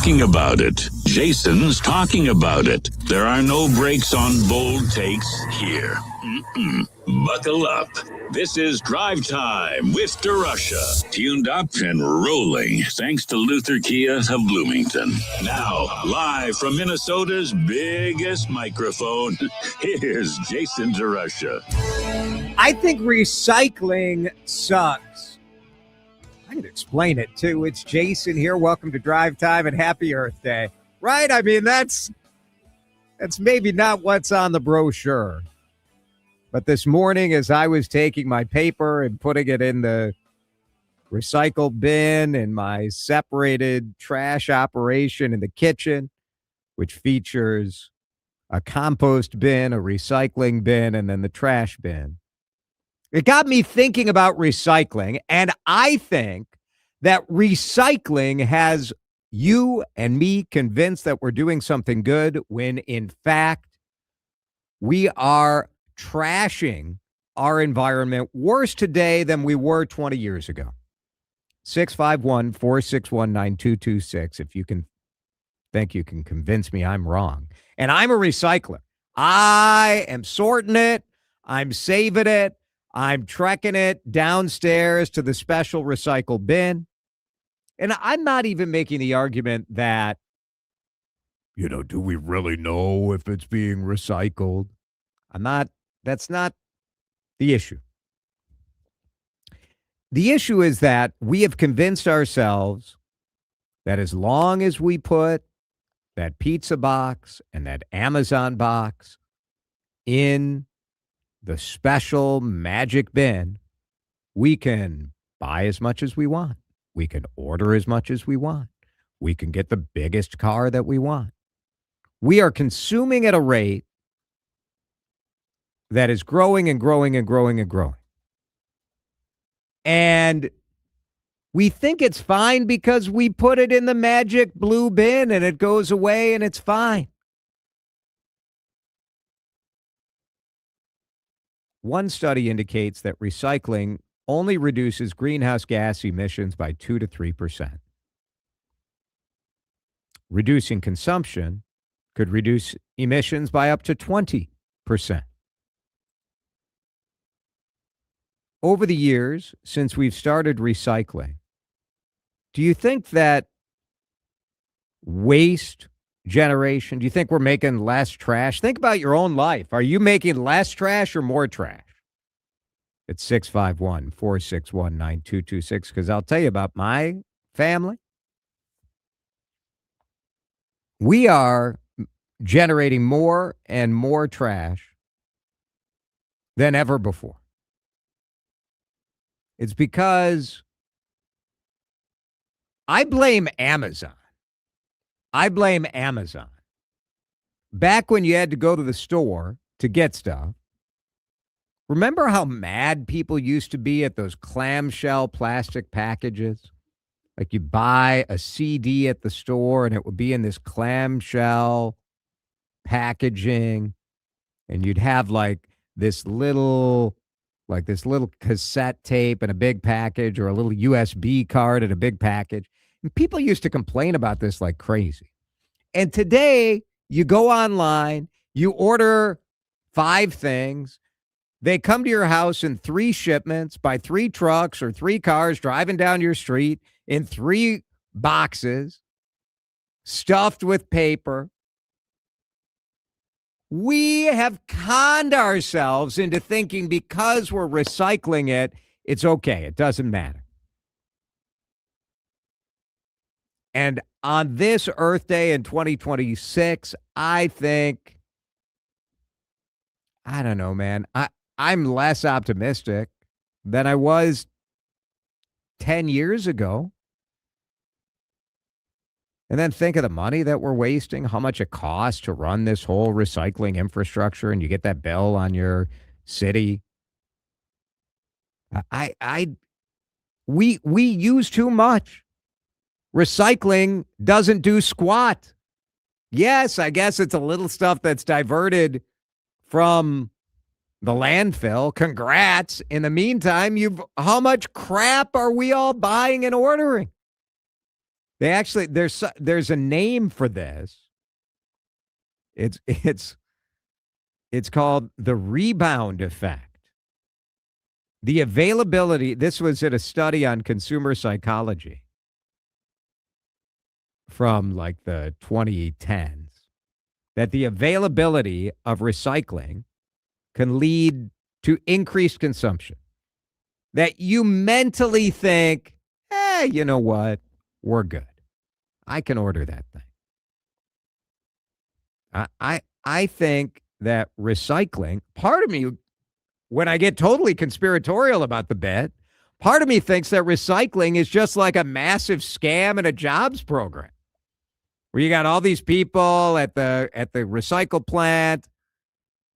talking about it. Jason's talking about it. There are no breaks on bold takes here. Buckle up. This is Drive Time with DeRusha. Tuned up and rolling thanks to Luther Kia of Bloomington. Now, live from Minnesota's biggest microphone, here's Jason DeRusha. I think recycling sucks. I can explain it, too. It's Jason here. Welcome to Drive Time and Happy Earth Day. Right? I mean, that's maybe not what's on the brochure. But this morning, as I was taking my paper and putting it in the recycle bin in my separated trash operation in the kitchen, which features a compost bin, a recycling bin, and then the trash bin, it got me thinking about recycling. And I think that recycling has you and me convinced that we're doing something good when, in fact, we are trashing our environment worse today than we were 20 years ago. 651-461-9226. If you can think you can convince me I'm wrong. And I'm a recycler. I am sorting it. I'm saving it. I'm trekking it downstairs to the special recycle bin. And I'm not even making the argument that, do we really know if it's being recycled? That's not the issue. The issue is that we have convinced ourselves that as long as we put that pizza box and that Amazon box in the special magic bin, we can buy as much as we want. We can order as much as we want. We can get the biggest car that we want. We are consuming at a rate that is growing and growing and growing and growing. And we think it's fine because we put it in the magic blue bin and it goes away and it's fine. One study indicates that recycling only reduces greenhouse gas emissions by 2 to 3%. Reducing consumption could reduce emissions by up to 20%. Over the years, since we've started recycling, do you think that waste generation, do you think we're making less trash? Think about your own life. Are you making less trash or more trash? It's 651-461-9226, because I'll tell you about my family. We are generating more and more trash than ever before. It's because I blame Amazon. Back when you had to go to the store to get stuff, remember how mad people used to be at those clamshell plastic packages? Like you buy a CD at the store and it would be in this clamshell packaging, and you'd have this little cassette tape and a big package, or a little USB card and a big package. And people used to complain about this like crazy. And today, you go online, you order 5 things, they come to your house in 3 shipments by 3 trucks or 3 cars driving down your street in 3 boxes, stuffed with paper. We have conned ourselves into thinking because we're recycling it, it's okay. It doesn't matter. And on this Earth Day in 2026, I don't know, man. I'm less optimistic than I was 10 years ago. And then think of the money that we're wasting, how much it costs to run this whole recycling infrastructure, and you get that bill on your city. We use too much. Recycling doesn't do squat. Yes, I guess it's a little stuff that's diverted from the landfill. Congrats. In the meantime, how much crap are we all buying and ordering? They actually there's a name for this. It's called the rebound effect. The availability, this was at a study on consumer psychology from like the 2010s, that the availability of recycling can lead to increased consumption. That you mentally think, you know what? We're good. I can order that thing. I think that recycling, part of me, when I get totally conspiratorial about the bet, part of me thinks that recycling is just like a massive scam and a jobs program where you got all these people at the recycle plant,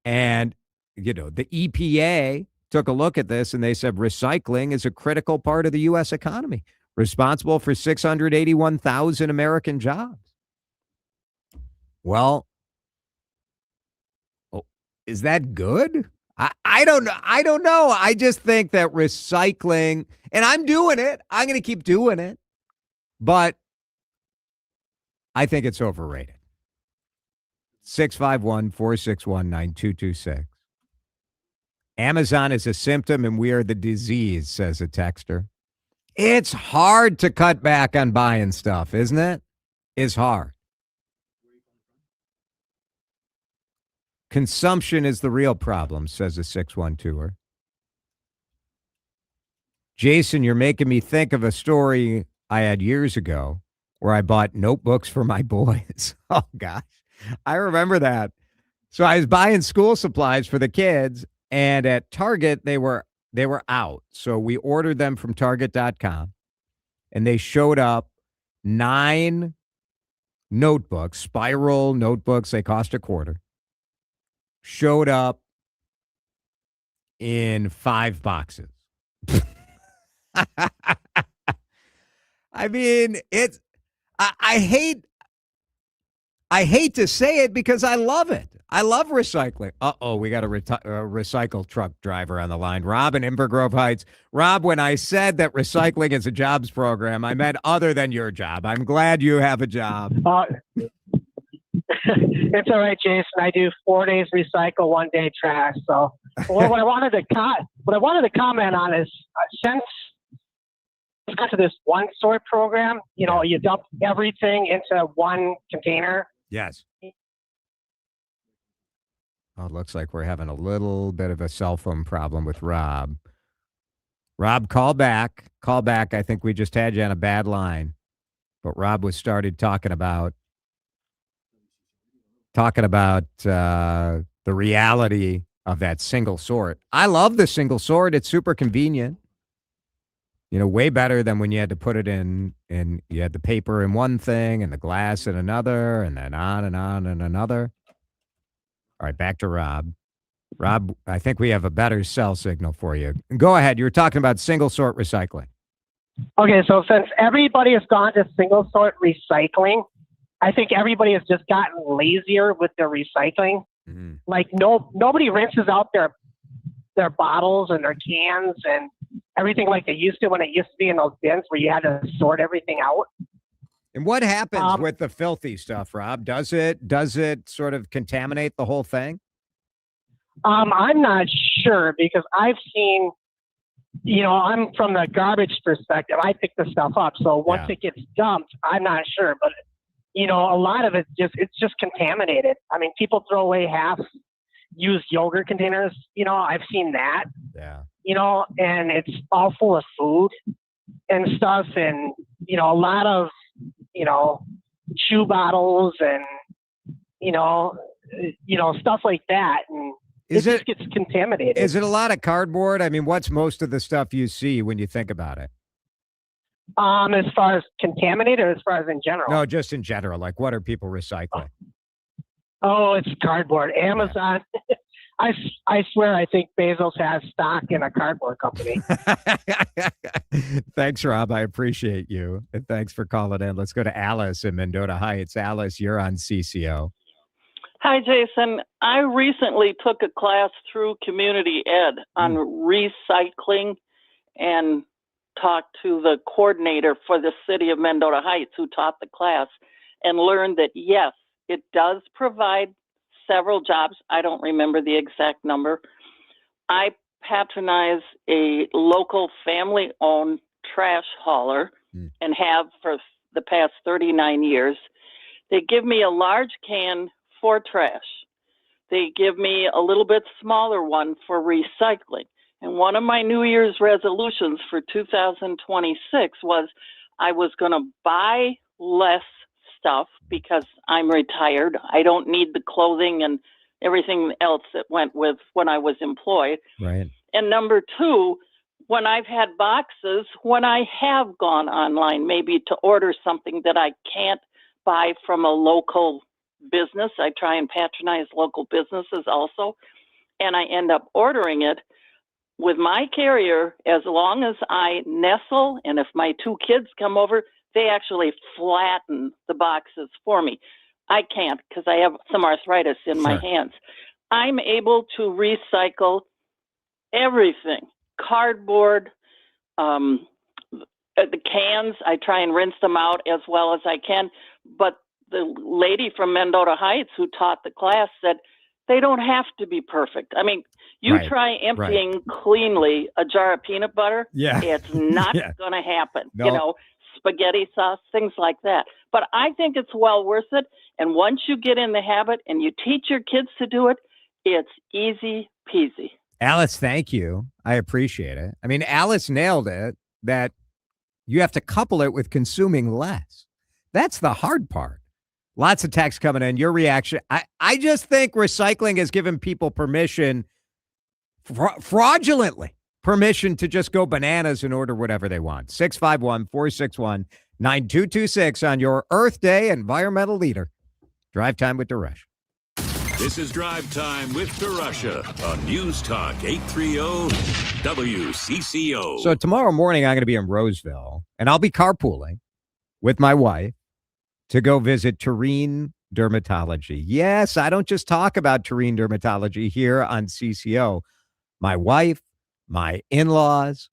and the EPA took a look at this and they said recycling is a critical part of the U.S. economy, responsible for 681,000 American jobs. Well, is that good? I don't know. I don't know. I just think that recycling, and I'm doing it. I'm going to keep doing it, but I think it's overrated. 651-461-9226. Amazon is a symptom and we are the disease, says a texter. It's hard to cut back on buying stuff, isn't it? It's hard. Consumption is the real problem, says a 612er. Jason, you're making me think of a story I had years ago where I bought notebooks for my boys. Oh, gosh. I remember that. So I was buying school supplies for the kids, and at Target, they were out. So we ordered them from Target.com, and they showed up 9 notebooks, spiral notebooks. They cost $0.25. Showed up in 5 boxes. I mean, I hate to say it because I love it. I love recycling. We got a recycle truck driver on the line. Rob in Inver Grove Heights. Rob, when I said that recycling is a jobs program, I meant other than your job. I'm glad you have a job. It's all right, Jason. I do 4 days recycle, 1 day trash. So what I wanted to comment on is since we got to this one sort program, you dump everything into one container. Yes. Oh, it looks like we're having a little bit of a cell phone problem with Rob. Rob, call back. Call back. I think we just had you on a bad line. But Rob started talking about the reality of that single sort. I love the single sort. It's super convenient. Way better than when you had to put it in you had the paper in one thing and the glass in another, and then on and on and another. All right, back to Rob. Rob, I think we have a better cell signal for you. Go ahead. You were talking about single sort recycling. Okay, so since everybody has gone to single sort recycling, I think everybody has just gotten lazier with their recycling. Mm-hmm. Like nobody rinses out their bottles and their cans and everything like they used to when it used to be in those bins where you had to sort everything out. And what happens with the filthy stuff, Rob? Does it sort of contaminate the whole thing? I'm not sure because I've seen, I'm from the garbage perspective. I pick the stuff up. So once it gets dumped, I'm not sure. But, a lot of it's just contaminated. I mean, people throw away half-used yogurt containers. I've seen that. Yeah. And it's all full of food and stuff. And, a lot of, chew bottles and, stuff like that. And it just gets contaminated. Is it a lot of cardboard? I mean, what's most of the stuff you see when you think about it? As far as contaminated or as far as in general? No, just in general. Like, what are people recycling? Oh, it's cardboard. Amazon. Yeah. I swear I think Bezos has stock in a cardboard company. Thanks, Rob. I appreciate you. And thanks for calling in. Let's go to Alice in Mendota Heights. Alice, you're on CCO. Hi, Jason. I recently took a class through Community Ed on recycling and talked to the coordinator for the city of Mendota Heights who taught the class and learned that, yes, it does provide several jobs. I don't remember the exact number. I patronize a local family-owned trash hauler and have for the past 39 years. They give me a large can for trash. They give me a little bit smaller one for recycling. And one of my New Year's resolutions for 2026 was I was going to buy less stuff because I'm retired. I don't need the clothing and everything else that went with when I was employed. Right. And number two, when I've had boxes, when I have gone online, maybe to order something that I can't buy from a local business, I try and patronize local businesses also, and I end up ordering it with my carrier. As long as I nestle, and if my two kids come over, they actually flatten the boxes for me. I can't because I have some arthritis in my hands. I'm able to recycle everything. Cardboard, the cans, I try and rinse them out as well as I can. But the lady from Mendota Heights who taught the class said they don't have to be perfect. I mean, you try emptying cleanly a jar of peanut butter, it's not going to happen. No. You know, spaghetti sauce, things like that. But I think it's well worth it. And once you get in the habit and you teach your kids to do it, it's easy peasy. Alice, thank you. I appreciate it. I mean, Alice nailed it, that you have to couple it with consuming less. That's the hard part. Lots of texts coming in. Your reaction. I just think recycling has given people permission, fraudulently permission, to just go bananas and order whatever they want. 651-461-9226 on your Earth Day environmental leader. Drive Time with DeRusha. This is Drive Time with DeRusha on News Talk 830 WCCO. So tomorrow morning, I'm going to be in Roseville, and I'll be carpooling with my wife to go visit Tureen Dermatology. Yes, I don't just talk about Tureen Dermatology here on CCO. My wife, my in-laws,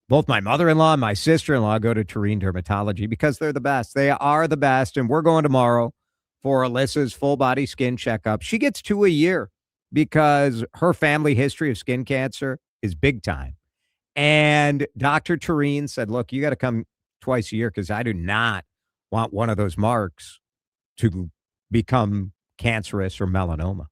both my mother-in-law and my sister-in-law go to Tureen Dermatology because they're the best. They are the best, and we're going tomorrow for Alyssa's full-body skin checkup. She gets 2 a year because her family history of skin cancer is big time. And Dr. Tureen said, look, you got to come twice a year because I do not want one of those marks to become cancerous or melanoma.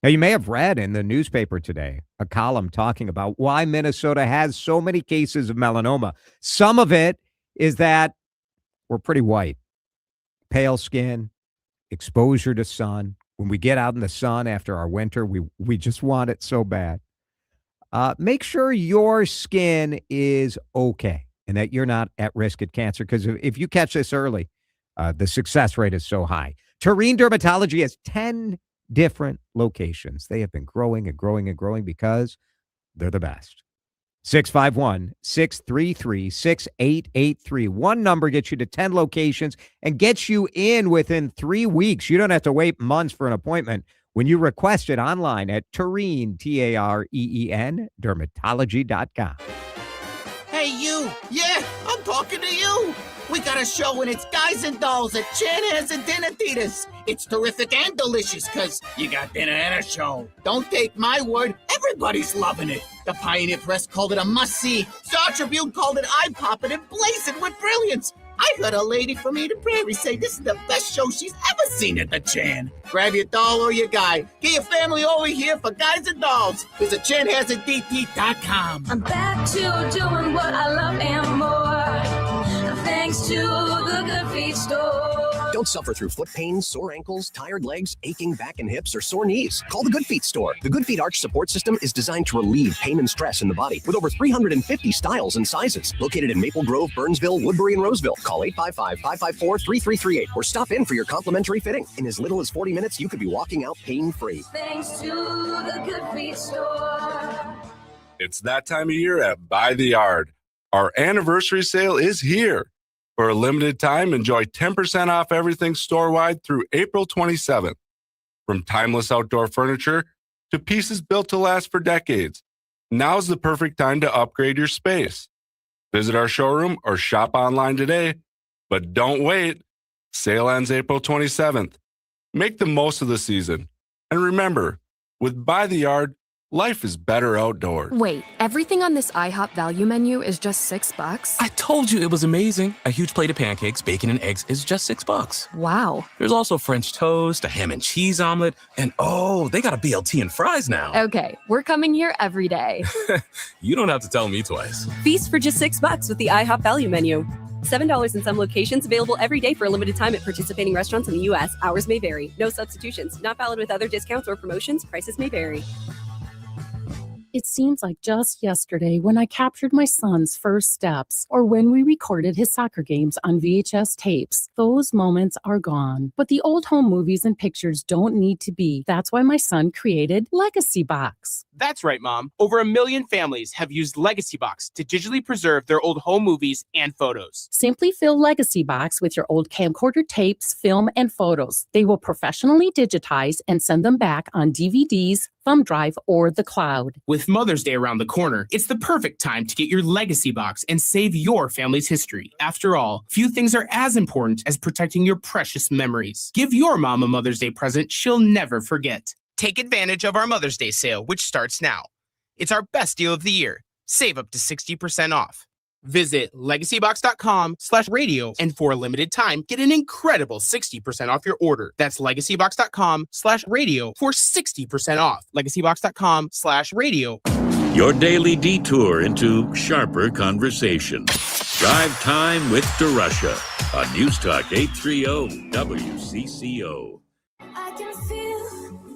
Now, you may have read in the newspaper today a column talking about why Minnesota has so many cases of melanoma. Some of it is that we're pretty white, pale skin, exposure to sun. When we get out in the sun after our winter, we just want it so bad. Make sure your skin is okay and that you're not at risk of cancer, because if you catch this early, the success rate is so high. Tureen Dermatology has 10 different locations. They have been growing and growing and growing because they're the best. 651-633-6883. One number gets you to 10 locations and gets you in within 3 weeks. You don't have to wait months for an appointment when you request it online at Tureen, Tareen, dermatology.com. Hey, you. Yeah, I'm talking to you. We got a show and it's Guys and Dolls at Chanhassen and Dinner Theaters. It's terrific and delicious because you got dinner and a show. Don't take my word. Everybody's loving it. The Pioneer Press called it a must-see. Star Tribune called it eye-popping and blazing with brilliance. I heard a lady from Eden Prairie say this is the best show she's ever seen at the Chan. Grab your doll or your guy. Get your family over here for Guys and Dolls. Visit ChanhassenDT.com. I'm back to doing what I love and more. Thanks to the Good Feet Store. Don't suffer through foot pain, sore ankles, tired legs, aching back and hips, or sore knees. Call the Good Feet Store. The Good Feet Arch Support System is designed to relieve pain and stress in the body with over 350 styles and sizes. Located in Maple Grove, Burnsville, Woodbury, and Roseville. Call 855-554-3338 or stop in for your complimentary fitting. In as little as 40 minutes, you could be walking out pain-free. Thanks to the Good Feet Store. It's that time of year at By the Yard. Our anniversary sale is here. For a limited time, enjoy 10% off everything store-wide through April 27th. From timeless outdoor furniture to pieces built to last for decades, now's the perfect time to upgrade your space. Visit our showroom or shop online today. But don't wait. Sale ends April 27th. Make the most of the season. And remember, with By the Yard, life is better outdoors. Wait, everything on this IHOP value menu is just $6? I told you it was amazing. A huge plate of pancakes, bacon, and eggs is just $6. Wow. There's also French toast, a ham and cheese omelet, and oh, they got a BLT and fries now. Okay, we're coming here every day. You don't have to tell me twice. Feast for just $6 with the IHOP value menu. $7 in some locations, available every day for a limited time at participating restaurants in the U.S. Hours may vary. No substitutions. Not valid with other discounts or promotions. Prices may vary. It seems like just yesterday when I captured my son's first steps or when we recorded his soccer games on VHS tapes. Those moments are gone. But the old home movies and pictures don't need to be. That's why my son created Legacy Box. That's right, Mom. Over 1 million families have used Legacy Box to digitally preserve their old home movies and photos. Simply fill Legacy Box with your old camcorder tapes, film, and photos. They will professionally digitize and send them back on DVDs, thumb drive, or the cloud. With Mother's Day around the corner, it's the perfect time to get your Legacy Box and save your family's history. After all, few things are as important as protecting your precious memories. Give your mom a Mother's Day present she'll never forget. Take advantage of our Mother's Day sale, which starts now. It's our best deal of the year. Save up to 60% off. Visit legacybox.com/radio and for a limited time, get an incredible 60% off your order. That's legacybox.com/radio for 60% off. Legacybox.com/radio. Your daily detour into sharper conversation. Drive Time with DeRusha on News Talk 830 WCCO. I can feel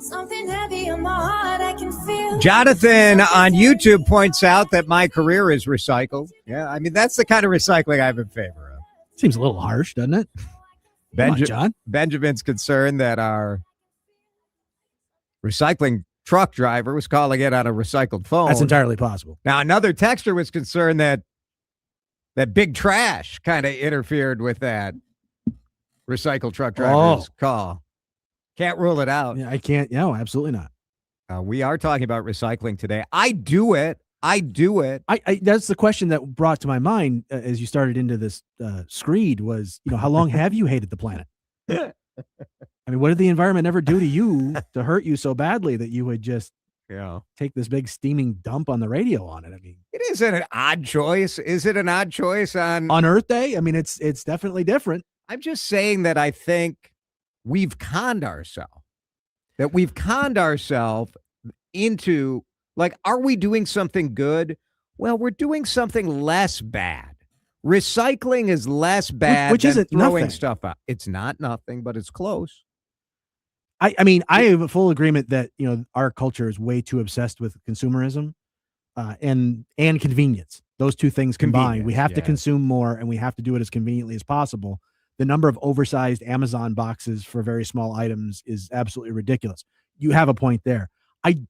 something heavy on my heart. I can feel. Jonathan on YouTube points out that my career is recycled. Yeah, I mean, that's the kind of recycling I'm in favor of. Seems a little harsh, doesn't it? John. Benjamin's concerned that our recycling truck driver was calling it on a recycled phone. That's entirely possible. Now, another texter was concerned that big trash kind of interfered with that recycled truck driver's call. Can't rule it out. Yeah, I can't. No, absolutely not. We are talking about recycling today. I do it. That's the question that brought to my mind as you started into this screed was, how long have you hated the planet? I mean, what did the environment ever do to you to hurt you so badly that you would just take this big steaming dump on the radio on it? I mean, it isn't an odd choice. Is it an odd choice on Earth Day? I mean, it's definitely different. I'm just saying that I think we've conned ourselves. That we've conned ourselves into, like, are we doing something good? Well, we're doing something less bad. Recycling is less bad which than isn't throwing nothing. stuff out. It's not nothing, but it's close. I mean, I have a full agreement that, our culture is way too obsessed with consumerism and convenience. Those two things combined. We have to consume more and we have to do it as conveniently as possible. The number of oversized Amazon boxes for very small items is absolutely ridiculous. You have a point there. I'm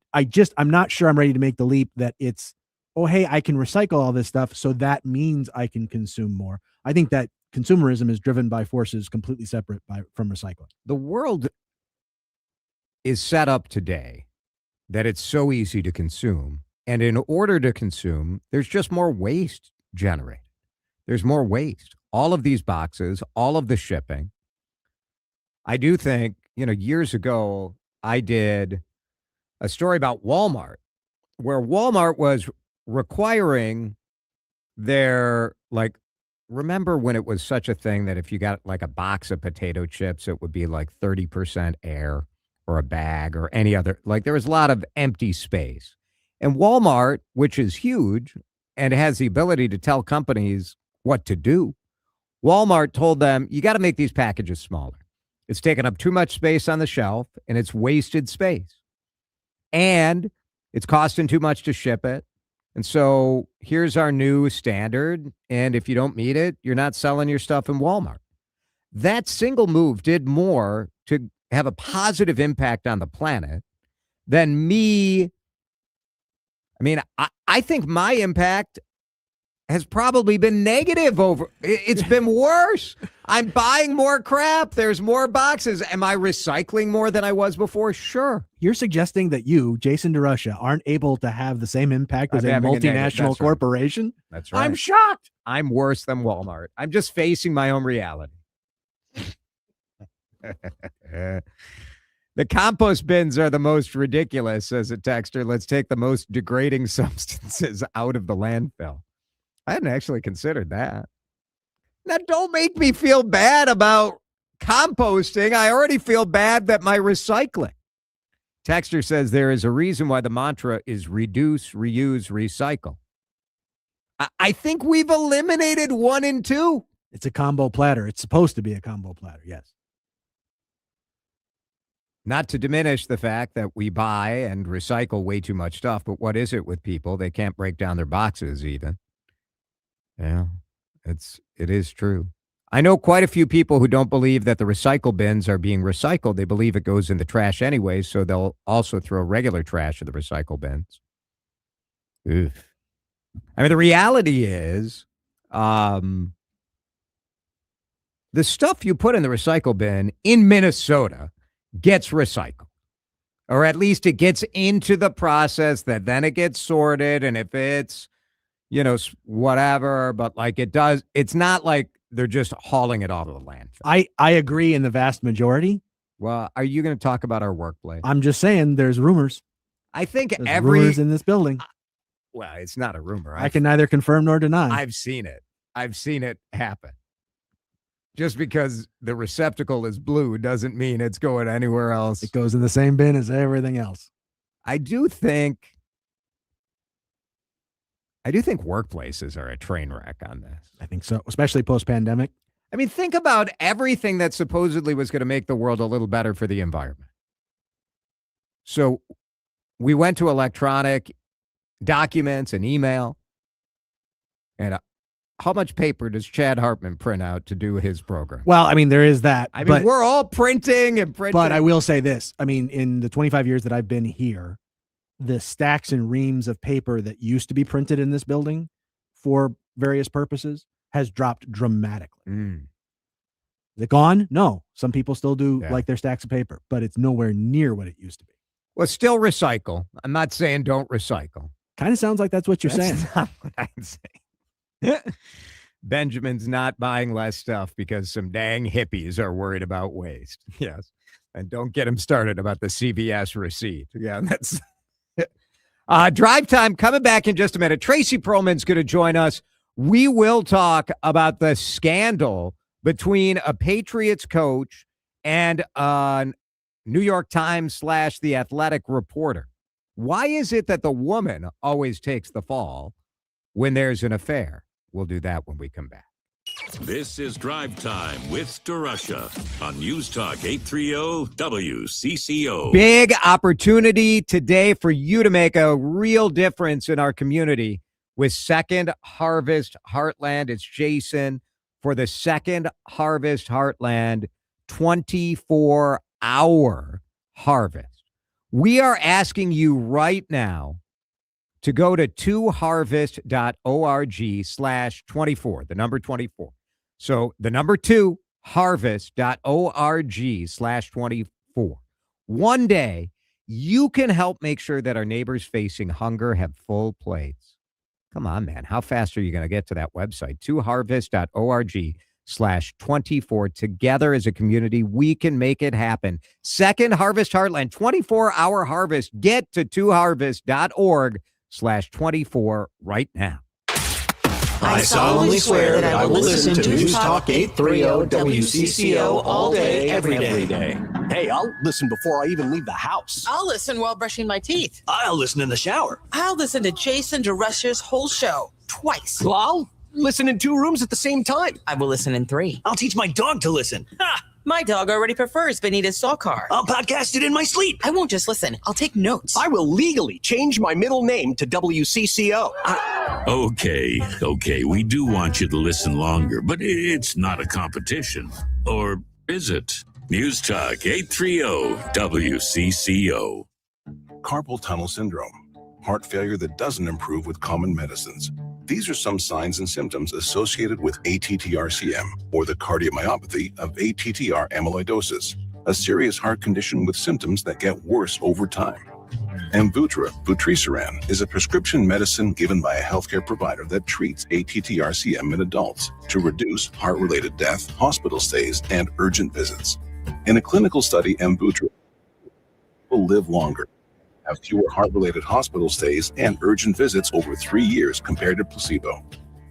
not sure I'm ready to make the leap that it's, oh, hey, I can recycle all this stuff, so that means I can consume more. I think that consumerism is driven by forces completely separate from recycling. The world is set up today that it's so easy to consume. And in order to consume, there's just more waste generated. There's more waste. All of these boxes, all of the shipping. I do think, years ago, I did a story about Walmart, where Walmart was requiring their, remember when it was such a thing that if you got like a box of potato chips, it would be like 30% air or a bag or any other, there was a lot of empty space. And Walmart, which is huge and has the ability to tell companies what to do, Walmart told them, you got to make these packages smaller. It's taking up too much space on the shelf and it's wasted space. And it's costing too much to ship it. And so here's our new standard. And if you don't meet it, you're not selling your stuff in Walmart. That single move did more to have a positive impact on the planet than me. I mean, I think my impact has probably been negative it's been worse. I'm buying more crap. There's more boxes. Am I recycling more than I was before? Sure. You're suggesting that you, Jason DeRusha, aren't able to have the same impact as a having a multinational that's right. corporation? That's right. I'm shocked. I'm worse than Walmart. I'm just facing my own reality. The compost bins are the most ridiculous, says a texter. Let's take the most degrading substances out of the landfill. I hadn't actually considered that. Now, don't make me feel bad about composting. I already feel bad that my recycling. Texter says there is a reason why the mantra is reduce, reuse, recycle. I think we've eliminated 1 and 2. It's a combo platter. It's supposed to be a combo platter, yes. Not to diminish the fact that we buy and recycle way too much stuff, but what is it with people? They can't break down their boxes even. Yeah, it is true. I know quite a few people who don't believe that the recycle bins are being recycled. They believe it goes in the trash anyway, so they'll also throw regular trash in the recycle bins. Oof. I mean, the reality is, the stuff you put in the recycle bin in Minnesota gets recycled, or at least it gets into the process that then it gets sorted. And if it's, whatever, but like it does, it's not like they're just hauling it out of the landfill. I agree in the vast majority. Well, are you going to talk about our workplace? I'm just saying there's rumors. I think there's rumors in this building. Well, it's not a rumor. I can neither confirm nor deny. I've seen it. I've seen it happen. Just because the receptacle is blue doesn't mean it's going anywhere else. It goes in the same bin as everything else. I do think workplaces are a train wreck on this. I think so, especially post-pandemic. I mean, think about everything that supposedly was going to make the world a little better for the environment. So we went to electronic documents and email. And how much paper does Chad Hartman print out to do his program? Well, I mean, there is that. I mean, we're all printing and printing. But I will say this. I mean, in the 25 years that I've been here, the stacks and reams of paper that used to be printed in this building for various purposes has dropped dramatically. Is it gone? No. Some people still do like their stacks of paper, but it's nowhere near what it used to be. Well, still recycle. I'm not saying don't recycle. Kind of sounds like that's what you're saying. That's not what I'm saying. Benjamin's not buying less stuff because some dang hippies are worried about waste. Yes. And don't get him started about the CVS receipt. Yeah, that's Drive Time coming back in just a minute. Tracy Perlman's going to join us. We will talk about the scandal between a Patriots coach and a New York Times / The Athletic reporter. Why is it that the woman always takes the fall when there's an affair? We'll do that when we come back. This is Drive Time with DeRusha on News Talk 830 WCCO. Big opportunity today for you to make a real difference in our community with Second Harvest Heartland. It's Jason for the Second Harvest Heartland 24-hour harvest. We are asking you right now to go to 2harvest.org/24, the number 24. So the number 2harvest.org/24. One day, you can help make sure that our neighbors facing hunger have full plates. Come on, man. How fast are you going to get to that website? 2harvest.org/24. Together as a community, we can make it happen. Second Harvest Heartland, 24-hour harvest. Get to 2harvest.org/24 right now. I solemnly swear that I will listen to News Talk 830 WCCO all day, every day. Hey, I'll listen before I even leave the house. I'll listen while brushing my teeth. I'll listen in the shower. I'll listen to Jason DeRusha's whole show twice. Well, I'll listen in 2 rooms at the same time. I will listen in 3. I'll teach my dog to listen. Ha! My dog already prefers Benita's Saw Car. I'll podcast it in my sleep. I won't just listen. I'll take notes. I will legally change my middle name to WCCO. Okay. We do want you to listen longer, but it's not a competition. Or is it? News Talk 830 WCCO. Carpal tunnel syndrome. Heart failure that doesn't improve with common medicines. These are some signs and symptoms associated with ATTR-CM, or the cardiomyopathy of ATTR amyloidosis, a serious heart condition with symptoms that get worse over time. Amvuttra, vutrisiran, is a prescription medicine given by a healthcare provider that treats ATTR-CM in adults to reduce heart-related death, hospital stays, and urgent visits. In a clinical study, Amvuttra will live longer, have fewer heart-related hospital stays, and urgent visits over 3 years compared to placebo.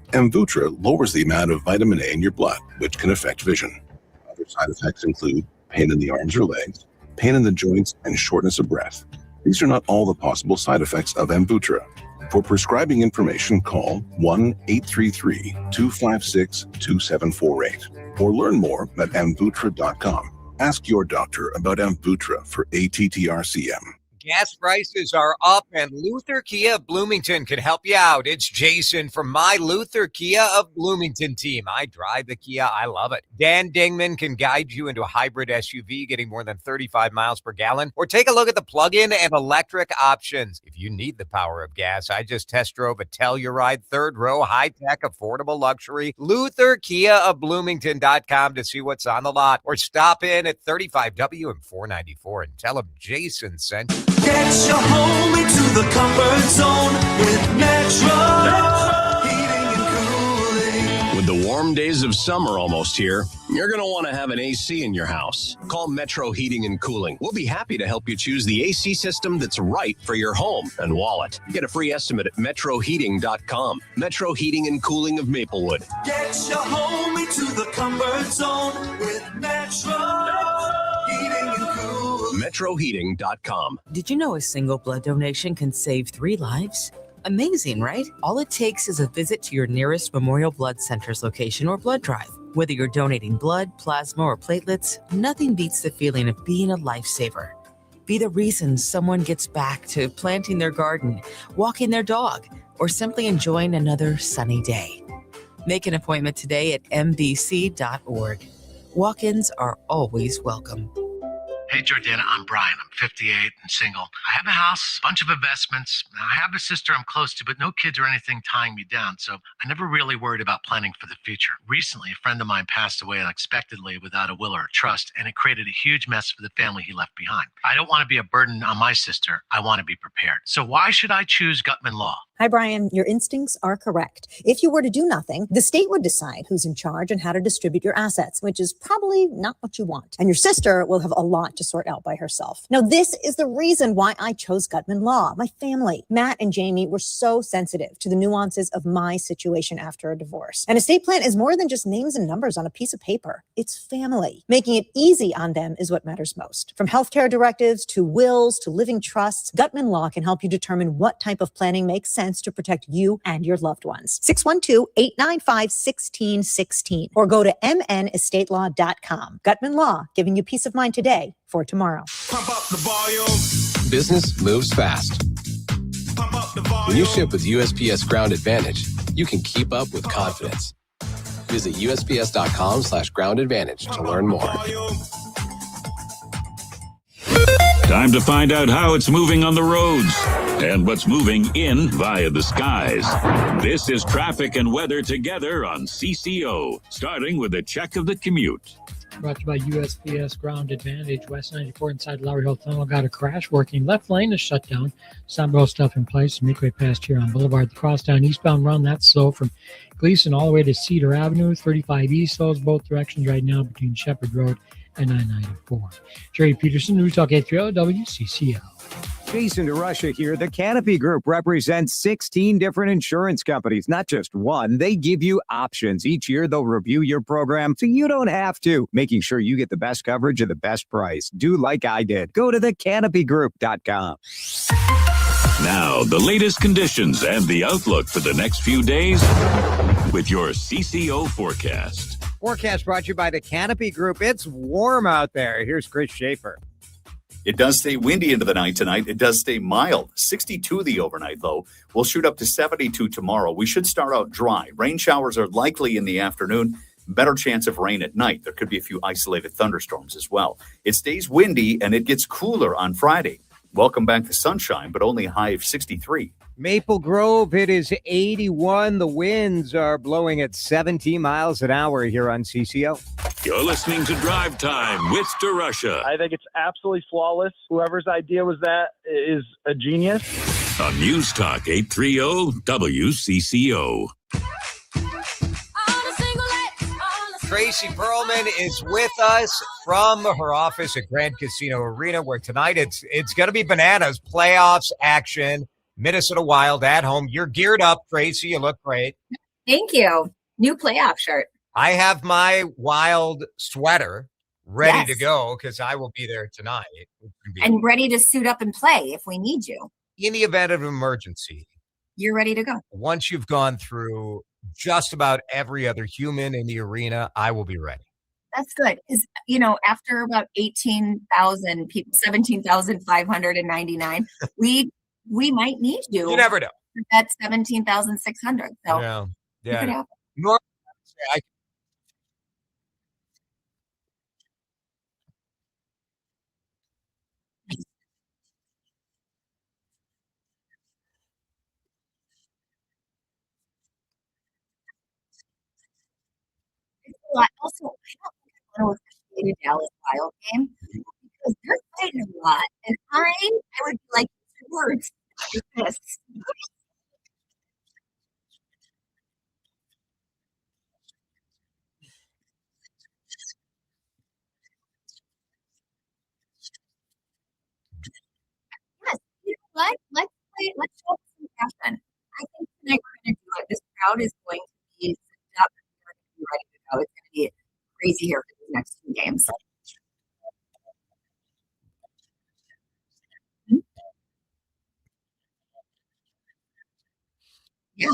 Amvuttra lowers the amount of vitamin A in your blood, which can affect vision. Other side effects include pain in the arms or legs, pain in the joints, and shortness of breath. These are not all the possible side effects of Amvuttra. For prescribing information, call 1-833-256-2748 or learn more at amvuttra.com. Ask your doctor about Amvuttra for ATTR-CM. Gas prices are up, and Luther Kia of Bloomington can help you out. It's Jason from my Luther Kia of Bloomington team. I drive the Kia. I love it. Dan Dingman can guide you into a hybrid SUV getting more than 35 miles per gallon, or take a look at the plug-in and electric options. If you need the power of gas, I just test drove a Telluride third row, high-tech, affordable luxury. Luther Kia of Bloomington.com to see what's on the lot, or stop in at 35W and 494 and tell them Jason sent you. Get your home into the comfort zone with Metro Heating and Cooling. With the warm days of summer almost here, you're going to want to have an AC in your house. Call Metro Heating and Cooling. We'll be happy to help you choose the AC system that's right for your home and wallet. Get a free estimate at metroheating.com. Metro Heating and Cooling of Maplewood. Get your home into the comfort zone with Metro Heating and Cooling. metroheating.com. Did you know a single blood donation can save 3 lives? Amazing, right? All it takes is a visit to your nearest Memorial Blood Center's location or blood drive. Whether you're donating blood, plasma, or platelets, nothing beats the feeling of being a lifesaver. Be the reason someone gets back to planting their garden, walking their dog, or simply enjoying another sunny day. Make an appointment today at mbc.org. Walk-ins are always welcome. Hey, Jordana, I'm Brian. I'm 58 and single. I have a house, a bunch of investments. I have a sister I'm close to, but no kids or anything tying me down, so I never really worried about planning for the future. Recently, a friend of mine passed away unexpectedly without a will or a trust, and it created a huge mess for the family he left behind. I don't want to be a burden on my sister. I want to be prepared. So why should I choose Gutman Law? Hi, Brian. Your instincts are correct. If you were to do nothing, the state would decide who's in charge and how to distribute your assets, which is probably not what you want. And your sister will have a lot to sort out by herself. Now, this is the reason why I chose Gutman Law. My family, Matt and Jamie, were so sensitive to the nuances of my situation after a divorce. An estate plan is more than just names and numbers on a piece of paper. It's family. Making it easy on them is what matters most. From healthcare directives to wills to living trusts, Gutman Law can help you determine what type of planning makes sense to protect you and your loved ones. 612-895-1616 or go to mnestatelaw.com. Gutman Law, giving you peace of mind today for tomorrow. Pump up the volume. Business moves fast. Pump up the volume. When you ship with USPS Ground Advantage, you can keep up with confidence. Visit USPS.com/Ground Advantage to learn more. Time to find out how it's moving on the roads and what's moving in via the skies. This is traffic and weather together on CCO, starting with a check of the commute. Brought to you by USPS Ground Advantage. West 94 inside Lowry Hill Tunnel got a crash. Working left lane is shut down. Soundbow stuff in place. Make way past here on Boulevard. The crosstown eastbound run, that's slow from Gleason all the way to Cedar Avenue. 35 east slows both directions right now between Shepherd Road and I-94. Jerry Peterson, News Talk 830 WCCO. Jason DeRusha here. The Canopy Group represents 16 different insurance companies, not just one. They give you options. Each year, they'll review your program so you don't have to, making sure you get the best coverage at the best price. Do like I did. Go to thecanopygroup.com. Now, the latest conditions and the outlook for the next few days with your CCO forecast. Forecast brought to you by the Canopy Group. It's warm out there. Here's Chris Schaefer. It does stay windy into the night tonight. It does stay mild. 62 the overnight low. We'll shoot up to 72 tomorrow. We should start out dry. Rain showers are likely in the afternoon. Better chance of rain at night. There could be a few isolated thunderstorms as well. It stays windy and it gets cooler on Friday. Welcome back to sunshine, but only a high of 63. Maple Grove, it is 81. The winds are blowing at 17 miles an hour here on CCO. You're listening to Drive Time with DeRusha. I think it's absolutely flawless. Whoever's idea was that is a genius. On News Talk 830 WCCO. Tracy Perlman is with us from her office at Grand Casino Arena, where tonight it's going to be bananas. Playoffs action. Minnesota Wild at home. You're geared up, Tracy. You look great. Thank you. New playoff shirt. I have my Wild sweater ready to go because I will be there tonight. And ready to suit up and play if we need you. In the event of an emergency. You're ready to go. Once you've gone through just about every other human in the arena, I will be ready. That's good. Because, after about 18,000 people, 17,599, we might need you. You never know. That's 17,600. So yeah. It could happen. Normally, Also, I don't want to officiate a Dallas Wild game because they're fighting a lot, and I would be like, words like this. Yes, you know what? Let's play. Let's show some passion. I think tonight we're going to do it. This crowd is going to be set up. They're going to be ready to go. It's going to be crazy here for these next 2 games. Yeah.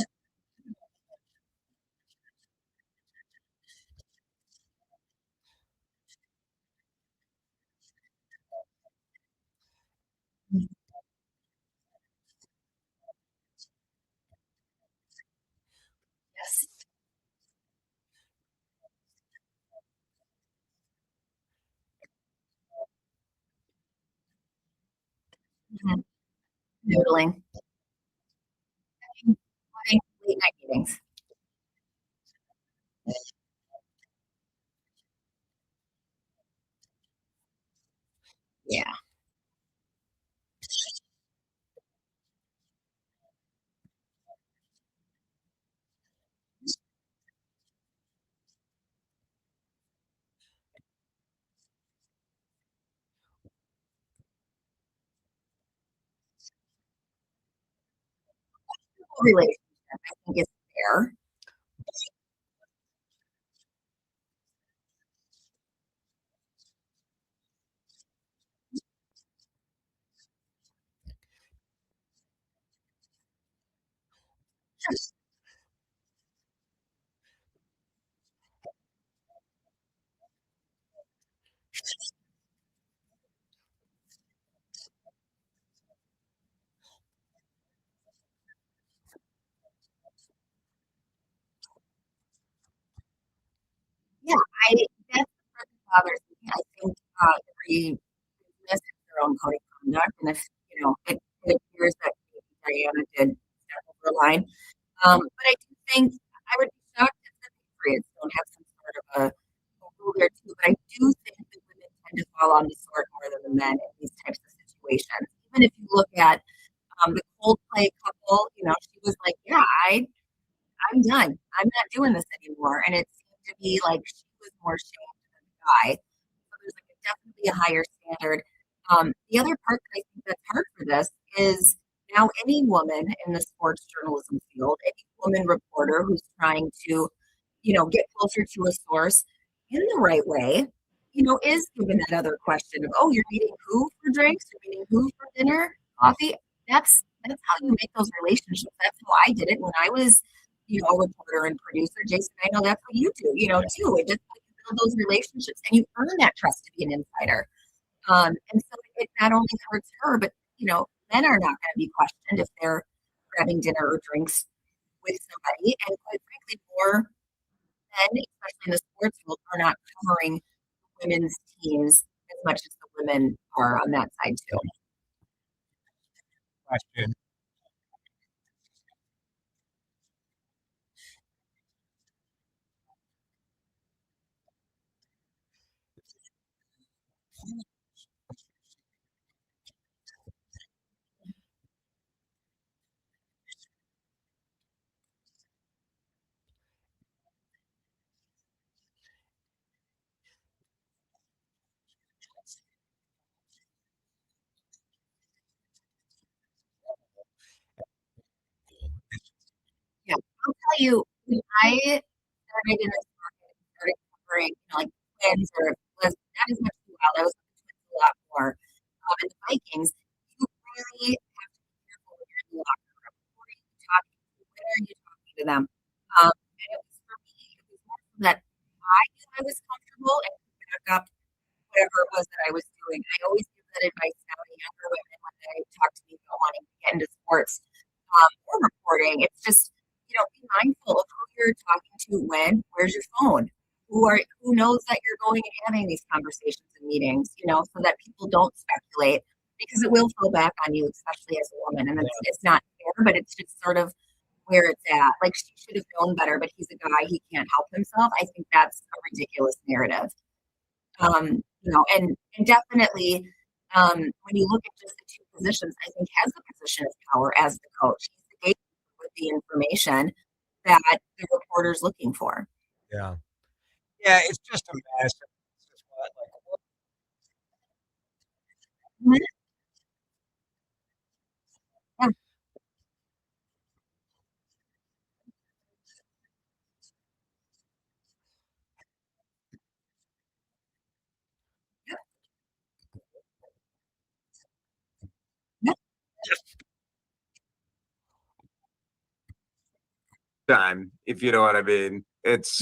Yes. Noodling. Having late night meetings. Yeah. Relationship, I think, is fair. Yeah, that's the part that bothers me. I think every business has their own code of conduct, and if it appears that maybe Diana did step over a line, but I do think I would be shocked if the Patriots don't have some sort of a rule there too. But I do think that women tend to fall on the sword more than the men in these types of situations. Even if you look at the Coldplay couple, she was like, "Yeah, I'm done. I'm not doing this anymore," and it seemed to be like she was more shamed than the guy. So there's definitely a higher standard. The other part that I think that's hard for this is now any woman in the sports journalism field, any woman reporter who's trying to, get closer to a source in the right way, is given that other question of, oh, you're meeting who for drinks? You're meeting who for dinner, coffee? That's how you make those relationships. That's how I did it when I was, a reporter and producer. Jason, I know that's what you do, too. It just build those relationships and you earn that trust to be an insider. And so it not only hurts her, but men are not going to be questioned if they're grabbing dinner or drinks with somebody. And quite frankly, more men, especially in the sports world, are not covering women's teams as much as the women are on that side too. Question. tell you, when I started in this market, started covering, like twins or was not as much while I was with the twins a lot more. And the Vikings, you really have to be careful when you're in the locker room. Who are you talking to? When are you talking to them? And it was for me, it was more so that I knew I was comfortable and could back up whatever it was that I was doing. I always give that advice now to younger women when they talk to me about wanting to get into sports or reporting. It's just, be mindful of who you're talking to when, where's your phone, who knows that you're going and having these conversations and meetings, so that people don't speculate, because it will fall back on you, especially as a woman. And it's not fair, but it's just sort of where it's at. Like, she should have known better, but he's a guy, he can't help himself. I think that's a ridiculous narrative. And definitely, when you look at just the two positions, I think has the position of power as the coach. He's the gatekeeper with the information that the reporter's looking for. Yeah. Yeah, it's just a mess. It's just Yeah. Time, if you know what I mean. It's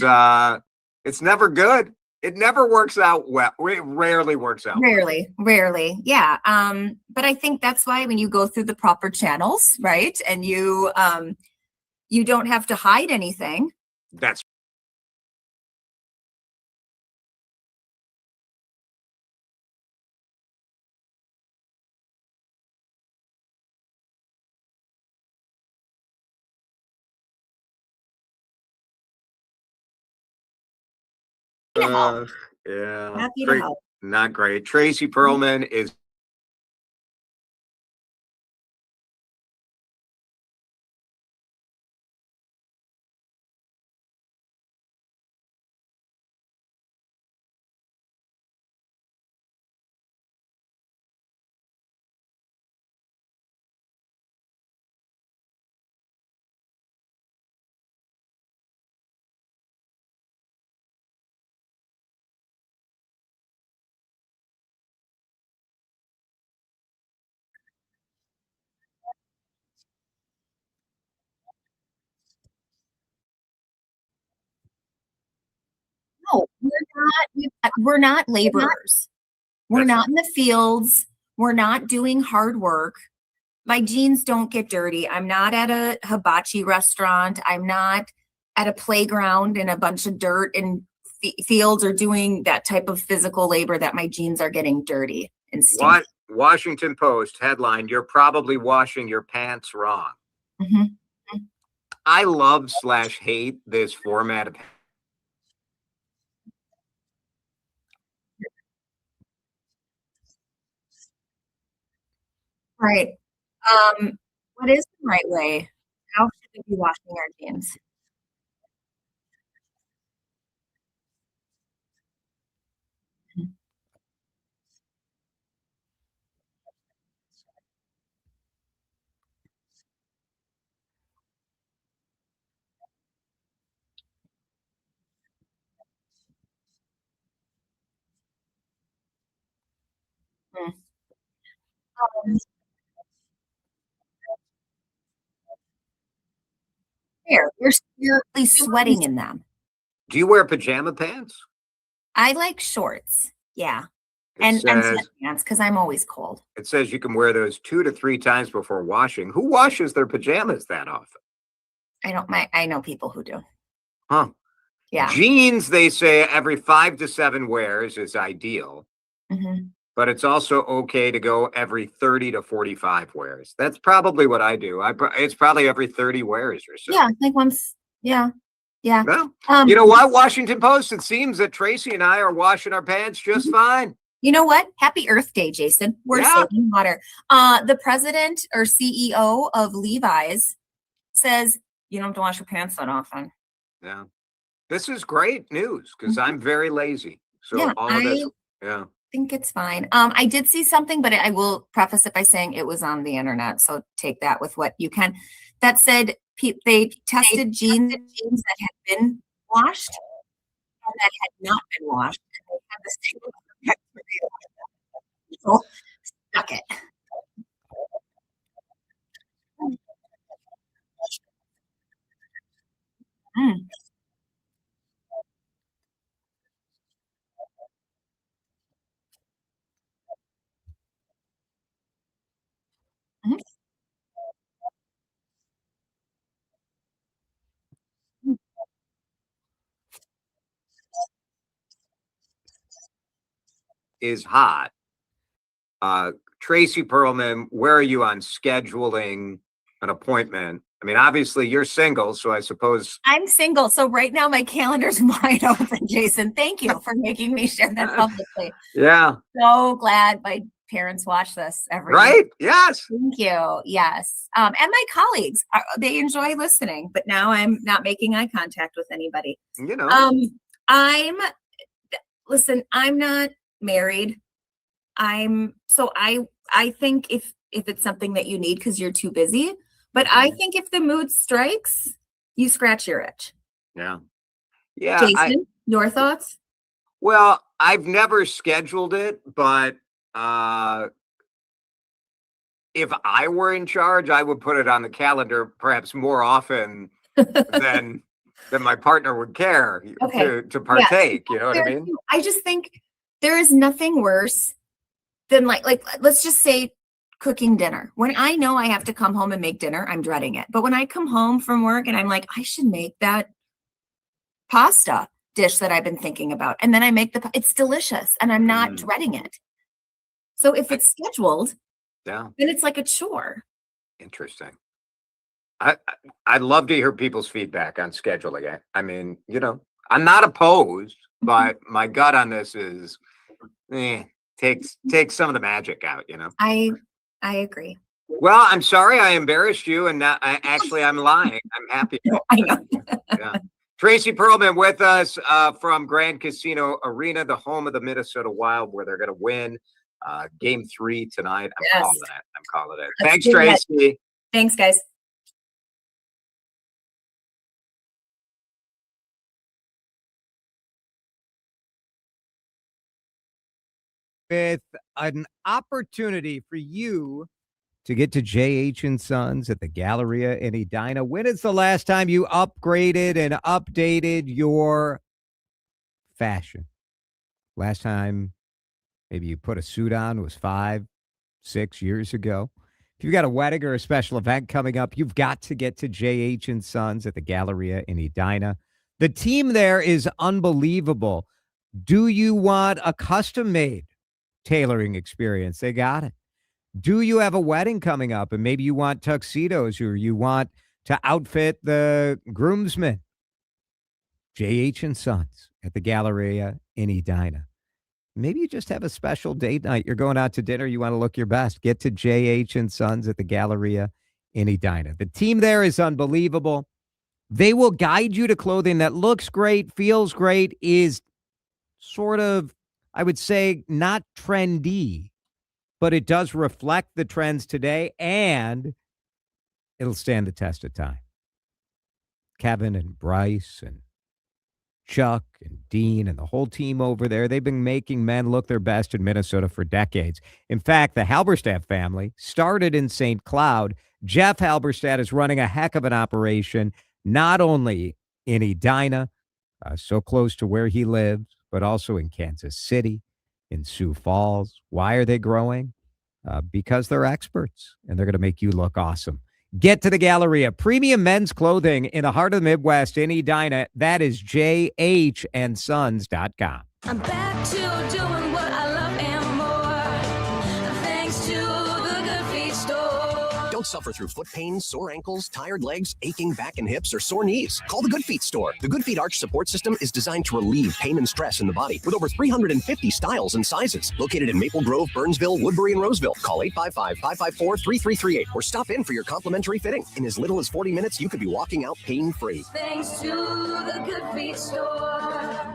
never good. It never works out well. It rarely works out. Rarely. Yeah. But I think that's why when you go through the proper channels, right? And you don't have to hide anything. That's yeah. Happy to help. Not great. Tracy Perlman is No, we're not laborers. We're not in the fields. We're not doing hard work. My jeans don't get dirty. I'm not at a hibachi restaurant. I'm not at a playground in a bunch of dirt and fields or doing that type of physical labor that my jeans are getting dirty and stinky. Washington Post headline, "You're probably washing your pants wrong." Mm-hmm. I love / hate this format of Right. What is the right way? How should we be washing our jeans? Mm. You're really sweating in them. Do you wear pajama pants? I like shorts. Yeah. It And says- sweatpants because I'm always cold. It says you can wear those 2 to 3 times before washing. Who washes their pajamas that often? I know people who do. Huh. Yeah. Jeans, they say every 5 to 7 wears is ideal, Mm-hmm. but it's also okay to go every 30 to 45 wears. That's probably what I do. It's probably every 30 wears or so. Yeah, like once. Yeah. Yeah. Well, you know what, Washington Post, it seems that Tracy and I are washing our pants just fine. You know what? Happy Earth Day, Jason. We're saving water. The president or CEO of Levi's says you don't have to wash your pants that often. Yeah. This is great news because I'm very lazy. So Yeah, all of this, yeah. I think it's fine. I did see something, but I will preface it by saying it was on the internet. So take that with what you can. that said they tested jeans that had been washed and that had not been washed. And they had the same bacteria. People stuck it. Mm. Mhm. Is hot. Tracy Perlman, where are you on scheduling an appointment? I mean, obviously you're single, so I suppose. I'm single, so right now my calendar's wide open, Jason. Thank you for making me share that publicly. Yeah. So glad my parents watch this every Right? week. Yes. Thank you. Yes. And my colleagues, they enjoy listening, but now I'm not making eye contact with anybody. You know. I'm not married. I think if it's something that you need because you're too busy, but I think if the mood strikes, you scratch your itch. Yeah. Yeah. Jason, your thoughts? Well, I've never scheduled it, but if I were in charge, I would put it on the calendar perhaps more often than my partner would care to partake. You know what I mean? I just think there is nothing worse than like let's just say cooking dinner. When I know I have to come home and make dinner, I'm dreading it. But when I come home from work and I'm like, I should make that pasta dish that I've been thinking about, and then I make it's delicious and I'm not dreading it. So if it's scheduled, then it's like a chore. Interesting. I'd love to hear people's feedback on scheduling it. I mean, you know, I'm not opposed, but my gut on this is take some of the magic out, you know. I agree. Well, I'm sorry I embarrassed you, and now I'm lying. I'm happy. I know. Yeah. Tracy Perlman with us from Grand Casino Arena, the home of the Minnesota Wild, where they're going to win Game 3 tonight. I'm calling it. Thanks, Tracy. Thanks, guys. With an opportunity for you to get to J.H. & Sons at the Galleria in Edina. When is the last time you upgraded and updated your fashion? Last time maybe you put a suit on was 5-6 years ago. If you've got a wedding or a special event coming up, you've got to get to J.H. & Sons at the Galleria in Edina. The team there is unbelievable. Do you want a custom-made tailoring experience? They got it. Do you have a wedding coming up and maybe you want tuxedos or you want to outfit the groomsmen? J.H. & Sons at the Galleria in Edina. Maybe you just have a special date night. You're going out to dinner. You want to look your best. Get to J.H. & Sons at the Galleria in Edina. The team there is unbelievable. They will guide you to clothing that looks great, feels great, is sort of, I would say, not trendy, but it does reflect the trends today, and it'll stand the test of time. Kevin and Bryce and Chuck and Dean and the whole team over there, they've been making men look their best in Minnesota for decades. In fact, the Halberstadt family started in St. Cloud. Jeff Halberstadt is running a heck of an operation, not only in Edina, so close to where he lives, but also in Kansas City, in Sioux Falls. Why are they growing? Because they're experts, and they're going to make you look awesome. Get to the Galleria. Premium men's clothing in the heart of the Midwest in Edina. That is jhandsons.com. I'm back to doing what I love and more. Thanks to the Good Feet store. Don't suffer through foot pain, sore ankles, tired legs, aching back and hips, or sore knees. Call the Good Feet store. The Good Feet Arch support system is designed to relieve pain and stress in the body with over 350 styles and sizes. Located in Maple Grove, Burnsville, Woodbury, and Roseville. Call 855-554-3338 or stop in for your complimentary fitting. In as little as 40 minutes, you could be walking out pain-free. Thanks to the Good Feet store.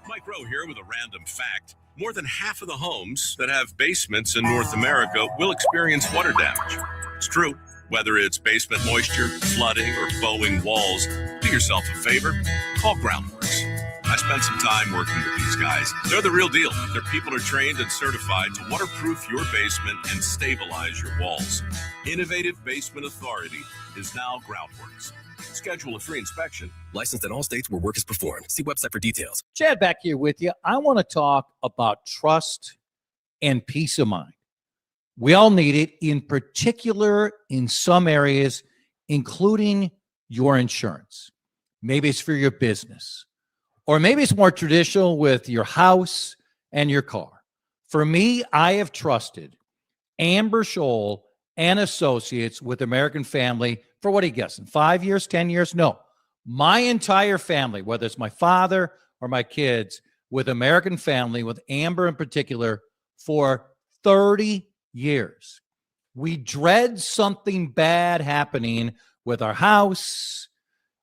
Mike Rowe here with a random fact. More than half of the homes that have basements in North America will experience water damage. It's true. Whether it's basement moisture, flooding, or bowing walls, do yourself a favor, call Groundworks. I spent some time working with these guys. They're the real deal. Their people are trained and certified to waterproof your basement and stabilize your walls. Innovative Basement Authority is now Groundworks. Schedule a free inspection. Licensed in all states where work is performed. See website for details. Chad back here with you. I want to talk about trust and peace of mind. We all need it, in particular in some areas, including your insurance. Maybe it's for your business, or maybe it's more traditional with your house and your car. For me, I have trusted Amber Scholl and Associates with American Family for what are you guessing, 5 years, 10 years? No, my entire family, whether it's my father or my kids, with American Family, with Amber in particular, for 30 years. We dread something bad happening with our house,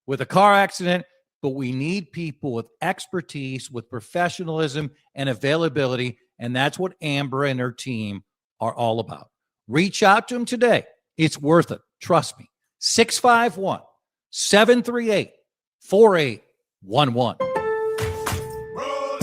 with a car accident, but we need people with expertise, with professionalism and availability, and that's what Amber and her team are all about. Reach out to them today. It's worth it. Trust me. 651-738-4811.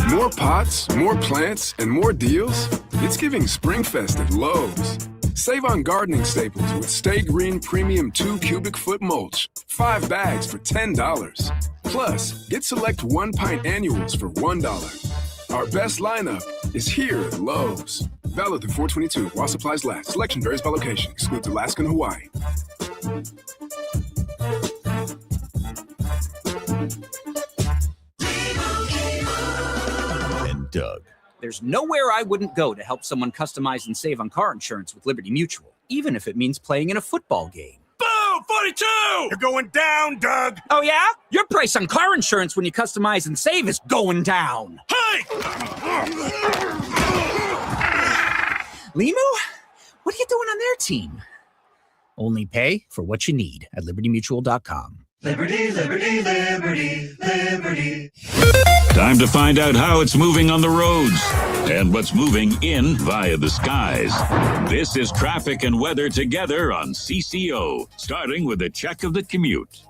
More pots, more plants, and more deals? It's giving Springfest at Lowe's. Save on gardening staples with Stay Green Premium 2 cubic foot mulch. 5 bags for $10. Plus, get select 1 pint annuals for $1. Our best lineup is here at Lowe's. Valid through 4/22 while supplies last. Selection varies by location. Excludes Alaska and Hawaii. And Doug. There's nowhere I wouldn't go to help someone customize and save on car insurance with Liberty Mutual, even if it means playing in a football game. Boom! 42! You're going down, Doug! Oh, yeah? Your price on car insurance when you customize and save is going down. Hey! Limu? What are you doing on their team? Only pay for what you need at libertymutual.com. Liberty, liberty, liberty, liberty. Time to find out how it's moving on the roads and what's moving in via the skies. This is traffic and weather together on CCO, starting with a check of the commute.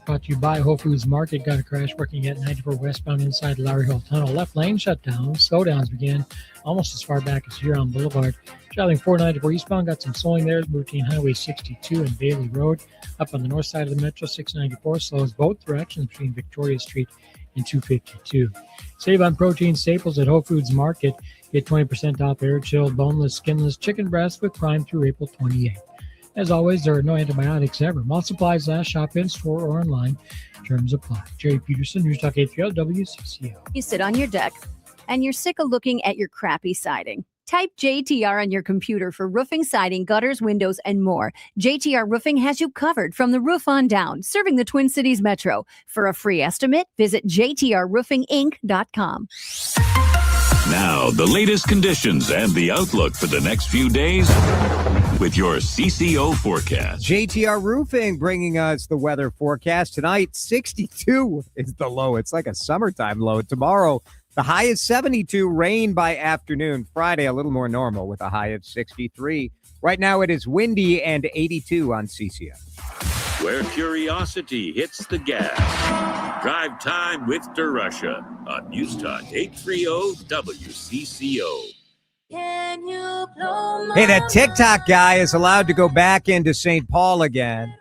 Brought to you by Whole Foods Market. Got a crash working at 94 westbound inside Lowry Hill Tunnel. Left lane shut down. Slowdowns began almost as far back as Huron Boulevard. Traveling 494 eastbound, got some slowing there between Highway 62 and Bailey Road. Up on the north side of the Metro, 694 slows both directions between Victoria Street and 252. Save on protein staples at Whole Foods Market. Get 20% off air-chilled, boneless, skinless chicken breast with Prime through April 28th. As always, there are no antibiotics ever. While supplies last, shop in store or online. Terms apply. Jerry Peterson, News Talk 830 WCCO. You sit on your deck and you're sick of looking at your crappy siding. Type JTR on your computer for roofing, siding, gutters, windows, and more. JTR Roofing has you covered from the roof on down, serving the Twin Cities Metro. For a free estimate, visit jtrroofinginc.com. Now, the latest conditions and the outlook for the next few days with your CCO forecast. JTR Roofing bringing us the weather forecast. Tonight, 62 is the low. It's like a summertime low. Tomorrow, the high is 72, rain by afternoon. Friday, a little more normal with a high of 63. Right now, it is windy and 82 on CCO. Where curiosity hits the gas. Drive Time with DeRusha on News Talk 830 WCCO. Can you blow my Hey, that TikTok guy is allowed to go back into St. Paul again.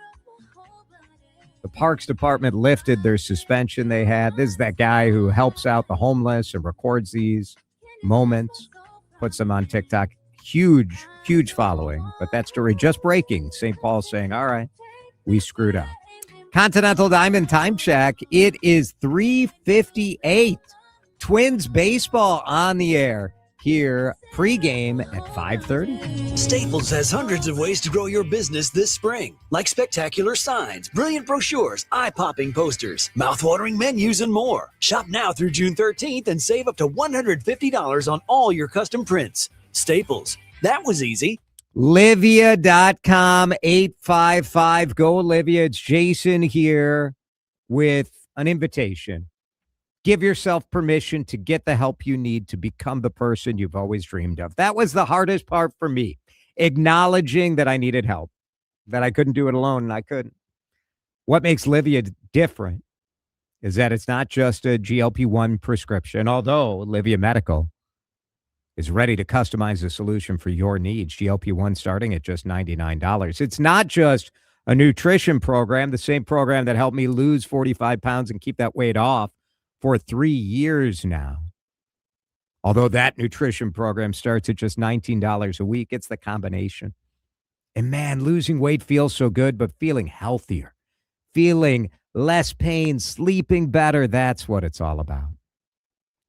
The Parks Department lifted their suspension they had. This is that guy who helps out the homeless and records these moments, puts them on TikTok. Huge, huge following. But that story just breaking. St. Paul saying, all right, we screwed up. Continental Diamond Time Check. It is 3:58. Twins baseball on the air here pregame at 5:30. Staples has hundreds of ways to grow your business this spring, like spectacular signs, brilliant brochures, eye-popping posters, mouth-watering menus, and more. Shop now through June 13th and save up to $150 on all your custom prints. Staples. That was easy. Livia.com 855. Go, Olivia. It's Jason here with an invitation. Give yourself permission to get the help you need to become the person you've always dreamed of. That was the hardest part for me, acknowledging that I needed help. that I couldn't do it alone, and I couldn't. What makes Livia different is that it's not just a GLP-1 prescription, although Livia Medical is ready to customize a solution for your needs. GLP-1 starting at just $99. It's not just a nutrition program, the same program that helped me lose 45 pounds and keep that weight off for 3 years now. Although that nutrition program starts at just $19 a week, it's the combination. And man, losing weight feels so good, but feeling healthier, feeling less pain, sleeping better, that's what it's all about.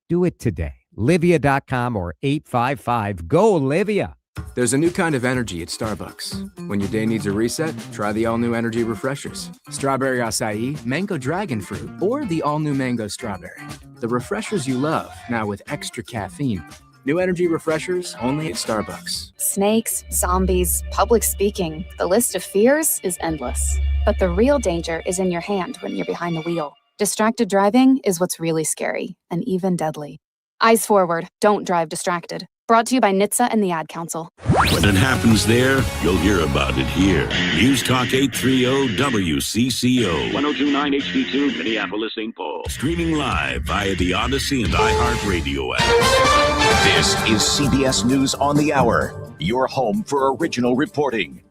Do it today. Livia.com or 855-GO-LIVIA. There's a new kind of energy at Starbucks. When your day needs a reset, try the all-new energy refreshers. Strawberry acai, mango dragon fruit, or the all-new mango strawberry. The refreshers you love, now with extra caffeine. New energy refreshers only at Starbucks. Snakes, zombies, public speaking. The list of fears is endless. But the real danger is in your hand when you're behind the wheel. Distracted driving is what's really scary and even deadly. Eyes forward, don't drive distracted. Brought to you by NHTSA and the Ad Council. When it happens there, you'll hear about it here. News Talk 830 WCCO. 102.9 HD2, Minneapolis, St. Paul. Streaming live via the Odyssey and iHeartRadio app. This is CBS News on the Hour, your home for original reporting.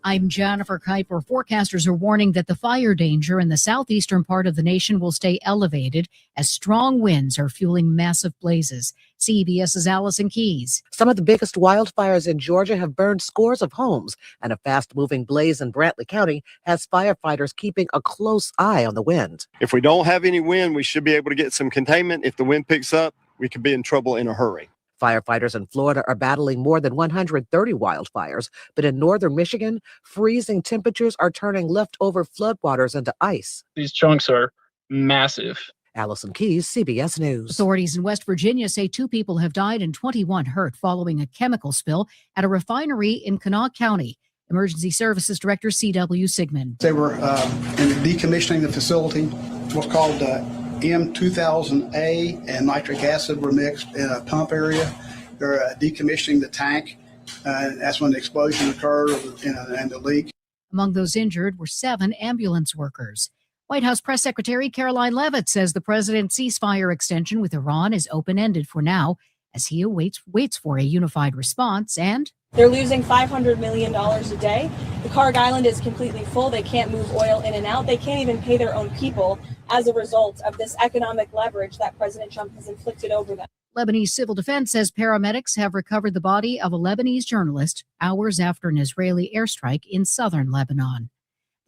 I'm Jennifer Kuiper. Forecasters are warning that the fire danger in the southeastern part of the nation will stay elevated as strong winds are fueling massive blazes. CBS's Allison Keyes. Some of the biggest wildfires in Georgia have burned scores of homes, and a fast-moving blaze in Brantley County has firefighters keeping a close eye on the wind. If we don't have any wind, we should be able to get some containment. If the wind picks up, we could be in trouble in a hurry. Firefighters in Florida are battling more than 130 wildfires, but in northern Michigan, freezing temperatures are turning leftover floodwaters into ice. These chunks are massive. Allison Keyes, CBS News. Authorities in West Virginia say 2 people have died and 21 hurt following a chemical spill at a refinery in Kanawha County. Emergency Services Director C.W. Sigmund. They were decommissioning the facility, what's called M2000A and nitric acid were mixed in a pump area. They're decommissioning the tank. That's when the explosion occurred and the leak. Among those injured were 7 ambulance workers. White House Press Secretary Caroline Leavitt says the president's ceasefire extension with Iran is open-ended for now as he waits for a unified response. And they're losing $500 million a day. The Karg Island is completely full. They can't move oil in and out. They can't even pay their own people as a result of this economic leverage that President Trump has inflicted over them. Lebanese civil defense says paramedics have recovered the body of a Lebanese journalist hours after an Israeli airstrike in southern Lebanon.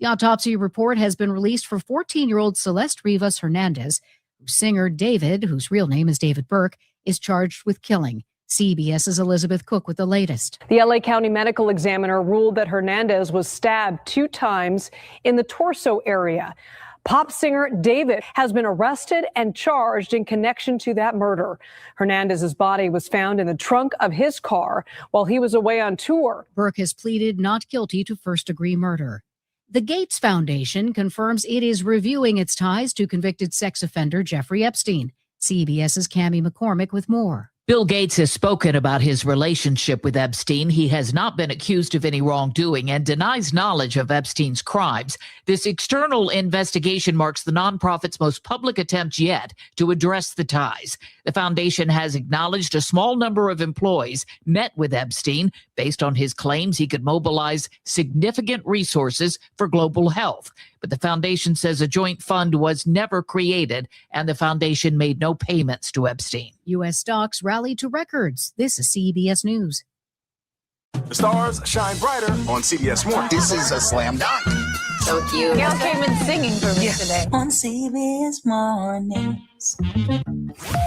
The autopsy report has been released for 14-year-old Celeste Rivas Hernandez, whose singer David, whose real name is David Burke, is charged with killing. CBS's Elizabeth Cook with the latest. The LA County Medical Examiner ruled that Hernandez was stabbed 2 times in the torso area. Pop singer David has been arrested and charged in connection to that murder. Hernandez's body was found in the trunk of his car while he was away on tour. Burke has pleaded not guilty to first-degree murder. The Gates Foundation confirms it is reviewing its ties to convicted sex offender Jeffrey Epstein. CBS's Cammie McCormick with more. Bill Gates has spoken about his relationship with Epstein. He has not been accused of any wrongdoing and denies knowledge of Epstein's crimes. This external investigation marks the nonprofit's most public attempt yet to address the ties. The foundation has acknowledged a small number of employees met with Epstein based on his claims he could mobilize significant resources for global health. But the foundation says a joint fund was never created and the foundation made no payments to Epstein. U.S. stocks rallied to records. This is CBS News. The stars shine brighter on CBS Morning. This is a slam dunk. So cute. Y'all came in singing for me today. On CBS Mornings.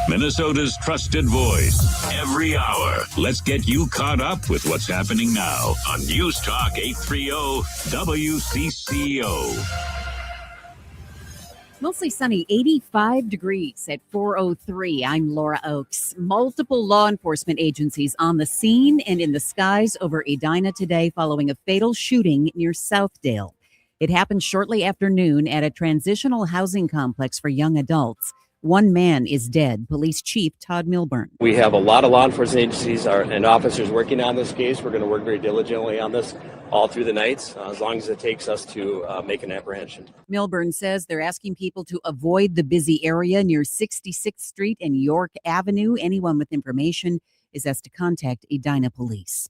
Minnesota's trusted voice every hour. Let's get you caught up with what's happening now on News Talk 830 WCCO. Mostly sunny, 85 degrees at 4:03. I'm Laura Oakes. Multiple law enforcement agencies on the scene and in the skies over Edina today following a fatal shooting near Southdale. It happened shortly after noon at a transitional housing complex for young adults. One man is dead. Police Chief Todd Milburn. We have a lot of law enforcement agencies and officers working on this case. We're going to work very diligently on this all through the nights, as long as it takes us to make an apprehension. Milburn says they're asking people to avoid the busy area near 66th Street and York Avenue. Anyone with information is asked to contact Edina Police.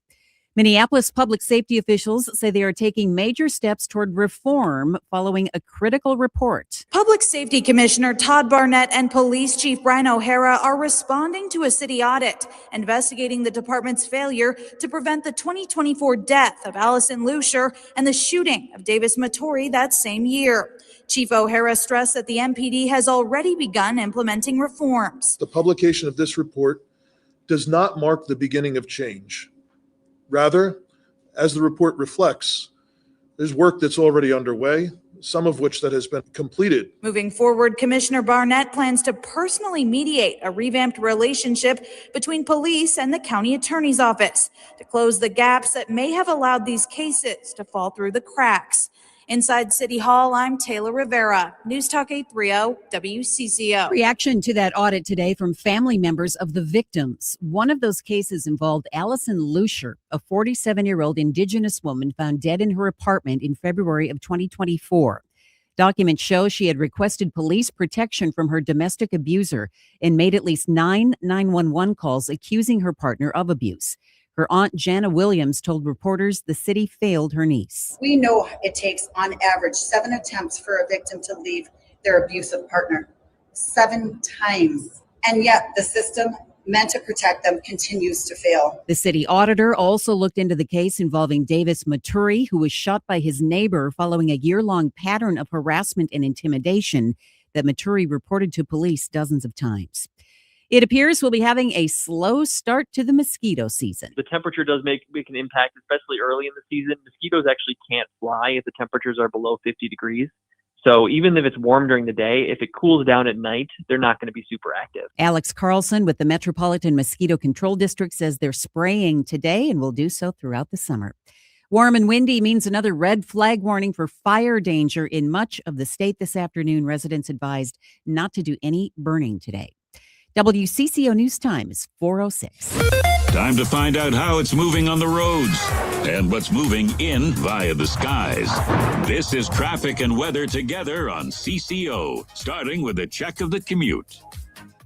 Minneapolis public safety officials say they are taking major steps toward reform following a critical report. Public Safety Commissioner Todd Barnett and Police Chief Brian O'Hara are responding to a city audit, investigating the department's failure to prevent the 2024 death of Allison Lucier and the shooting of Davis Mattori that same year. Chief O'Hara stressed that the MPD has already begun implementing reforms. The publication of this report does not mark the beginning of change. Rather, as the report reflects, there's work that's already underway, some of which that has been completed. Moving forward, Commissioner Barnett plans to personally mediate a revamped relationship between police and the county attorney's office to close the gaps that may have allowed these cases to fall through the cracks. Inside City Hall, I'm Taylor Rivera, News Talk 830 WCCO. Reaction to that audit today from family members of the victims. One of those cases involved Allison Lucier, a 47-year-old Indigenous woman found dead in her apartment in February of 2024. Documents show she had requested police protection from her domestic abuser and made at least 9 911 calls accusing her partner of abuse. Her aunt, Jana Williams, told reporters the city failed her niece. We know it takes, on average, 7 attempts for a victim to leave their abusive partner. 7 times. And yet the system meant to protect them continues to fail. The city auditor also looked into the case involving Davis Maturi, who was shot by his neighbor following a year-long pattern of harassment and intimidation that Maturi reported to police dozens of times. It appears we'll be having a slow start to the mosquito season. The temperature does make an impact, especially early in the season. Mosquitoes actually can't fly if the temperatures are below 50 degrees. So even if it's warm during the day, if it cools down at night, they're not going to be super active. Alex Carlson with the Metropolitan Mosquito Control District says they're spraying today and will do so throughout the summer. Warm and windy means another red flag warning for fire danger in much of the state this afternoon. Residents advised not to do any burning today. WCCO News Time is 4:06. Time to find out how it's moving on the roads and what's moving in via the skies. This is traffic and weather together on CCO, starting with a check of the commute.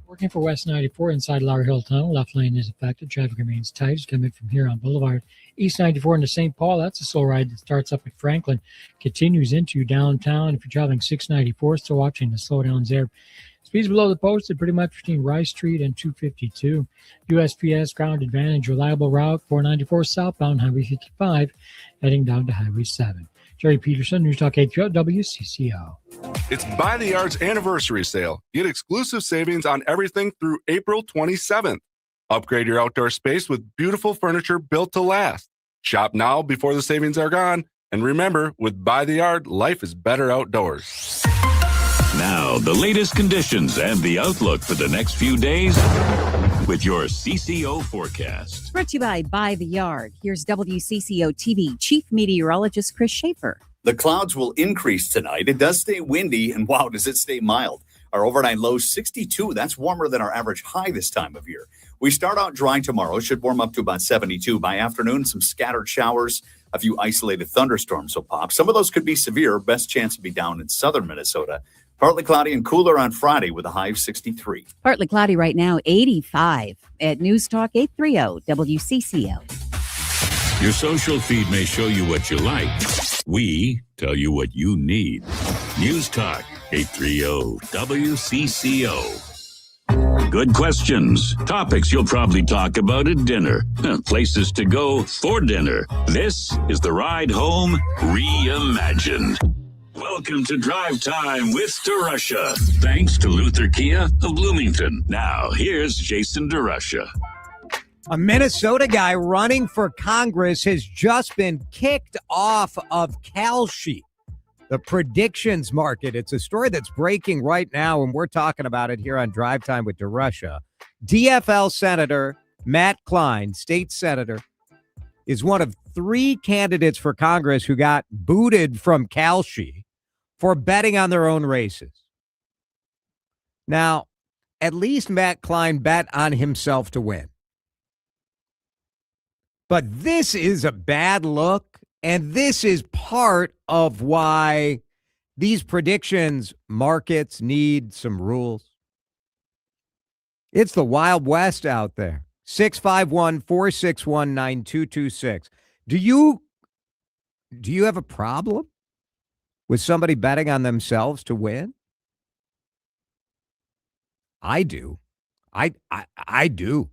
Working for West 94 inside Lower Hill Tunnel. Left lane is affected. Traffic remains tight. It's coming from here on Boulevard. East 94 into St. Paul. That's a slow ride that starts up at Franklin, continues into downtown. If you're traveling 694, still watching the slowdowns there. Speeds below the posted pretty much between Rice Street and 252. USPS ground advantage, reliable route 494 southbound Highway 55, heading down to Highway 7. Jerry Peterson, News Talk 830 WCCO. It's By the Yard's anniversary sale. Get exclusive savings on everything through April 27th. Upgrade your outdoor space with beautiful furniture built to last. Shop now before the savings are gone. And remember, with By the Yard, life is better outdoors. Now, the latest conditions and the outlook for the next few days with your CCO forecast. Brought to you by the Yard. Here's WCCO TV Chief Meteorologist Chris Schaefer. The clouds will increase tonight. It does stay windy, and wow, does it stay mild. Our overnight low 62. That's warmer than our average high this time of year. We start out dry tomorrow. Should warm up to about 72. By afternoon, some scattered showers. A few isolated thunderstorms will pop. Some of those could be severe. Best chance to be down in southern Minnesota. Partly cloudy and cooler on Friday with a high of 63. Partly cloudy right now, 85 at News Talk 830 WCCO. Your social feed may show you what you like. We tell you what you need. News Talk 830 WCCO. Good questions. Topics you'll probably talk about at dinner. Places to go for dinner. This is the Ride Home Reimagined. Welcome to Drive Time with DeRusha. Thanks to Luther Kia of Bloomington. Now, here's Jason DeRusha. A Minnesota guy running for Congress has just been kicked off of Kalshi, the predictions market. It's a story that's breaking right now, and we're talking about it here on Drive Time with DeRusha. DFL Senator Matt Klein, state senator, is one of 3 candidates for Congress who got booted from Kalshi for betting on their own races. Now, at least Matt Klein bet on himself to win. But this is a bad look, and this is part of why these predictions markets need some rules. It's the Wild West out there. 651-461-9226. Do you have a problem with somebody betting on themselves to win? I do. I do.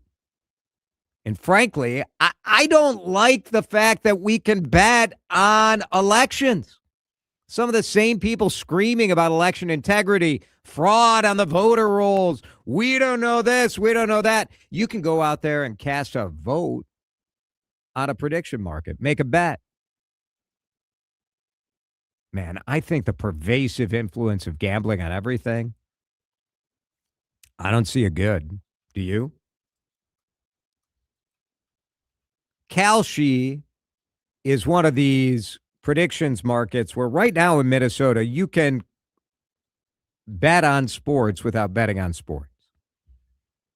And frankly, I don't like the fact that we can bet on elections. Some of the same people screaming about election integrity, fraud on the voter rolls. We don't know this. We don't know that. You can go out there and cast a vote on a prediction market. Make a bet. Man, I think the pervasive influence of gambling on everything, I don't see a good. Do you? Kalshi is one of these predictions markets where right now in Minnesota, you can bet on sports without betting on sports.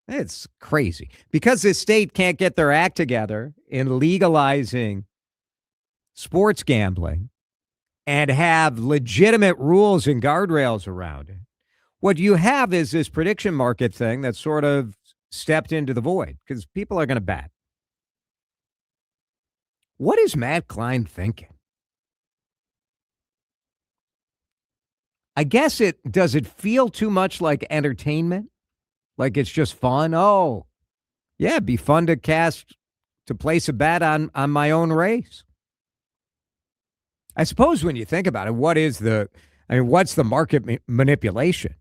It's crazy because this state can't get their act together in legalizing sports gambling and have legitimate rules and guardrails around it. What you have is this prediction market thing that sort of stepped into the void because people are going to bet. What is Matt Klein thinking? I guess does it feel too much like entertainment? Like it's just fun? Oh, yeah, it'd be fun to place a bet on my own race. I suppose when you think about it, what's the market manipulation?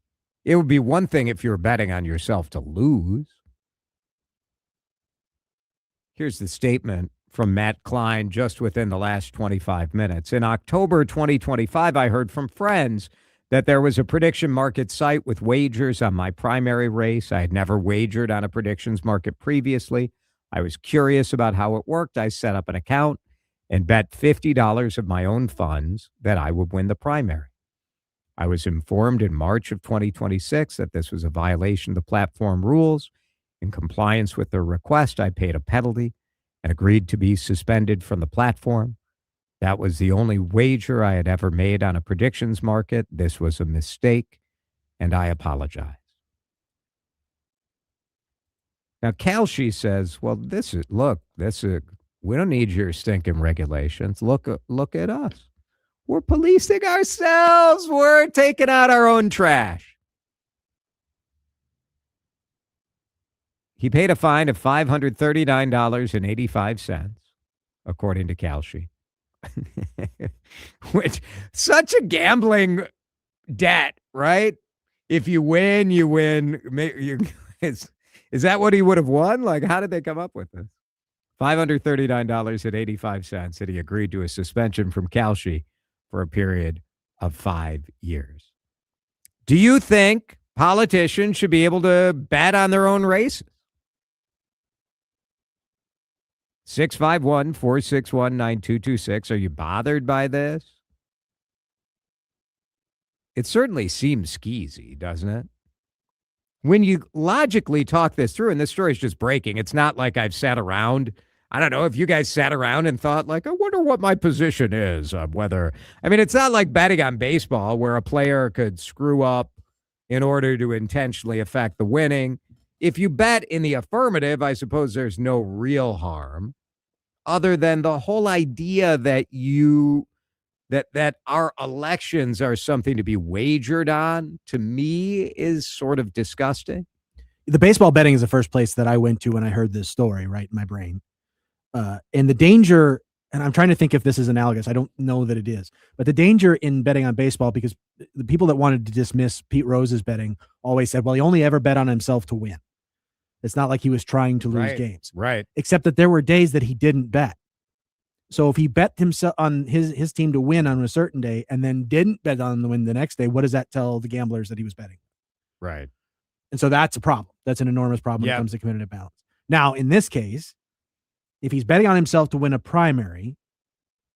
It would be one thing if you were betting on yourself to lose. Here's the statement from Matt Klein just within the last 25 minutes. In October 2025, I heard from friends that there was a prediction market site with wagers on my primary race. I had never wagered on a predictions market previously. I was curious about how it worked. I set up an account and bet $50 of my own funds that I would win the primary. I was informed in March of 2026 that this was a violation of the platform rules. In compliance with their request, I paid a penalty and agreed to be suspended from the platform. That was the only wager I had ever made on a predictions market. This was a mistake, and I apologize. Now, Kalshi says, well, we don't need your stinking regulations. Look at us. We're policing ourselves. We're taking out our own trash. He paid a fine of $539.85, according to Kalshi. Which, such a gambling debt, right? If you win, you win. Is that what he would have won? Like, how did they come up with this? $539.85 that he agreed to a suspension from Kalshi for a period of 5 years. Do you think politicians should be able to bet on their own races? 651-461-9226. Are you bothered by this? It certainly seems skeezy, doesn't it? When you logically talk this through, and this story is just breaking, it's not like I've sat around. I don't know if you guys sat around and thought, like, I wonder what my position is on whether. I mean, it's not like betting on baseball where a player could screw up in order to intentionally affect the winning. If you bet in the affirmative, I suppose there's no real harm other than the whole idea that that our elections are something to be wagered on, to me, is sort of disgusting. The baseball betting is the first place that I went to when I heard this story, right, in my brain. And the danger, and I'm trying to think if this is analogous. I don't know that it is. But the danger in betting on baseball, because the people that wanted to dismiss Pete Rose's betting always said, well, he only ever bet on himself to win. It's not like he was trying to lose games. Right. Except that there were days that he didn't bet. So if he bet himself on his team to win on a certain day and then didn't bet on the win the next day, what does that tell the gamblers that he was betting? Right. And so that's a problem. That's an enormous problem when it comes to competitive balance. Now, in this case, if he's betting on himself to win a primary,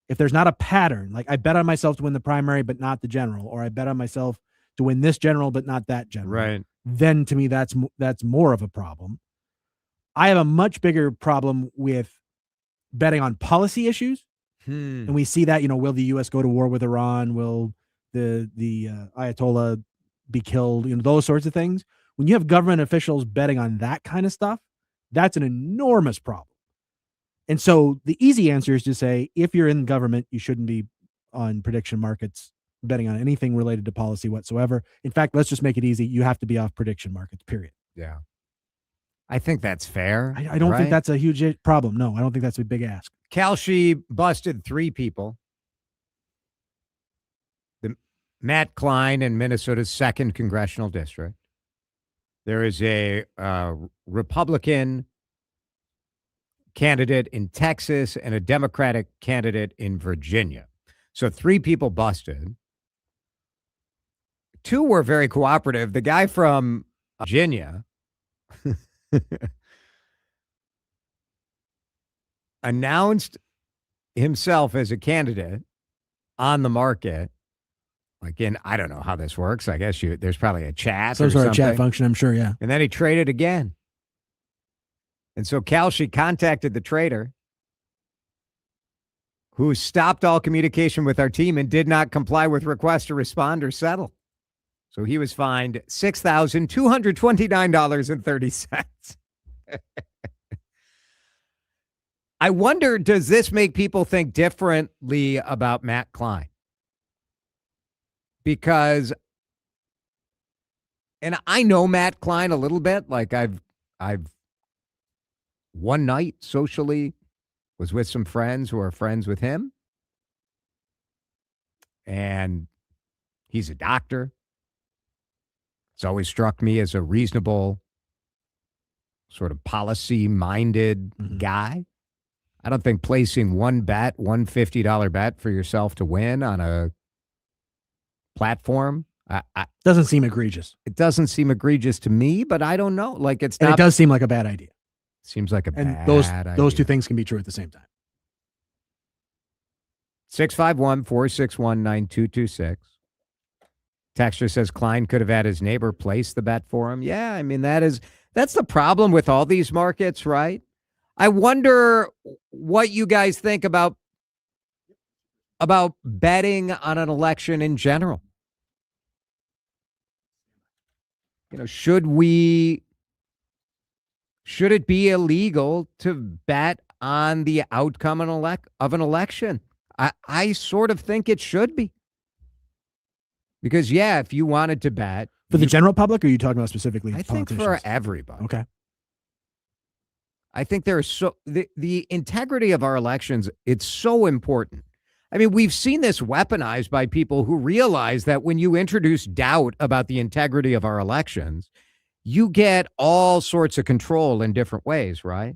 if there's not a pattern, like I bet on myself to win the primary but not the general, or I bet on myself to win this general but not that general. Right. then to me that's more of a problem. I have a much bigger problem with betting on policy issues. And we see that, will the U.S. go to war with Iran? Will the Ayatollah be killed? Those sorts of things. When you have government officials betting on that kind of stuff, that's an enormous problem. And so the easy answer is to say, if you're in government, you shouldn't be on prediction markets betting on anything related to policy whatsoever. In fact, let's just make it easy. You have to be off prediction markets, period. Yeah. I think that's fair. I don't think that's a huge problem. No, I don't think that's a big ask. Kalshi busted 3 people. Matt Klein in Minnesota's 2nd congressional district. There is a Republican candidate in Texas and a Democratic candidate in Virginia. So 3 people busted. 2 were very cooperative. The guy from Virginia announced himself as a candidate on the market. Like I don't know how this works. I guess there's probably a chat. Some sort of chat function, I'm sure, yeah. And then he traded again. And so Kalshi contacted the trader, who stopped all communication with our team and did not comply with requests to respond or settle. So he was fined $6,229.30. I wonder, does this make people think differently about Matt Klein? Because, and I know Matt Klein a little bit, like I've one night socially was with some friends who are friends with him. And he's a doctor. It's always struck me as a reasonable, sort of policy-minded guy. I don't think placing one $50 bet for yourself to win on a platform doesn't seem egregious. It doesn't seem egregious to me, but I don't know. Like it's not. And it does seem like a bad idea. Seems like a bad idea. And those 2 things can be true at the same time. 651-461-9226. Texture says Klein could have had his neighbor place the bet for him. Yeah, I mean, that's the problem with all these markets, right? I wonder what you guys think about betting on an election in general. Should it be illegal to bet on the outcome of an election? I sort of think it should be. Because, if you wanted to bet. For the general public, or are you talking about specifically politicians? I think for everybody. Okay. I think the integrity of our elections, it's so important. I mean, we've seen this weaponized by people who realize that when you introduce doubt about the integrity of our elections, you get all sorts of control in different ways, right?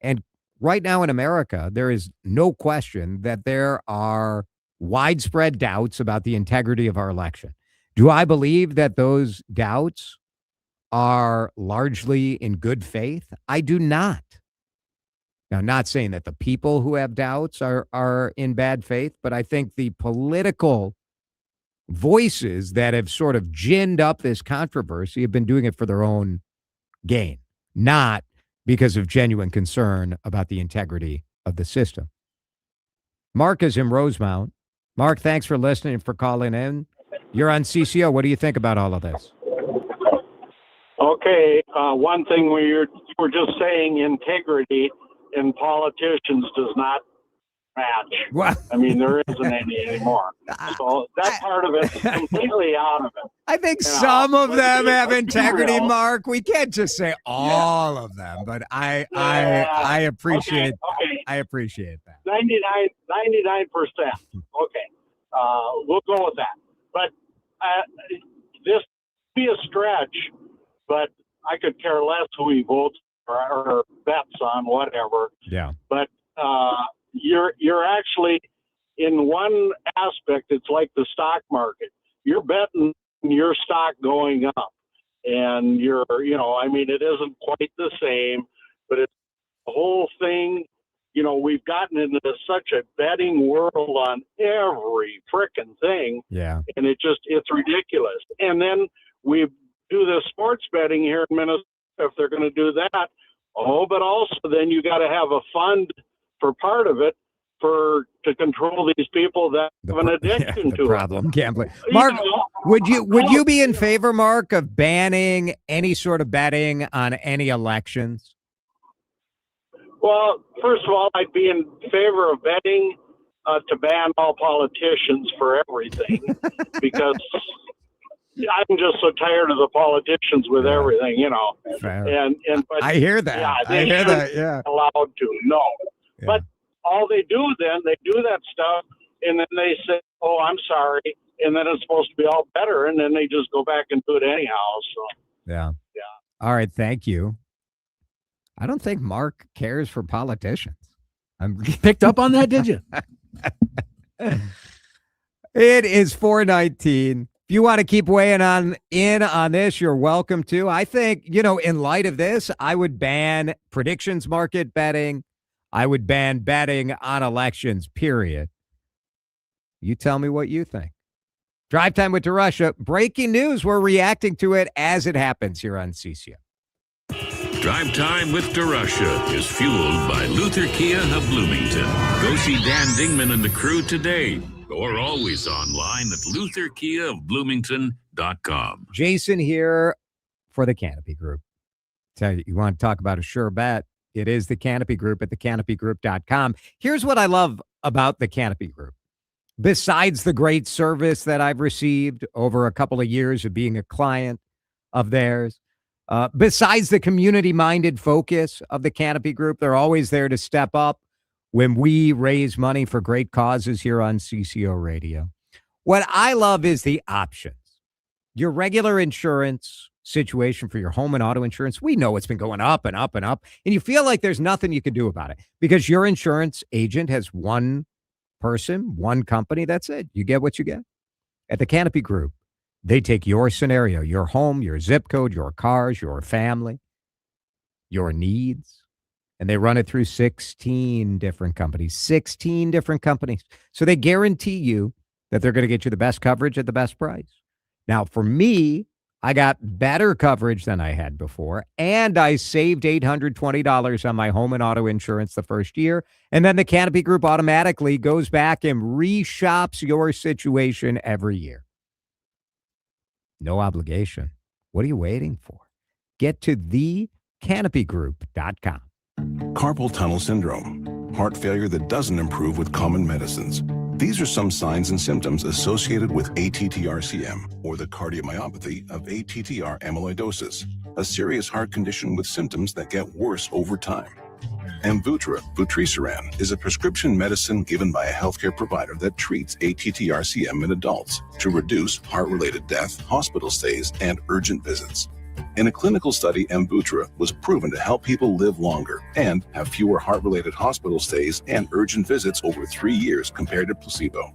And right now in America, there is no question that there are widespread doubts about the integrity of our election. Do I believe that those doubts are largely in good faith? I do not. Now, I'm not saying that the people who have doubts are in bad faith, but I think the political voices that have sort of ginned up this controversy have been doing it for their own gain, not because of genuine concern about the integrity of the system. Mark is in Rosemount. Mark, thanks for listening and for calling in. You're on CCO. What do you think about all of this? Okay, one thing you were just saying, integrity in politicians does not match. What? I mean, there isn't any anymore. So that part of it is completely out of it. I think some of them have integrity, Mark. We can't just say all of them, but I appreciate I appreciate that. 99%. Okay, we'll go with that. But this be a stretch, but I could care less who he votes or bets on, whatever. Yeah. But you're actually, in one aspect, it's like the stock market. You're betting your stock going up, and it isn't quite the same, but it's the whole thing. We've gotten into such a betting world on every frickin' thing. Yeah. And it's ridiculous. And then we've do the sports betting here in Minnesota, if they're going to do that. Oh, but also then you got to have a fund for part of it to control these people that have an addiction to problem gambling. You Mark, know, would you be in favor, Mark, of banning any sort of betting on any elections? Well, first of all, I'd be in favor of betting to ban all politicians for everything because I'm just so tired of the politicians with everything, you know. Fair. But I hear that. Yeah, I hear that. Yeah. Allowed to, no. Yeah. But all they do they do that stuff, and then they say, "Oh, I'm sorry," and then it's supposed to be all better, and then they just go back and do it anyhow. So Yeah. All right. Thank you. I don't think Mark cares for politicians. I'm picked up on that, did you? It is 4:19. If you want to keep weighing in on this, you're welcome to. I think, in light of this, I would ban predictions market betting. I would ban betting on elections, period. You tell me what you think. Drive Time with DeRusha. Breaking news. We're reacting to it as it happens here on CCO. Drive Time with DeRusha is fueled by Luther Kia of Bloomington. Go see Dan Dingman and the crew today, or always online at lutherkiaofbloomington.com. Jason here for the Canopy Group. Tell you want to talk about a sure bet. It is the Canopy Group at thecanopygroup.com. Here's what I love about the Canopy Group. Besides the great service that I've received over a couple of years of being a client of theirs, besides the community-minded focus of the Canopy Group, they're always there to step up when we raise money for great causes here on CCO Radio. What I love is the options. Your regular insurance situation for your home and auto insurance, we know it's been going up and up and up, and you feel like there's nothing you can do about it because your insurance agent has one person, one company. That's it. You get what you get. At the Canopy Group, they take your scenario, your home, your zip code, your cars, your family, your needs, and they run it through 16 different companies. So they guarantee you that they're going to get you the best coverage at the best price. Now, for me, I got better coverage than I had before, and I saved $820 on my home and auto insurance the first year. And then the Canopy Group automatically goes back and reshops your situation every year. No obligation. What are you waiting for? Get to thecanopygroup.com. Carpal tunnel syndrome, heart failure that doesn't improve with common medicines. These are some signs and symptoms associated with ATTR-CM, or the cardiomyopathy of ATTR amyloidosis, a serious heart condition with symptoms that get worse over time. Amvuttra, vutrisiran, is a prescription medicine given by a healthcare provider that treats ATTR-CM in adults to reduce heart-related death, hospital stays, and urgent visits. In a clinical study, Amvuttra was proven to help people live longer and have fewer heart-related hospital stays and urgent visits over 3 years compared to placebo.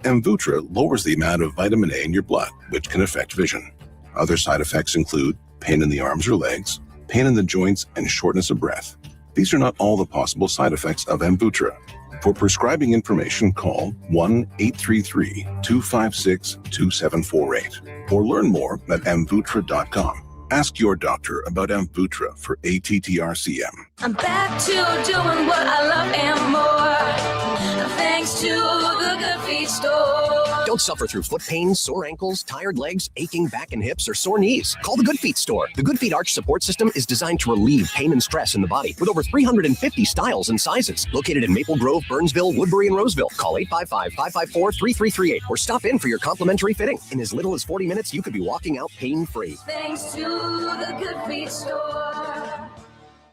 Amvuttra lowers the amount of vitamin A in your blood, which can affect vision. Other side effects include pain in the arms or legs, pain in the joints, and shortness of breath. These are not all the possible side effects of Amvuttra. For prescribing information, call 1-833-256-2748 or learn more at amvuttra.com. Ask your doctor about Amvuttra for ATTR-CM. I'm back to doing what I love and more, thanks to the Good Feet store. Don't suffer through foot pain, sore ankles, tired legs, aching back and hips, or sore knees. Call the Good Feet store. The Good Feet Arch Support System is designed to relieve pain and stress in the body with over 350 styles and sizes. Located in Maple Grove, Burnsville, Woodbury, and Roseville. Call 855-554-3338 or stop in for your complimentary fitting. In as little as 40 minutes, you could be walking out pain-free. Thanks to the Good Feet store.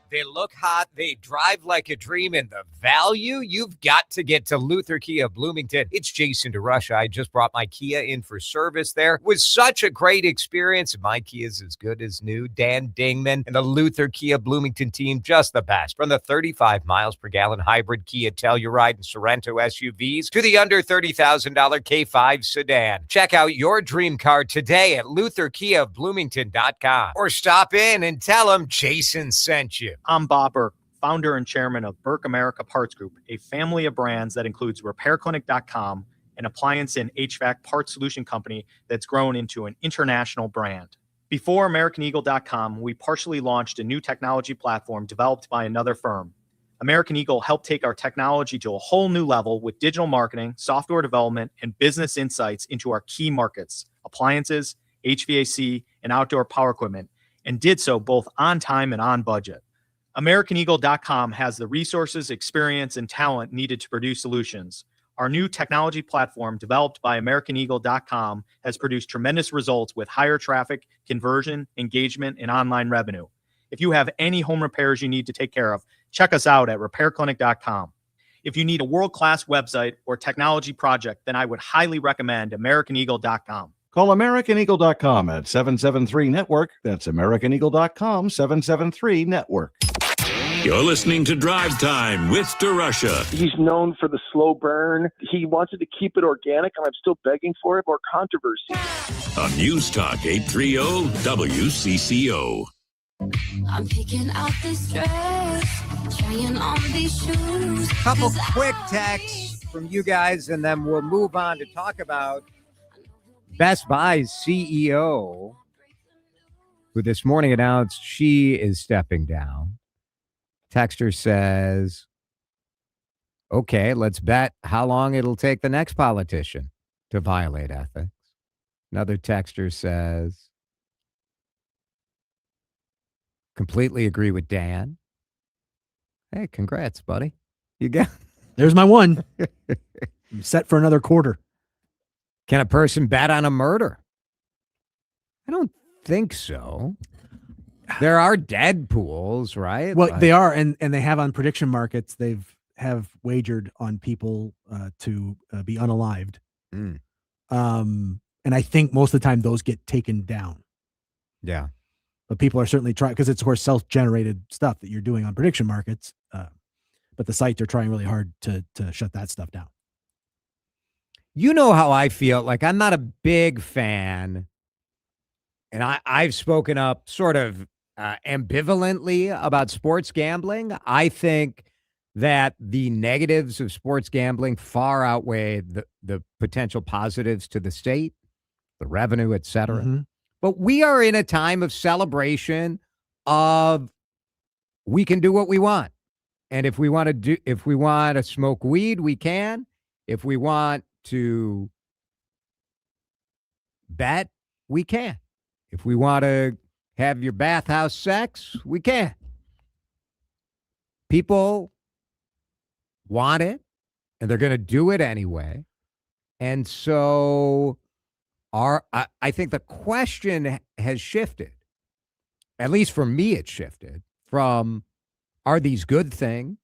They look hot. They drive like a dream. And the value, you've got to get to Luther Kia Bloomington. It's Jason DeRusha. I just brought my Kia in for service there. It was such a great experience. My Kia is as good as new. Dan Dingman and the Luther Kia Bloomington team, just the best. From the 35 miles per gallon hybrid Kia Telluride and Sorento SUVs to the under $30,000 K5 sedan. Check out your dream car today at lutherkiaofbloomington.com or stop in and tell them Jason sent you. I'm Bob Burke, founder and chairman of Burke America Parts Group, a family of brands that includes RepairClinic.com, an appliance and HVAC parts solution company that's grown into an international brand. Before AmericanEagle.com, we partially launched a new technology platform developed by another firm. American Eagle helped take our technology to a whole new level with digital marketing, software development, and business insights into our key markets, appliances, HVAC, and outdoor power equipment, and did so both on time and on budget. AmericanEagle.com has the resources, experience, and talent needed to produce solutions. Our new technology platform, developed by AmericanEagle.com, has produced tremendous results with higher traffic, conversion, engagement, and online revenue. If you have any home repairs you need to take care of, check us out at repairclinic.com. If you need a world-class website or technology project, then I would highly recommend AmericanEagle.com. Call AmericanEagle.com at 773-NETWORK. That's AmericanEagle.com, 773-NETWORK. You're listening to Drive Time with DeRusha. He's known for the slow burn. He wanted to keep it organic, and I'm still begging for it. More controversy. On News Talk 830 WCCO. I'm picking out this dress, trying on these shoes. Couple quick texts from you guys, and then we'll move on to talk about Best Buy's CEO, who this morning announced she is stepping down. Texter says, okay, let's bet how long it'll take the next politician to violate ethics. Another texter says, completely agree with Dan. Hey, congrats, buddy. You got There's my one. I'm set for another quarter. Can a person bet on a murder? I don't think so. There are dead pools, right? Well, they are, and they have on prediction markets. Have wagered on people to be unalived. And I think most of the time those get taken down. Yeah. But people are certainly trying, because it's, of course, self-generated stuff that you're doing on prediction markets. But the sites are trying really hard to shut that stuff down. You know how I feel. Like, I'm not a big fan, and I've spoken up sort of ambivalently about sports gambling. I think that the negatives of sports gambling far outweigh the potential positives to the state, the revenue, et cetera. Mm-hmm. But we are in a time of celebration of we can do what we want. And if we want to smoke weed, we can. If we want to bet, we can. If we want to have your bathhouse sex, we can. People want it, and they're going to do it anyway. And so I think the question has shifted. At least for me, it shifted from, are these good things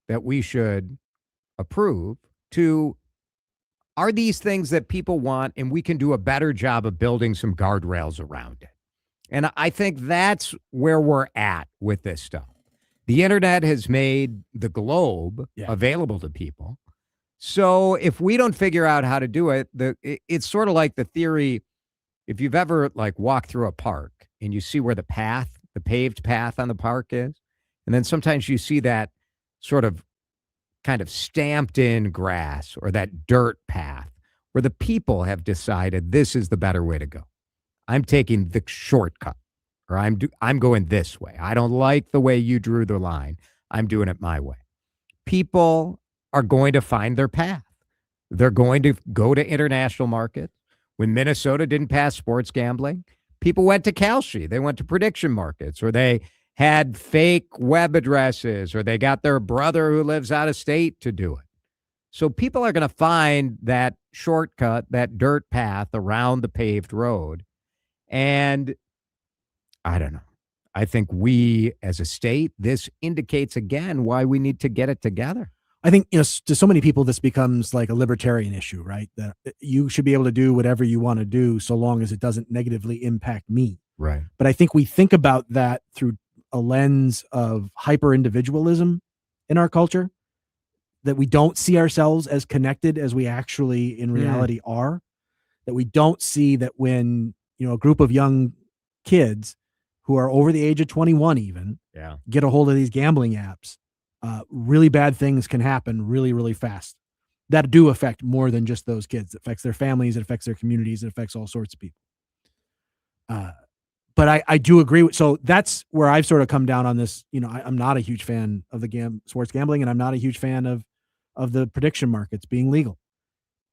that we should approve, to, are these things that people want and we can do a better job of building some guardrails around it? And I think that's where we're at with this stuff. The internet has made the globe available to people. So if we don't figure out how to do it, it's sort of like the theory, if you've ever like walked through a park and you see where the paved path on the park is, and then sometimes you see that sort of kind of stamped in grass or that dirt path where the people have decided this is the better way to go. I'm taking the shortcut, or I'm going this way. I don't like the way you drew the line. I'm doing it my way. People are going to find their path. They're going to go to international markets. When Minnesota didn't pass sports gambling, people went to Kalshi. They went to prediction markets, or they had fake web addresses, or they got their brother who lives out of state to do it. So people are going to find that shortcut, that dirt path around the paved road. And I don't know. I think we as a state, this indicates again why we need to get it together. I think, to so many people, this becomes like a libertarian issue, right? That you should be able to do whatever you want to do so long as it doesn't negatively impact me. Right. But I think we think about that through a lens of hyper individualism in our culture, that we don't see ourselves as connected as we actually in reality are, that we don't see that when, a group of young kids who are over the age of 21 even get a hold of these gambling apps, really bad things can happen really, really fast that do affect more than just those kids. It affects their families, it affects their communities, it affects all sorts of people. But I do agree with, so that's where I've sort of come down on this. I'm not a huge fan of the sports gambling, and I'm not a huge fan of the prediction markets being legal.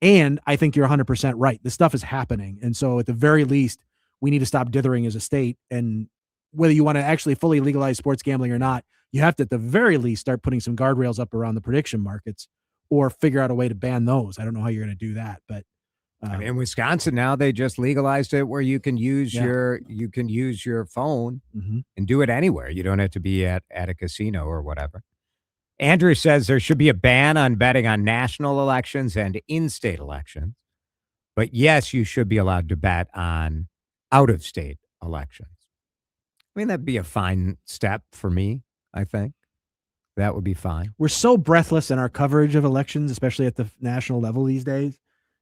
And I think you're 100% right. This stuff is happening. And so at the very least, we need to stop dithering as a state. And whether you want to actually fully legalize sports gambling or not, you have to at the very least start putting some guardrails up around the prediction markets or figure out a way to ban those. I don't know how you're going to do that, but in Wisconsin now they just legalized it where you can use your phone and do it anywhere. You don't have to be at a casino or whatever. Andrew says there should be a ban on betting on national elections and in-state elections. But yes, you should be allowed to bet on out-of-state elections. I mean, that'd be a fine step for me, I think. That would be fine. We're so breathless in our coverage of elections, especially at the national level these days,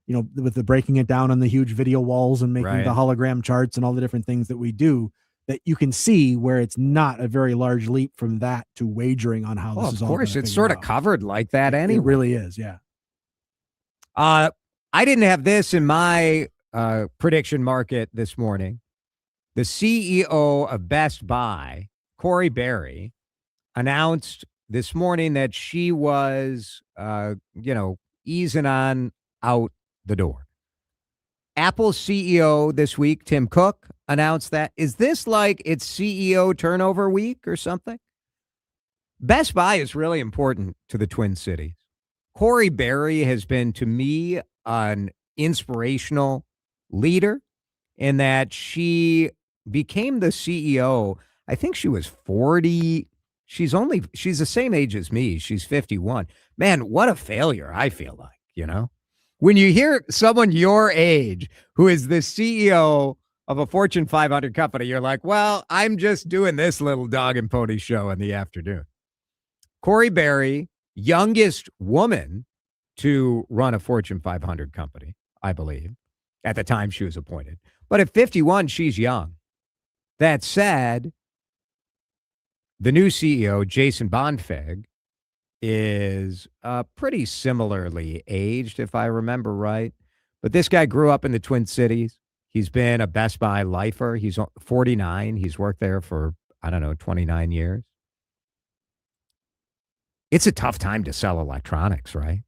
with the breaking it down on the huge video walls and making the hologram charts and all the different things that we do, that you can see where it's not a very large leap from that to wagering on how this is all. Of course, it's sort of covered like that anyway. It really is, yeah. I didn't have this in my prediction market this morning. The CEO of Best Buy, Corey Berry, announced this morning that she was, easing on out the door. Apple's CEO this week, Tim Cook, announced that. Is this like it's CEO turnover week or something? Best Buy is really important to the Twin Cities. Corey Berry has been, to me, an inspirational leader in that she became the CEO. I think she was 40. She's the same age as me. She's 51. Man, what a failure, I feel like, When you hear someone your age who is the CEO of a Fortune 500 company, you're like, well, I'm just doing this little dog and pony show in the afternoon. Corey Berry, youngest woman to run a Fortune 500 company, I believe, at the time she was appointed. But at 51, she's young. That said, the new CEO, Jason Bonfig, is pretty similarly aged, if I remember right. But this guy grew up in the Twin Cities. He's been a Best Buy lifer. He's 49. He's worked there for, 29 years. It's a tough time to sell electronics, right?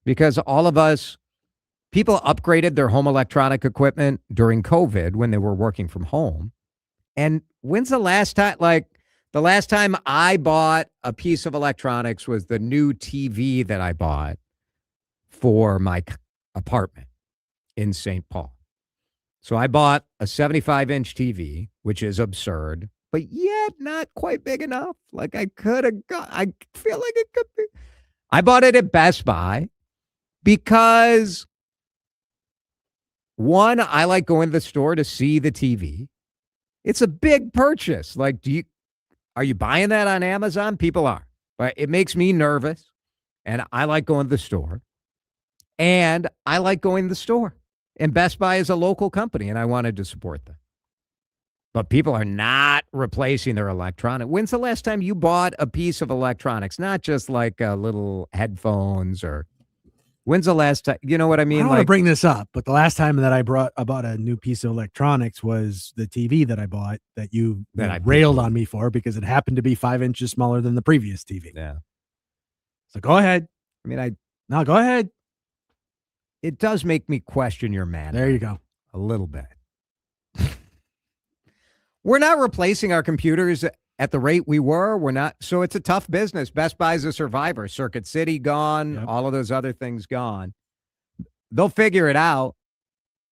Because all of us, people upgraded their home electronic equipment during COVID when they were working from home. And when's the last time, the last time I bought a piece of electronics was the new TV that I bought for my apartment in St. Paul. So I bought a 75-inch TV, which is absurd, but yet not quite big enough. I feel like it could be. I bought it at Best Buy because, one, I like going to the store to see the TV. It's a big purchase. Are you buying that on Amazon? People are. But it makes me nervous, and I like going to the store. And I like going to the store. And Best Buy is a local company, and I wanted to support them. But people are not replacing their electronic. When's the last time you bought a piece of electronics? Not just little headphones or... When's the last time? You know what I mean? I don't want to bring this up, but the last time that I bought a new piece of electronics was the TV that I bought that I railed on me for because it happened to be 5 inches smaller than the previous TV. Yeah. So go ahead. No, go ahead. It does make me question your man. There you go. A little bit. We're not replacing our computers at the rate we were. We're not. So it's a tough business. Best Buy's a survivor. Circuit City gone. Yep. All of those other things gone. They'll figure it out.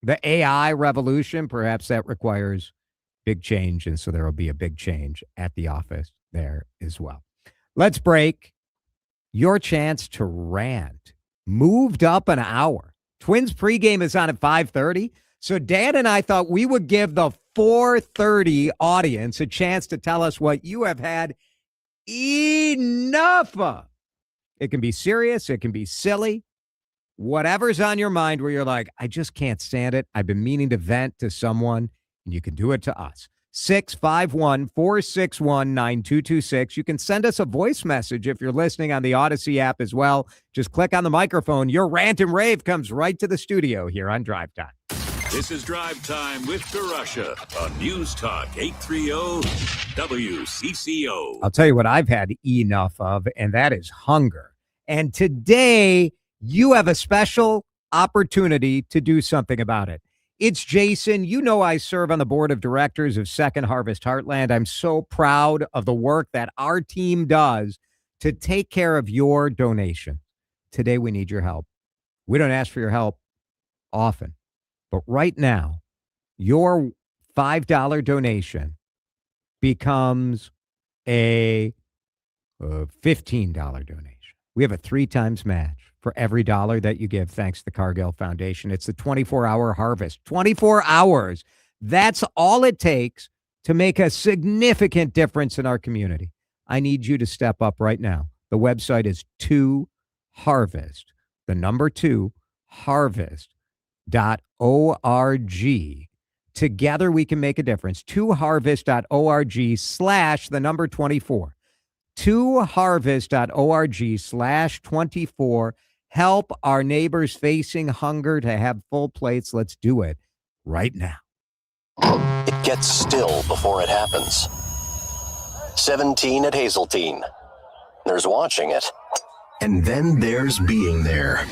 The AI revolution, perhaps that requires big change. And so there will be a big change at the office there as well. Let's break. Your chance to rant moved up an hour. Twins pregame is on at 5:30. So Dan and I thought we would give the 4:30 audience a chance to tell us what you have had enough of. It can be serious. It can be silly. Whatever's on your mind where you're like, I just can't stand it. I've been meaning to vent to someone, and you can do it to us. 651-461-9226. You can send us a voice message if you're listening on the Odyssey app as well. Just click on the microphone. Your rant and rave comes right to the studio here on Drive Time. This is Drive Time with DeRusha on News Talk 830 WCCO. I'll tell you what I've had enough of, and that is hunger. And today, you have a special opportunity to do something about it. It's Jason. You know I serve on the board of directors of Second Harvest Heartland. I'm so proud of the work that our team does to take care of your donation. Today, we need your help. We don't ask for your help often, but right now, your $5 donation becomes a $15 donation. We have a 3 times match for every dollar that you give, thanks to the Cargill Foundation. It's the 24-hour harvest. 24 hours. That's all it takes to make a significant difference in our community. I need you to step up right now. The website is 2harvest, the number 2, harvest.org. Together we can make a difference. 2harvest.org/ the number 24. 2harvest.org/24. Help our neighbors facing hunger to have full plates. Let's do it right now. It gets still before it happens. 17 at Hazeltine. There's watching it. And then there's being there.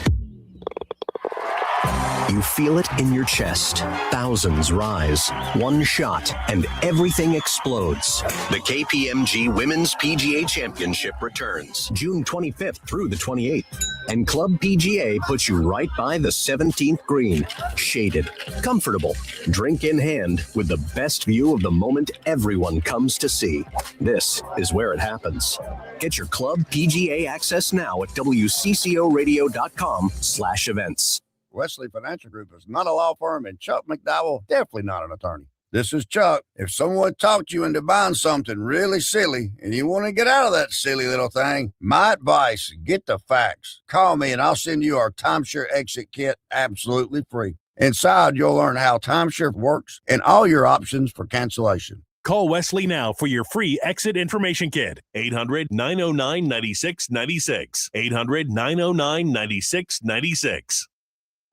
You feel it in your chest. Thousands rise. One shot, and everything explodes. The KPMG Women's PGA Championship returns June 25th through the 28th. And Club PGA puts you right by the 17th green. Shaded, comfortable, drink in hand, with the best view of the moment everyone comes to see. This is where it happens. Get your Club PGA access now at WCCORadio.com/events. Wesley Financial Group is not a law firm, and Chuck McDowell, definitely not an attorney. This is Chuck. If someone talked you into buying something really silly and you want to get out of that silly little thing, my advice, get the facts. Call me and I'll send you our timeshare exit kit absolutely free. Inside, you'll learn how timeshare works and all your options for cancellation. Call Wesley now for your free exit information kit. 800-909-9696. 800-909-9696.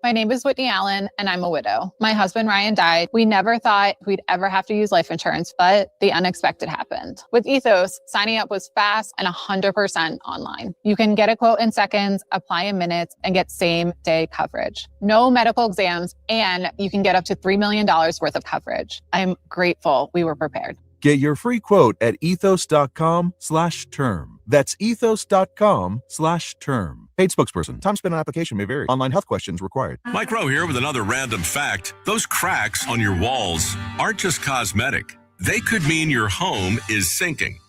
My name is Whitney Allen, and I'm a widow. My husband, Ryan, died. We never thought we'd ever have to use life insurance, but the unexpected happened. With Ethos, signing up was fast and 100% online. You can get a quote in seconds, apply in minutes, and get same-day coverage. No medical exams, and you can get up to $3 million worth of coverage. I'm grateful we were prepared. Get your free quote at ethos.com/term. That's ethos.com/term. Paid spokesperson. Time spent on application may vary. Online health questions required. Mike Rowe here with another random fact. Those cracks on your walls aren't just cosmetic. They could mean your home is sinking.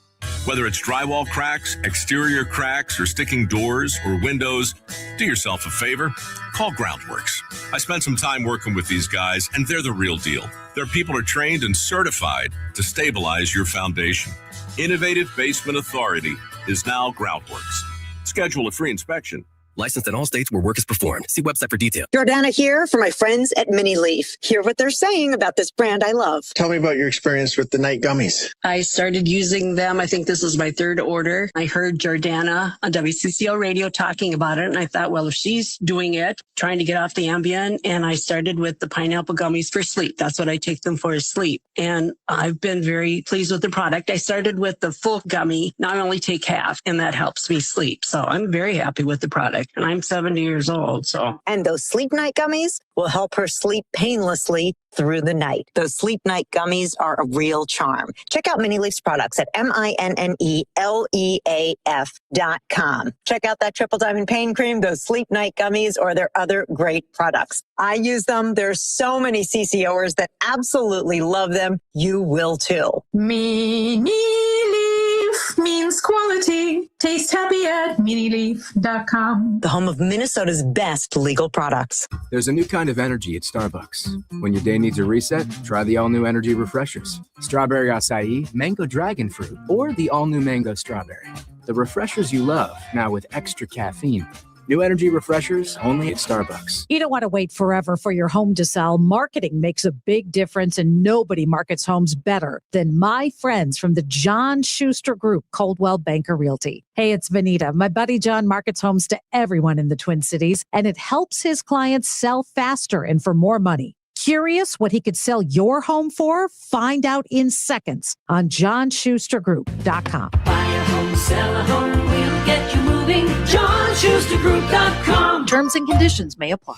Whether it's drywall cracks, exterior cracks, or sticking doors or windows, do yourself a favor. Call Groundworks. I spent some time working with these guys, and they're the real deal. Their people are trained and certified to stabilize your foundation. Innovative Basement Authority is now Groundworks. Schedule a free inspection. Licensed in all states where work is performed. See website for details. Jordana here for my friends at Mini Leaf. Hear what they're saying about this brand I love. Tell me about your experience with the night gummies. I started using them. I think this is my 3rd order. I heard Jordana on WCCO Radio talking about it, and I thought, well, if she's doing it, trying to get off the Ambien, and I started with the pineapple gummies for sleep. That's what I take them for, is sleep. And I've been very pleased with the product. I started with the full gummy. Now I only take half, and that helps me sleep. So I'm very happy with the product. And I'm 70 years old, so. And those sleep night gummies will help her sleep painlessly through the night. Those sleep night gummies are a real charm. Check out Mini Leaf's products at MINNELEAF.com. Check out that Triple Diamond Pain Cream, those sleep night gummies, or their other great products. I use them. There's so many CCOers that absolutely love them. You will too. Mini Leaf means quality. Taste happy at minileaf.com. The home of Minnesota's best legal products. There's a new kind of energy at Starbucks. When your day needs a reset, try the all-new energy refreshers. Strawberry acai, mango dragon fruit, or the all-new mango strawberry. The refreshers you love, now with extra caffeine. New energy refreshers only at Starbucks. You don't want to wait forever for your home to sell. Marketing makes a big difference, and nobody markets homes better than my friends from the John Schuster Group, Coldwell Banker Realty. Hey, it's Vanita. My buddy John markets homes to everyone in the Twin Cities, and it helps his clients sell faster and for more money. Curious what he could sell your home for? Find out in seconds on johnschustergroup.com. Buy a home, sell a home, we'll get you moving. JohnSchusterGroup.com. Terms and conditions may apply.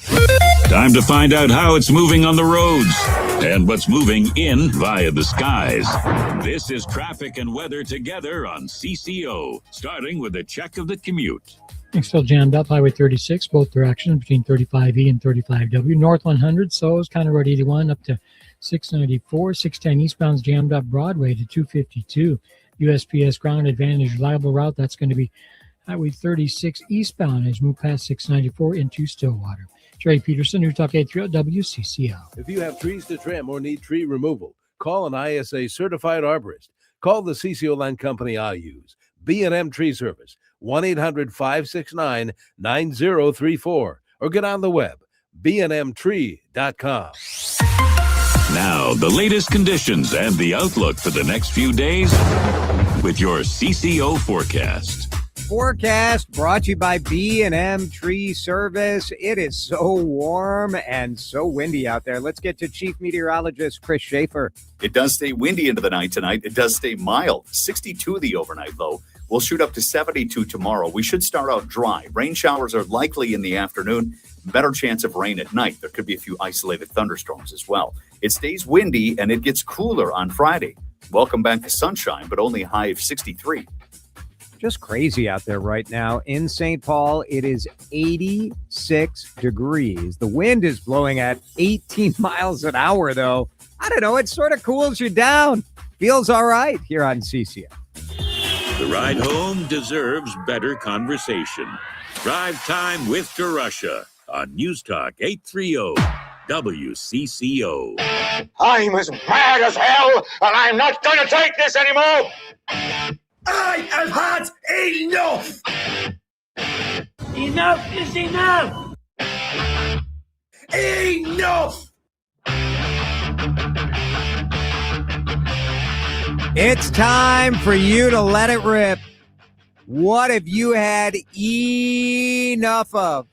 Time to find out how it's moving on the roads and what's moving in via the skies. This is traffic and weather together on CCO, starting with a check of the commute. Still jammed up, Highway 36, both directions between 35E and 35W. North 100, so it's kind of Road 81 up to 694. 610 eastbound's jammed up Broadway to 252. USPS Ground Advantage reliable route, that's going to be Highway 36 eastbound as you move past 694 into Stillwater. Trey Peterson, News Talk 830 WCCO. If you have trees to trim or need tree removal, call an ISA certified arborist. Call the CCO Land Company I use. B&M Tree Service, 1-800-569-9034, or get on the web, bnmtree.com. Now, the latest conditions and the outlook for the next few days with your CCO forecast. Forecast brought to you by B&M Tree Service. It is so warm and so windy out there. Let's get to Chief Meteorologist Chris Schaefer. It does stay windy into the night tonight. It does stay mild. 62 the overnight low. We'll shoot up to 72 tomorrow. We should start out dry. Rain showers are likely in the afternoon. Better chance of rain at night. There could be a few isolated thunderstorms as well. It stays windy and it gets cooler on Friday. Welcome back to sunshine, but only a high of 63. Just crazy out there right now. In St. Paul, it is 86 degrees. The wind is blowing at 18 miles an hour, though. I don't know. It sort of cools you down. Feels all right here on CCO. The ride home deserves better conversation. Drive Time with DeRusha on News Talk 830 WCCO. I'm as mad as hell, and I'm not going to take this anymore. I have had enough. Enough is enough. Enough. It's time for you to let it rip. What have you had enough of?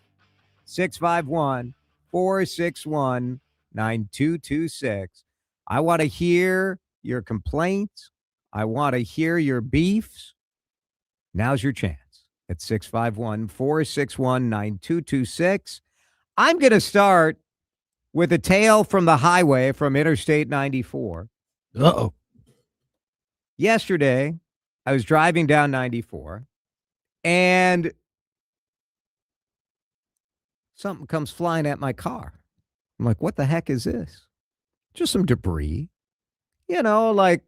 651-461-9226. I want to hear your complaints. I want to hear your beefs. Now's your chance at 651-461-9226. I'm going to start with a tale from the highway from Interstate 94. Uh-oh. Yesterday, I was driving down 94, and something comes flying at my car. I'm like, what the heck is this? Just some debris. You know, like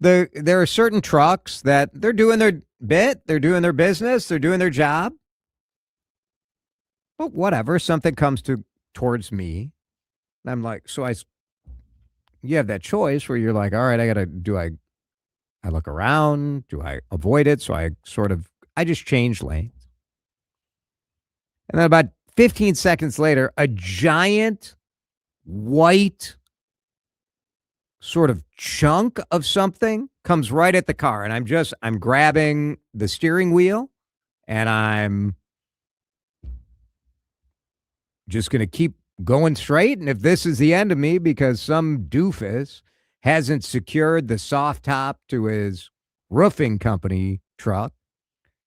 there are certain trucks that they're doing their bit, they're doing their business, they're doing their job. But whatever, something comes towards me. And I'm like, you have that choice where you're like, all right, I look around, do I avoid it? So I just change lanes. And then about 15 seconds later, a giant white sort of chunk of something comes right at the car. And I'm grabbing the steering wheel and I'm just going to keep going straight. And if this is the end of me because some doofus hasn't secured the soft top to his roofing company truck,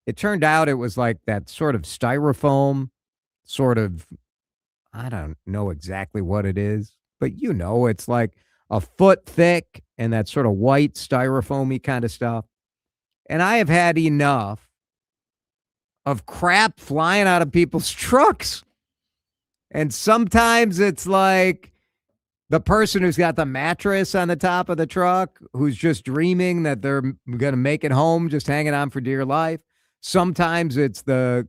it turned out it was like that sort of styrofoam, sort of, I don't know exactly what it is, but you know, it's like a foot thick and that sort of white styrofoamy kind of stuff. And I have had enough of crap flying out of people's trucks. And sometimes it's like the person who's got the mattress on the top of the truck, who's just dreaming that they're going to make it home, just hanging on for dear life. Sometimes it's the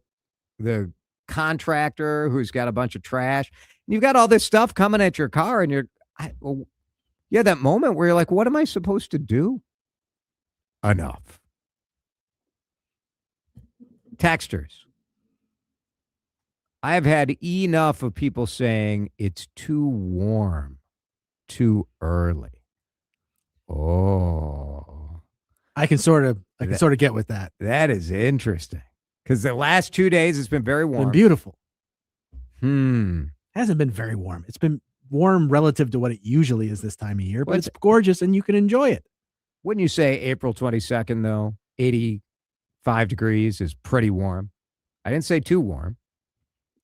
contractor who's got a bunch of trash. And you've got all this stuff coming at your car, and you have that moment where you're like, what am I supposed to do? Enough. Texters. I have had enough of people saying it's too warm, too early. Oh, I can sort of get with that. That is interesting because the last 2 days it's been very warm. Been beautiful. Hasn't been very warm. It's been warm relative to what it usually is this time of year, but it's gorgeous and you can enjoy it. Wouldn't you say April 22nd, though, 85 degrees is pretty warm? I didn't say too warm.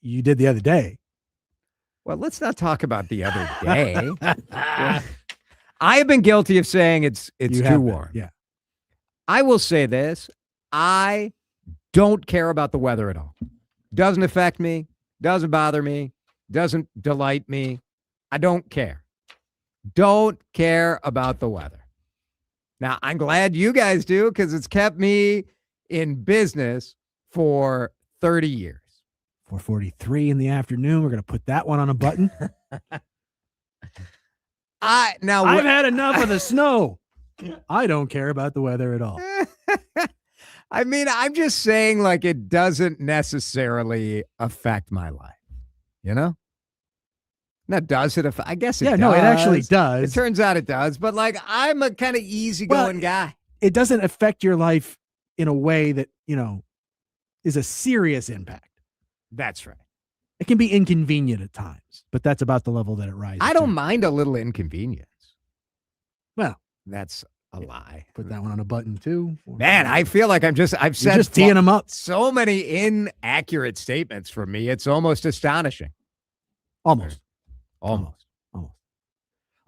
You did the other day. Well, let's not talk about the other day. I have been guilty of saying it's too warm. Yeah. I will say this. I don't care about the weather at all. Doesn't affect me. Doesn't bother me. Doesn't delight me. I don't care. Don't care about the weather. Now, I'm glad you guys do because it's kept me in business for 30 years. 4:43 in the afternoon. We're going to put that one on a button. I've had enough of the snow. I don't care about the weather at all. I mean, I'm just saying, like, it doesn't necessarily affect my life, you know? Now, does it affect? I guess it does. No, it actually does. It turns out it does, but, like, I'm a kind of easygoing guy. It doesn't affect your life in a way that, is a serious impact. That's right. It can be inconvenient at times, but that's about the level that it rises. I don't mind a little inconvenience. Well, that's a lie. Put that one on a button too. Man, I feel like I've said just teeing them up. So many inaccurate statements from me. It's almost astonishing. Almost. Can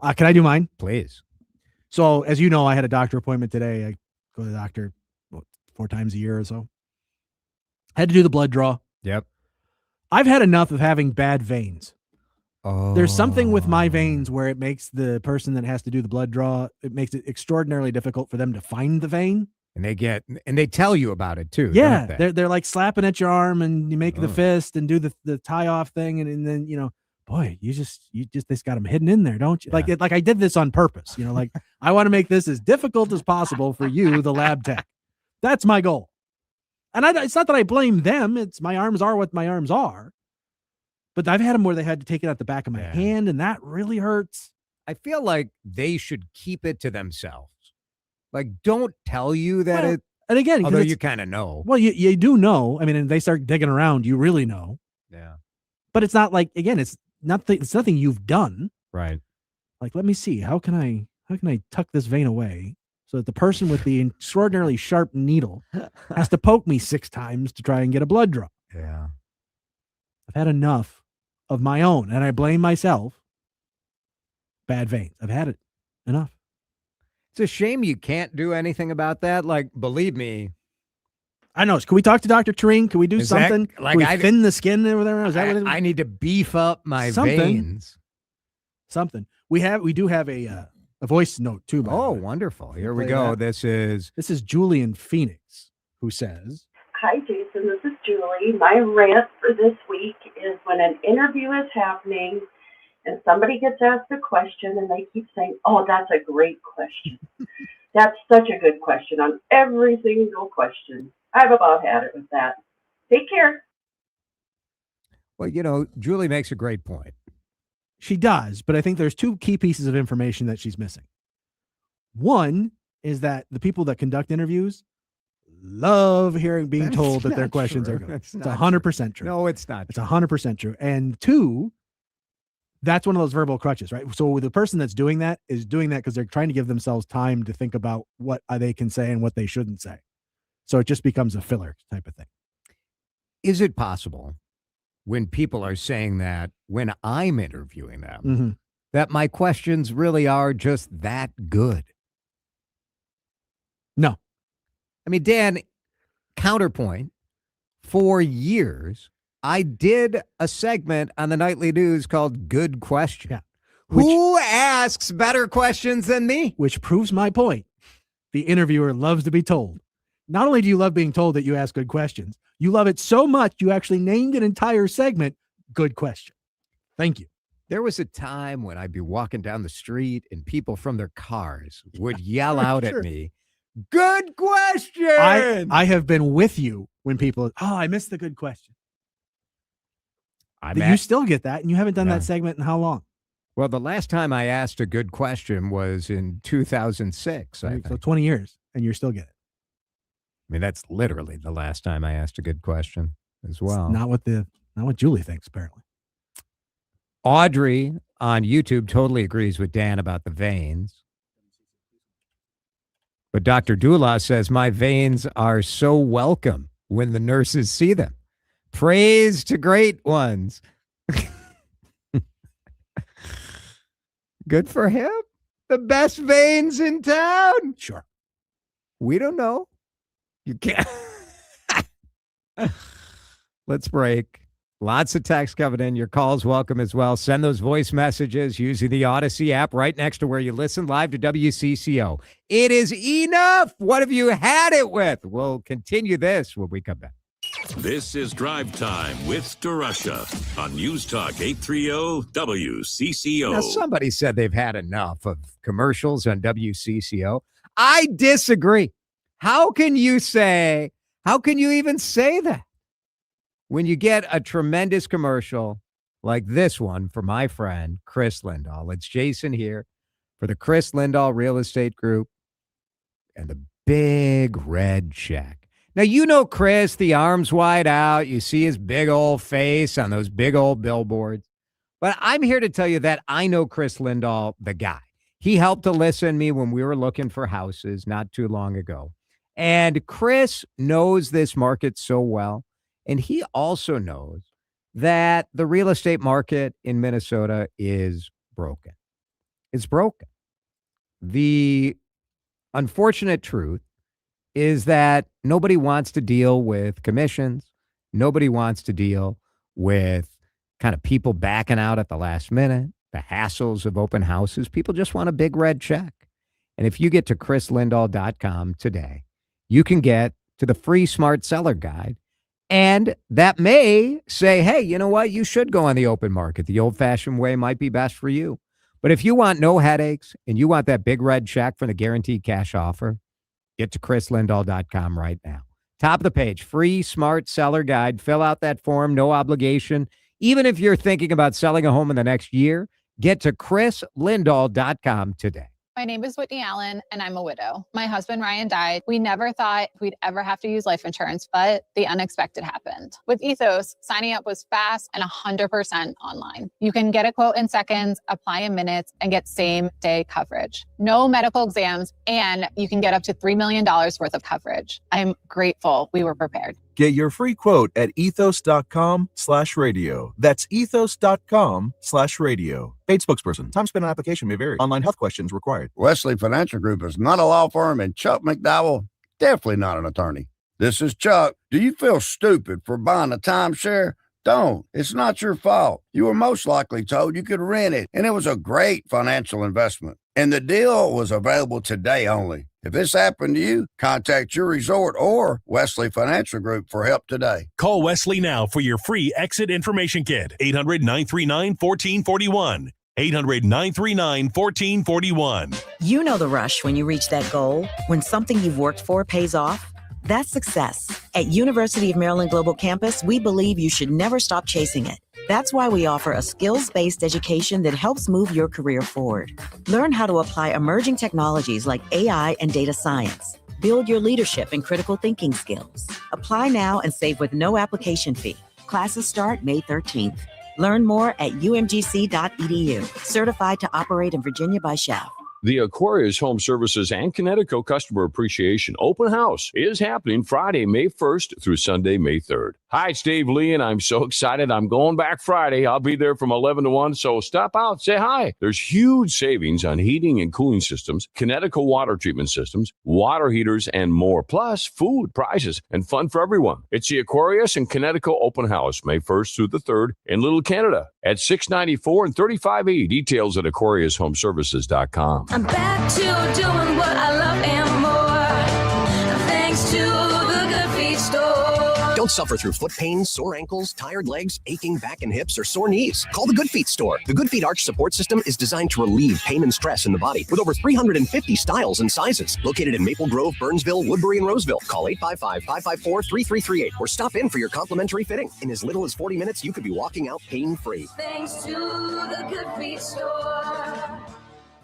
I do mine? Please. So, as you know, I had a doctor appointment today. I go to the doctor 4 times a year or so. I had to do the blood draw. Yep. I've had enough of having bad veins. Oh. There's something with my veins where it makes the person that has to do the blood draw, it makes it extraordinarily difficult for them to find the vein. And they tell you about it too. Yeah. Don't they? They're like slapping at your arm and you make the fist and do the tie off thing. And then, boy, you just got them hidden in there, don't you? Yeah. Like I did this on purpose, like I want to make this as difficult as possible for you, the lab tech. That's my goal. And it's not that I blame them. It's my arms are what my arms are. But I've had them where they had to take it out the back of my hand, and that really hurts. I feel like they should keep it to themselves. Like, don't tell you that it. And again, although you kind of know. Well, you do know. I mean, and they start digging around, you really know. Yeah. But it's not like, again, it's nothing you've done. Right. Like, let me see. How can I tuck this vein away so that the person with the extraordinarily sharp needle has to poke me 6 times to try and get a blood draw? Yeah. I've had enough of my own, and I blame myself. Bad veins. I've had it enough. It's a shame you can't do anything about that. Like, believe me. I know. Can we talk to Dr. Turing? Can we do something? Can we thin the skin over there? Is that what it is? I need to beef up my veins. Something. We do have a voice note too. Oh, wonderful. Here we go. That. This is Julie in Phoenix, who says, "Hi, Jason. This is Julie. My rant for this week is when an interview is happening and somebody gets asked a question and they keep saying, 'Oh, that's a great question.' That's such a good question on every single question. I've about had it with that. Take care." Well, Julie makes a great point. She does, but I think there's 2 key pieces of information that she's missing. One is that the people that conduct interviews love being told that their questions are good. It's 100% true. No, it's not. It's 100% true. And 2, that's one of those verbal crutches, right? So the person that's doing that is doing that because they're trying to give themselves time to think about what they can say and what they shouldn't say. So it just becomes a filler type of thing. Is it possible when people are saying that when I'm interviewing them, that my questions really are just that good? No. I mean, Dan, counterpoint, for years, I did a segment on the nightly news called Good Question. Yeah. Who asks better questions than me? Which proves my point. The interviewer loves to be told. Not only do you love being told that you ask good questions, you love it so much you actually named an entire segment, Good Question. Thank you. There was a time when I'd be walking down the street and people from their cars would yell out at me, "Good question!" I have been with you when people, I missed the good question. You still get that, and you haven't done that segment in how long? Well, the last time I asked a good question was in 2006. So 20 years, and you're still getting it. I mean, that's literally the last time I asked a good question as well. It's not what Julie thinks, apparently. Audrey on YouTube totally agrees with Dan about the veins. But Dr. Dula says, my veins are so welcome when the nurses see them. Praise to great ones. Good for him. The best veins in town. Sure. We don't know. You can't. Let's break. Lots of text coming in. Your calls welcome as well. Send those voice messages using the Odyssey app right next to where you listen live to WCCO. It is enough. What have you had it with? We'll continue this when we come back. This is Drive Time with DeRusha on News Talk 830 WCCO. Now, somebody said they've had enough of commercials on WCCO. I disagree. How can you even say that? When you get a tremendous commercial like this one for my friend, Chris Lindahl. It's Jason here for the Chris Lindahl Real Estate Group and the big red check. Now, you know Chris, the arms wide out. You see his big old face on those big old billboards. But I'm here to tell you that I know Chris Lindahl, the guy. He helped to listen me when we were looking for houses not too long ago. And Chris knows this market so well. And he also knows that the real estate market in Minnesota is broken. It's broken. The unfortunate truth is that nobody wants to deal with commissions. Nobody wants to deal with kind of people backing out at the last minute, the hassles of open houses. People just want a big red check. And if you get to chrislindahl.com today, you can get to the free Smart Seller Guide. And that may say, hey, you know what? You should go on the open market. The old-fashioned way might be best for you. But if you want no headaches and you want that big red check for the guaranteed cash offer, get to chrislindahl.com right now. Top of the page, free Smart Seller Guide. Fill out that form, no obligation. Even if you're thinking about selling a home in the next year, get to chrislindahl.com today. My name is Whitney Allen, and I'm a widow. My husband, Ryan, died. We never thought we'd ever have to use life insurance, but the unexpected happened. With Ethos, signing up was fast and 100% online. You can get a quote in seconds, apply in minutes, and get same-day coverage. No medical exams, and you can get up to $3 million worth of coverage. I'm grateful we were prepared. Get your free quote at ethos.com/radio. That's ethos.com/radio. Paid spokesperson. Time spent on application may vary. Online health questions required. Wesley Financial Group is not a law firm, and Chuck McDowell, definitely not an attorney. This is Chuck. Do you feel stupid for buying a timeshare? Don't. It's not your fault. You were most likely told you could rent it, and it was a great financial investment. And the deal was available today only. If this happened to you, contact your resort or Wesley Financial Group for help today. Call Wesley now for your free exit information kit. 800-939-1441. 800-939-1441. You know the rush when you reach that goal, when something you've worked for pays off. That's success. At University of Maryland Global Campus, we believe you should never stop chasing it. That's why we offer a skills-based education that helps move your career forward. Learn how to apply emerging technologies like AI and data science. Build your leadership and critical thinking skills. Apply now and save with no application fee. Classes start May 13th. Learn more at umgc.edu. Certified to operate in Virginia by Shell. The Aquarius Home Services and Connecticut Customer Appreciation Open House is happening Friday, May 1st through Sunday, May 3rd. Hi, it's Dave Lee, and I'm so excited. I'm going back Friday. I'll be there from 11 to 1, so stop out, say hi. There's huge savings on heating and cooling systems, Connecticut water treatment systems, water heaters, and more. Plus, food, prizes, and fun for everyone. It's the Aquarius and Connecticut Open House, May 1st through the 3rd in Little Canada at 694 and 35E. Details at AquariusHomeservices.com. I'm back to doing what I love and more, thanks to the Good Feet store. Don't suffer through foot pain, sore ankles, tired legs, aching back and hips, or sore knees. Call the Good Feet store. The Good Feet Arch Support System is designed to relieve pain and stress in the body with over 350 styles and sizes. Located in Maple Grove, Burnsville, Woodbury, and Roseville. Call 855-554-3338 or stop in for your complimentary fitting. In as little as 40 minutes, you could be walking out pain-free. Thanks to the Good Feet store.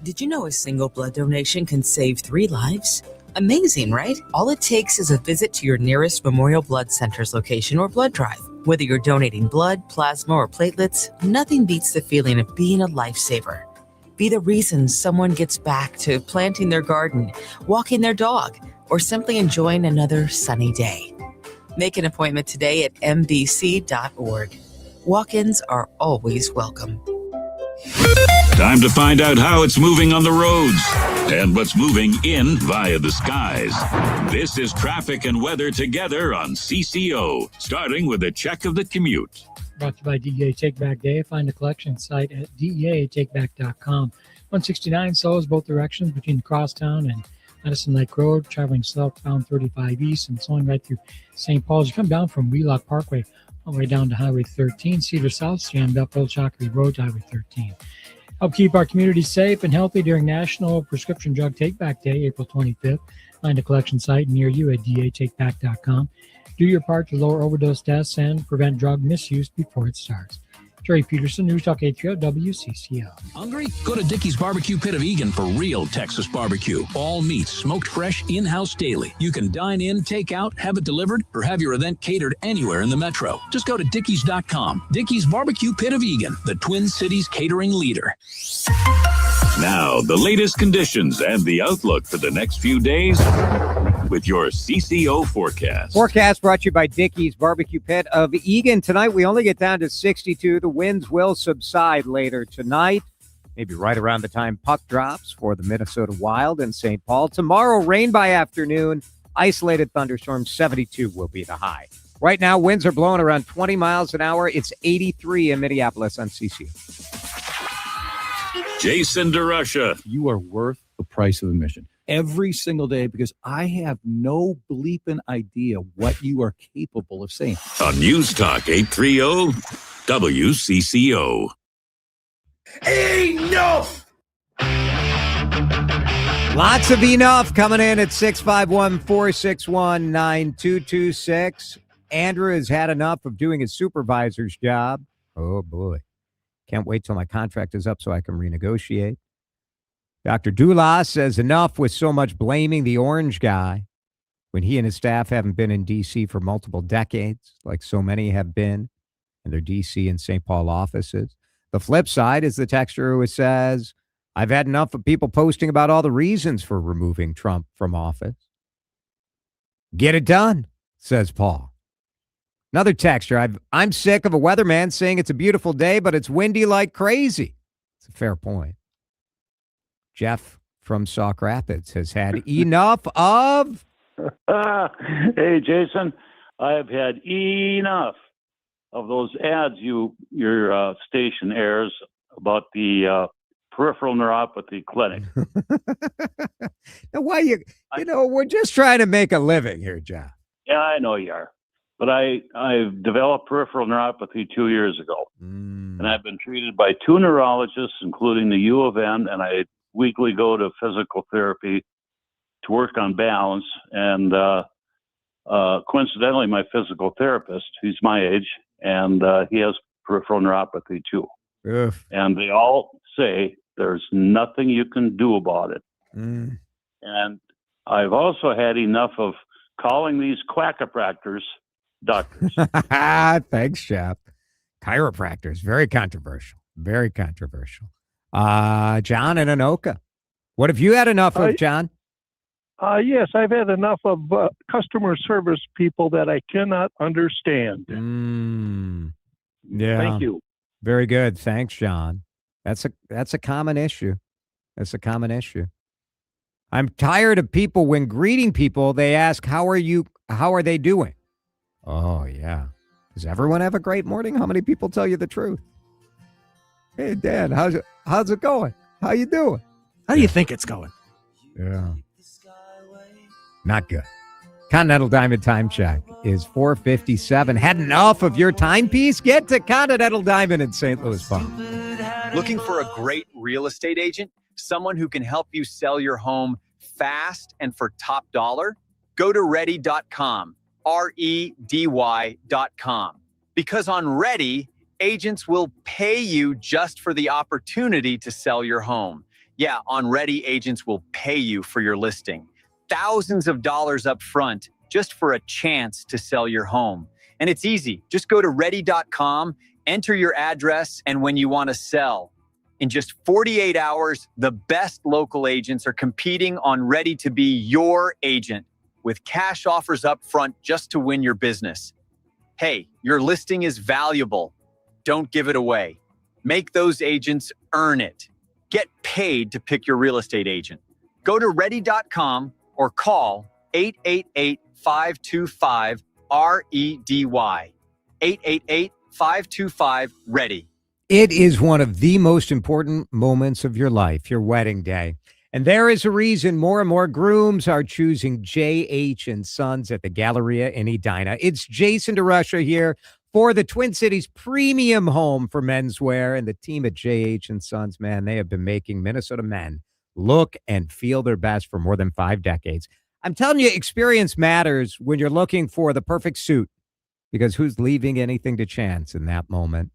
Did you know a single blood donation can save 3 lives? Amazing, right? All it takes is a visit to your nearest Memorial Blood Center's location or blood drive. Whether you're donating blood, plasma, or platelets, nothing beats the feeling of being a lifesaver. Be the reason someone gets back to planting their garden, walking their dog, or simply enjoying another sunny day. Make an appointment today at mbc.org. Walk-ins are always welcome. Time to find out how it's moving on the roads and what's moving in via the skies. This is traffic and weather together on CCO, starting with a check of the commute. Brought to you by DEA Take Back Day. Find the collection site at DEATakeback.com. 169 slows both directions between the Crosstown and Madison Lake Road, traveling southbound 35 east and slowing right through St. Paul's. You come down from Wheelock Parkway all the way down to Highway 13. Cedar South jammed up Old Shockley Road to Highway 13. Help keep our community safe and healthy during National Prescription Drug Take Back Day, April 25th. Find a collection site near you at DEATakeback.com. Do your part to lower overdose deaths and prevent drug misuse before it starts. Jerry Peterson, News Talk 830 WCCO. Hungry? Go to Dickey's Barbecue Pit of Egan for real Texas barbecue. All meats smoked fresh in-house daily. You can dine in, take out, have it delivered, or have your event catered anywhere in the metro. Just go to Dickeys.com. Dickey's Barbecue Pit of Egan, the Twin Cities catering leader. Now, the latest conditions and the outlook for the next few days with your CCO forecast. Forecast brought to you by Dickey's Barbecue Pit of Egan. Tonight, we only get down to 62. The winds will subside later tonight, maybe right around the time puck drops for the Minnesota Wild and St. Paul. Tomorrow, rain by afternoon, isolated thunderstorms, 72 will be the high. Right now, winds are blowing around 20 miles an hour. It's 83 in Minneapolis on CCO. Jason DeRusha. You are worth the price of admission every single day because I have no bleeping idea what you are capable of saying. On News Talk 830 WCCO. Enough! Lots of enough coming in at 651-461-9226. Andrew has had enough of doing his supervisor's job. Oh, boy. Can't wait till my contract is up so I can renegotiate. Dr. Dulas says enough with so much blaming the orange guy when he and his staff haven't been in D.C. for multiple decades, like so many have been in their D.C. and St. Paul offices. The flip side is the texter who says, I've had enough of people posting about all the reasons for removing Trump from office. Get it done, says Paul. Another texter, I'm sick of a weatherman saying it's a beautiful day, but it's windy like crazy. It's a fair point. Jeff from Sauk Rapids has had enough of... Hey, Jason, I have had enough of those ads your station airs about the peripheral neuropathy clinic. Now, why we're just trying to make a living here, Jeff. Yeah, I know you are. But I've developed peripheral neuropathy 2 years ago, and I've been treated by 2 neurologists, including the U of N, and I weekly go to physical therapy to work on balance. And coincidentally, my physical therapist, he's my age, and he has peripheral neuropathy too. Oof. And they all say there's nothing you can do about it. And I've also had enough of calling these quackopractors doctors. Thanks, Jeff. Chiropractors, very controversial. Very controversial. John in Anoka. What have you had enough of, John? Yes, I've had enough of customer service people that I cannot understand. Yeah. Thank you. Very good. Thanks, John. That's a common issue. That's a common issue. I'm tired of people when greeting people, they ask, how are you? How are they doing? Oh, yeah. Does everyone have a great morning? How many people tell you the truth? Hey, Dad, how's it going? How you doing? How do you think it's going? Yeah. Not good. Continental Diamond time check is 4:57. Had enough of your timepiece? Get to Continental Diamond in St. Louis Park. Looking for a great real estate agent? Someone who can help you sell your home fast and for top dollar? Go to ready.com. REDY.com. Because on Ready, agents will pay you just for the opportunity to sell your home. Yeah, on Ready, agents will pay you for your listing. thousands of dollars up front just for a chance to sell your home. And it's easy. Just go to ready.com, enter your address, and when you want to sell. In just 48 hours, the best local agents are competing on Ready to be your agent with cash offers up front just to win your business. Hey, your listing is valuable. Don't give it away. Make those agents earn it. Get paid to pick your real estate agent. Go to ready.com or call 888-525-REDY. 888-525-READY. It is one of the most important moments of your life, your wedding day. And there is a reason more and more grooms are choosing J.H. & Sons at the Galleria in Edina. It's Jason DeRusha here for the Twin Cities premium home for menswear. And the team at J.H. & Sons, man, they have been making Minnesota men look and feel their best for more than 5 decades. I'm telling you, experience matters when you're looking for the perfect suit, because who's leaving anything to chance in that moment?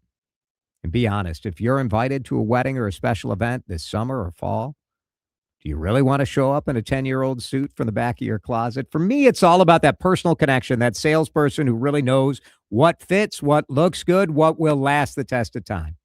And be honest, if you're invited to a wedding or a special event this summer or fall, do you really want to show up in a 10-year-old suit from the back of your closet? For me, it's all about that personal connection, that salesperson who really knows what fits, what looks good, what will last the test of time.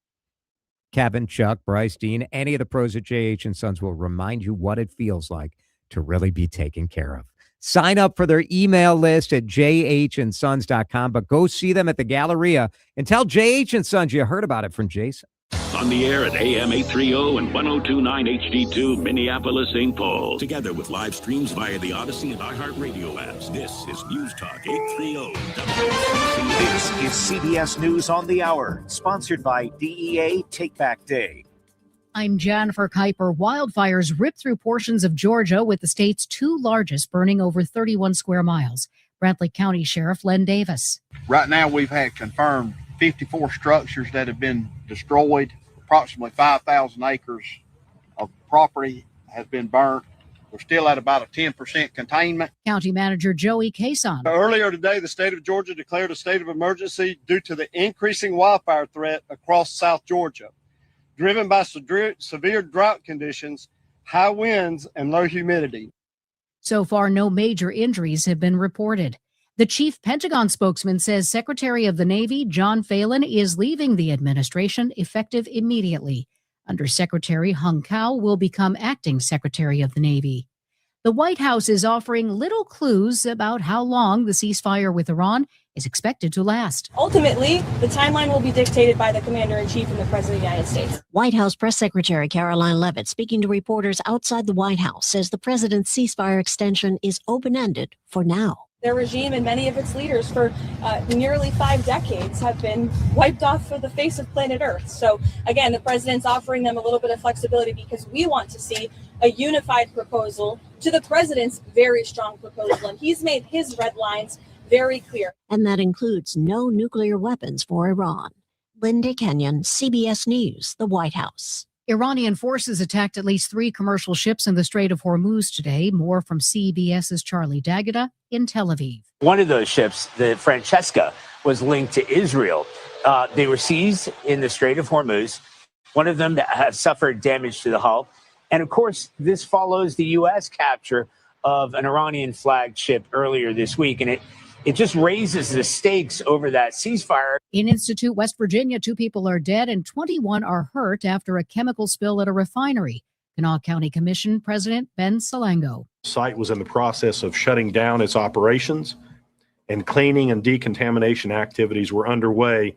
Kevin, Chuck, Bryce, Dean, any of the pros at J.H. & Sons will remind you what it feels like to really be taken care of. Sign up for their email list at jhnSons.com, but go see them at the Galleria and tell J.H. & Sons you heard about it from Jason. On the air at AM 830 and 1029 HD2, Minneapolis, St. Paul. Together with live streams via the Odyssey and iHeartRadio apps. This is News Talk 830 WCCO. This is CBS News on the Hour, sponsored by DEA Take Back Day. I'm Jennifer Kuiper. Wildfires ripped through portions of Georgia, with the state's 2 largest burning over 31 square miles. Brantley County Sheriff Len Davis. Right now, we've had confirmed 54 structures that have been destroyed. Approximately 5,000 acres of property has been burnt. We're still at about a 10% containment. County Manager Joey Cason. Earlier today, the state of Georgia declared a state of emergency due to the increasing wildfire threat across South Georgia, driven by severe drought conditions, high winds, and low humidity. So far, no major injuries have been reported. The chief Pentagon spokesman says Secretary of the Navy John Phelan is leaving the administration effective immediately. Undersecretary Hung Kao will become acting Secretary of the Navy. The White House is offering little clues about how long the ceasefire with Iran is expected to last. Ultimately, the timeline will be dictated by the Commander-in-Chief and the President of the United States. White House Press Secretary Caroline Leavitt, speaking to reporters outside the White House, says the president's ceasefire extension is open-ended for now. Their regime and many of its leaders for nearly 5 decades have been wiped off of the face of planet Earth. So again, the president's offering them a little bit of flexibility because we want to see a unified proposal to the president's very strong proposal. And he's made his red lines very clear. And that includes no nuclear weapons for Iran. Linda Kenyon, CBS News, the White House. Iranian forces attacked at least 3 commercial ships in the Strait of Hormuz today. More from CBS's Charlie D'Agata in Tel Aviv. One of those ships, the Francesca, was linked to Israel. They were seized in the Strait of Hormuz. One of them have suffered damage to the hull. And of course, this follows the U.S. capture of an Iranian flagged ship earlier this week. And it just raises the stakes over that ceasefire. In Institute, West Virginia, 2 people are dead and 21 are hurt after a chemical spill at a refinery. Kanawha County Commission President Ben Salango. The site was in the process of shutting down its operations, and cleaning and decontamination activities were underway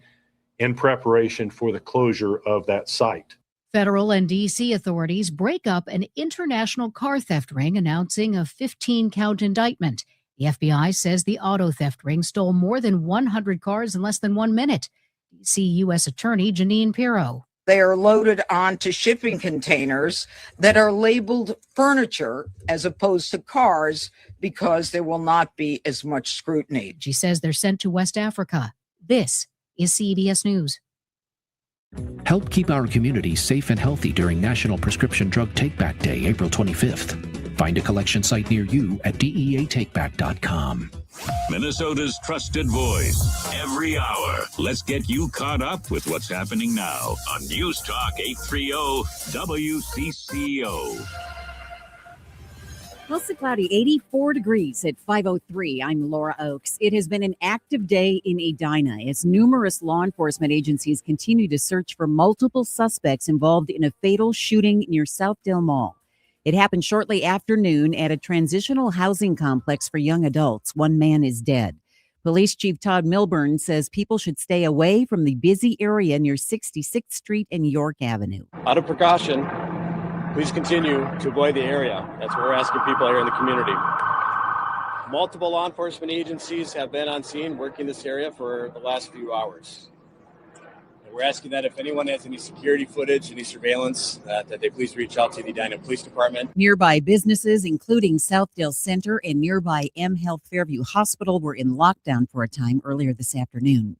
in preparation for the closure of that site. Federal and D.C. authorities break up an international car theft ring, announcing a 15-count indictment. The FBI says the auto theft ring stole more than 100 cars in less than 1 minute. D.C. U.S. Attorney Janine Pirro. They are loaded onto shipping containers that are labeled furniture as opposed to cars because there will not be as much scrutiny. She says they're sent to West Africa. This is CBS News. Help keep our community safe and healthy during National Prescription Drug Take-Back Day, April 25th. Find a collection site near you at DEATakeback.com. Minnesota's trusted voice, every hour. Let's get you caught up with what's happening now on News Talk 830 WCCO. Mostly cloudy, 84 degrees at 5:03. I'm Laura Oakes. It has been an active day in Edina as numerous law enforcement agencies continue to search for multiple suspects involved in a fatal shooting near Southdale Mall. It happened shortly after noon at a transitional housing complex for young adults. One man is dead. Police Chief Todd Milburn says people should stay away from the busy area near 66th Street and York Avenue. Out of precaution, please continue to avoid the area. That's what we're asking people here in the community. Multiple law enforcement agencies have been on scene working this area for the last few hours. And we're asking that if anyone has any security footage, any surveillance, that they please reach out to the Edina Police Department. Nearby businesses, including Southdale Center and nearby M Health Fairview Hospital, were in lockdown for a time earlier this afternoon.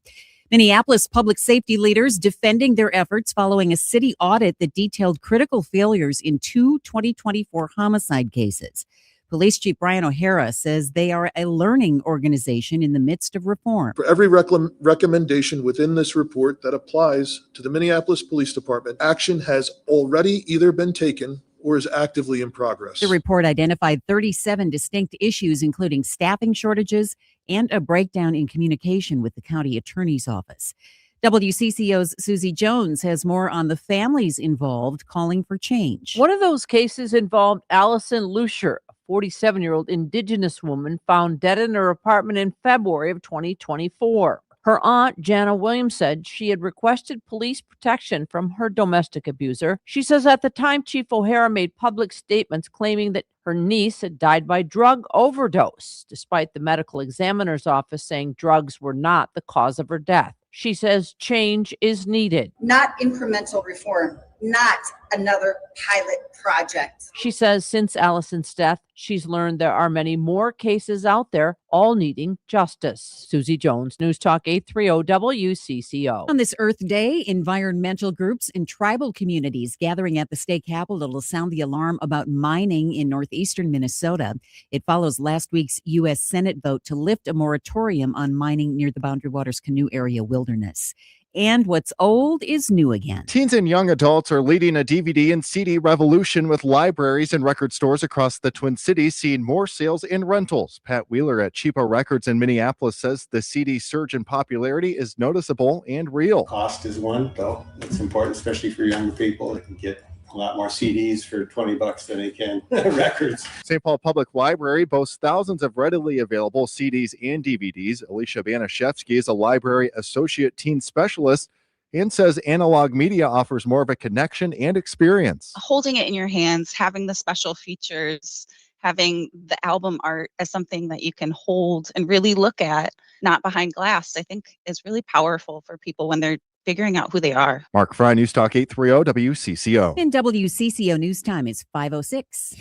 Minneapolis public safety leaders defending their efforts following a city audit that detailed critical failures in two 2024 homicide cases. Police Chief Brian O'Hara says they are a learning organization in the midst of reform. For every recommendation within this report that applies to the Minneapolis Police Department, action has already either been taken or is actively in progress. The report identified 37 distinct issues, including staffing shortages and a breakdown in communication with the county attorney's office. WCCO's Susie Jones has more on the families involved calling for change. One of those cases involved Allison Lucier, a 47-year-old Indigenous woman found dead in her apartment in February of 2024. Her aunt, Jana Williams, said she had requested police protection from her domestic abuser. She says at the time, Chief O'Hara made public statements claiming that her niece had died by drug overdose, despite the medical examiner's office saying drugs were not the cause of her death. She says change is needed. Not incremental reform, not another pilot project. She says since Allison's death, she's learned there are many more cases out there, all needing justice. Susie Jones, News Talk 830 WCCO. On this Earth Day, environmental groups and tribal communities gathering at the state capitol to sound the alarm about mining in northeastern Minnesota. It follows last week's U.S. Senate vote to lift a moratorium on mining near the Boundary Waters Canoe Area Wilderness. And what's old is new again. Teens and young adults are leading a DVD and CD revolution with libraries and record stores across the Twin Cities seeing more sales and rentals. Pat Wheeler at Cheapo Records in Minneapolis says the CD surge in popularity is noticeable and real. Cost is one, though. It's important, especially for younger people. They can get a lot more CDs for $20 than they can records. St. Paul Public Library boasts thousands of readily available CDs and DVDs. Alicia Banaszewski is a library associate teen specialist and says analog media offers more of a connection and experience. Holding it in your hands, having the special features, having the album art as something that you can hold and really look at, not behind glass, I think is really powerful for people when they're figuring out who they are. Mark Fry, News Talk 830 WCCO. In WCCO News Time is 5:06.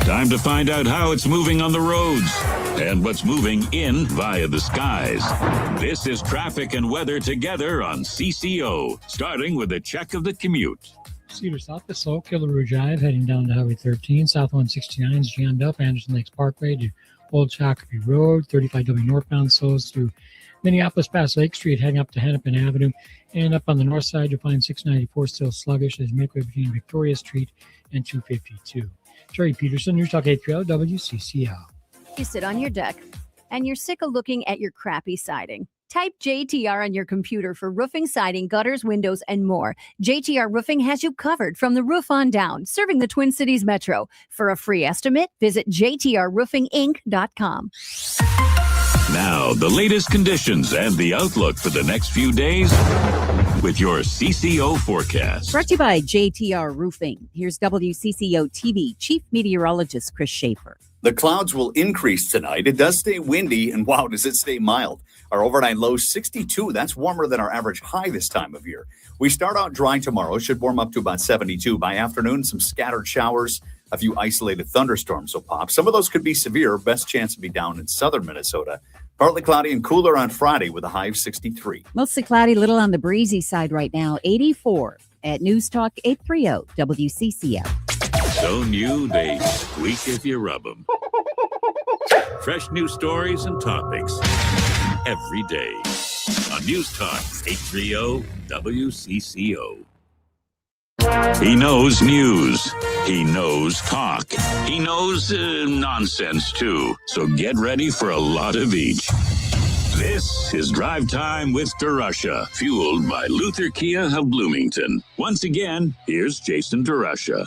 Time to find out how it's moving on the roads and what's moving in via the skies. This is traffic and weather together on CCO, starting with a check of the commute. Cedar South to slow, Killaroo Drive, heading down to Highway 13. South 169 is jammed up, Anderson Lakes Parkway to Old Shakopee Road. 35W northbound slows through Minneapolis past Lake Street, heading up to Hennepin Avenue. And up on the north side, you'll find 694 still sluggish as you make way between Victoria Street and 252. Jerry Peterson, News Talk 830 WCCO. You sit on your deck and you're sick of looking at your crappy siding. Type JTR on your computer for roofing, siding, gutters, windows, and more. JTR Roofing has you covered from the roof on down, serving the Twin Cities Metro. For a free estimate, visit jtrroofinginc.com. Now, the latest conditions and the outlook for the next few days with your CCO forecast. Brought to you by JTR Roofing. Here's WCCO TV Chief Meteorologist Chris Schaefer. The clouds will increase tonight. It does stay windy, and wow, does it stay mild. Our overnight low 62. That's warmer than our average high this time of year. We start out dry tomorrow. Should warm up to about 72. By afternoon, some scattered showers. A few isolated thunderstorms will pop. Some of those could be severe. Best chance to be down in southern Minnesota. Partly cloudy and cooler on Friday with a high of 63. Mostly cloudy, little on the breezy side right now. 84 at News Talk 830 WCCO. So new, they squeak if you rub them. Fresh news stories and topics every day on News Talk 830 WCCO. He knows news. He knows talk. He knows nonsense, too. So get ready for a lot of each. This is Drive Time with DeRusha, fueled by Luther Kia of Bloomington. Once again, here's Jason DeRusha.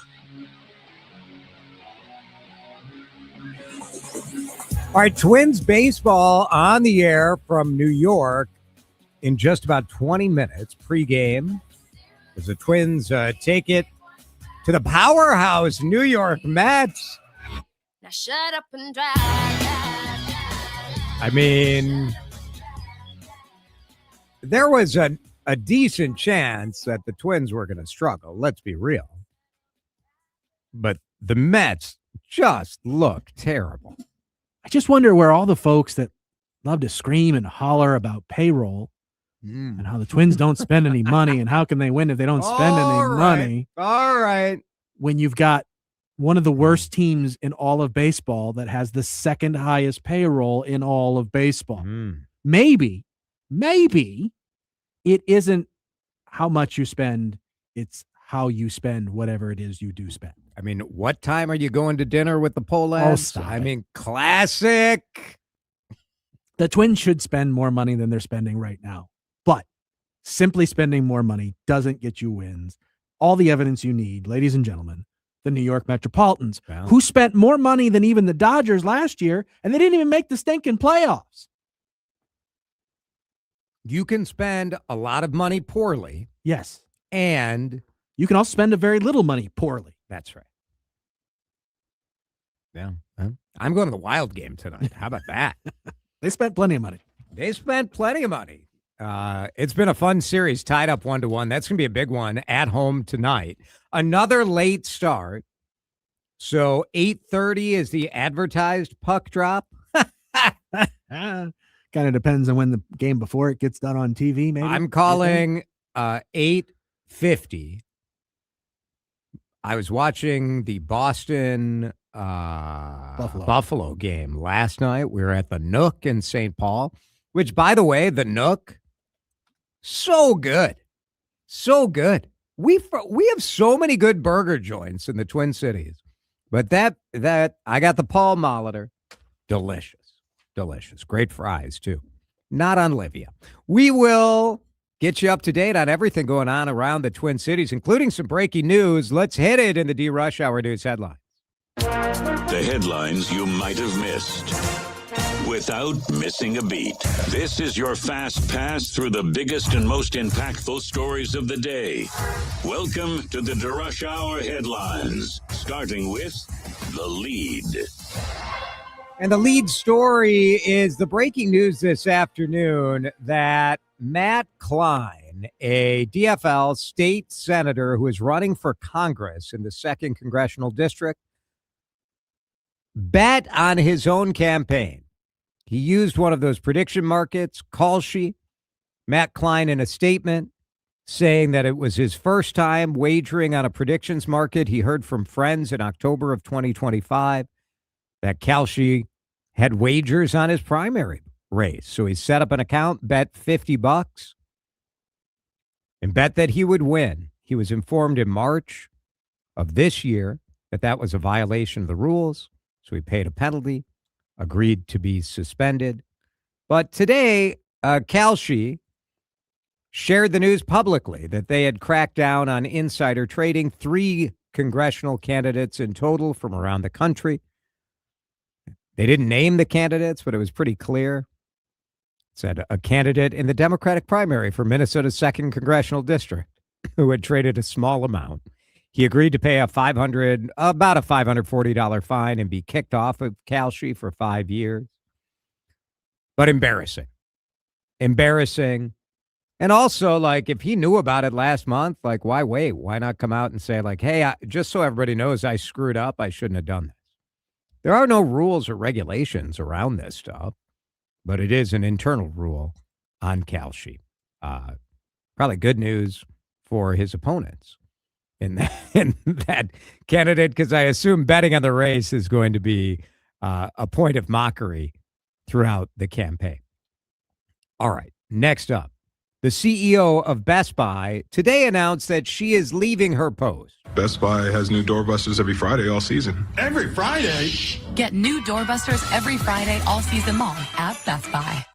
All right, Twins baseball on the air from New York in just about 20 minutes pregame as the Twins take it to the powerhouse New York Mets. Now shut up and drive. I mean, there was a decent chance that the Twins were going to struggle. Let's be real. But the Mets just look terrible. I just wonder where all the folks that love to scream and holler about payroll and how the Twins don't spend any money and how can they win if they don't spend any money. All right. When you've got one of the worst teams in all of baseball that has the second highest payroll in all of baseball. Maybe it isn't how much you spend, it's how you spend whatever it is you do spend. I mean, what time are you going to dinner with the Poles? I mean, classic. The Twins should spend more money than they're spending right now. But simply spending more money doesn't get you wins. All the evidence you need, ladies and gentlemen, the New York Metropolitans, who spent more money than even the Dodgers last year, and they didn't even make the stinking playoffs. You can spend a lot of money poorly. Yes. And you can also spend a very little money poorly. That's right. Yeah. I'm going to the Wild game tonight. How about that? They spent plenty of money. They spent plenty of money. It's been a fun series, tied up 1-1. That's going to be a big one at home tonight. Another late start. So 8:30 is the advertised puck drop. Kind of depends on when the game before it gets done on TV, maybe. I'm calling 8:50. I was watching the Boston Buffalo game last night. We were at the Nook in St. Paul, which, by the way, the Nook, so good. So good. We have so many good burger joints in the Twin Cities. But that I got the Paul Molitor. Delicious. Delicious. Great fries, too. Not on Livia. We will get you up to date on everything going on around the Twin Cities, including some breaking news. Let's hit it in the DeRusha Hour News headline. The headlines you might have missed without missing a beat. This is your fast pass through the biggest and most impactful stories of the day. Welcome to the DeRusha Hour headlines, starting with the lead. And the lead story is the breaking news this afternoon that Matt Klein, a DFL state senator who is running for Congress in the 2nd Congressional District, bet on his own campaign. He used one of those prediction markets, Kalshi. Matt Klein, in a statement, saying that it was his first time wagering on a predictions market. He heard from friends in October of 2025 that Kalshi had wagers on his primary race. So he set up an account, bet $50, and bet that he would win. He was informed in March of this year that that was a violation of the rules. So he paid a penalty, agreed to be suspended. But today, Kalshi shared the news publicly that they had cracked down on insider trading, 3 congressional candidates in total from around the country. They didn't name the candidates, but it was pretty clear. It said a candidate in the Democratic primary for Minnesota's 2nd Congressional District who had traded a small amount. He agreed to pay about a $540 fine and be kicked off of Kalshi for 5 years. But embarrassing. Embarrassing. And also, like, if he knew about it last month, like, why wait? Why not come out and say, like, hey, just so everybody knows I screwed up, I shouldn't have done this. There are no rules or regulations around this stuff, but it is an internal rule on Kalshi. Probably good news for his opponents in that candidate, because I assume betting on the race is going to be a point of mockery throughout the campaign. All right, next up, the CEO of Best Buy, today announced that she is leaving her post. Best Buy has new doorbusters every Friday all season. Every Friday? Get new doorbusters every Friday all season long at Best Buy.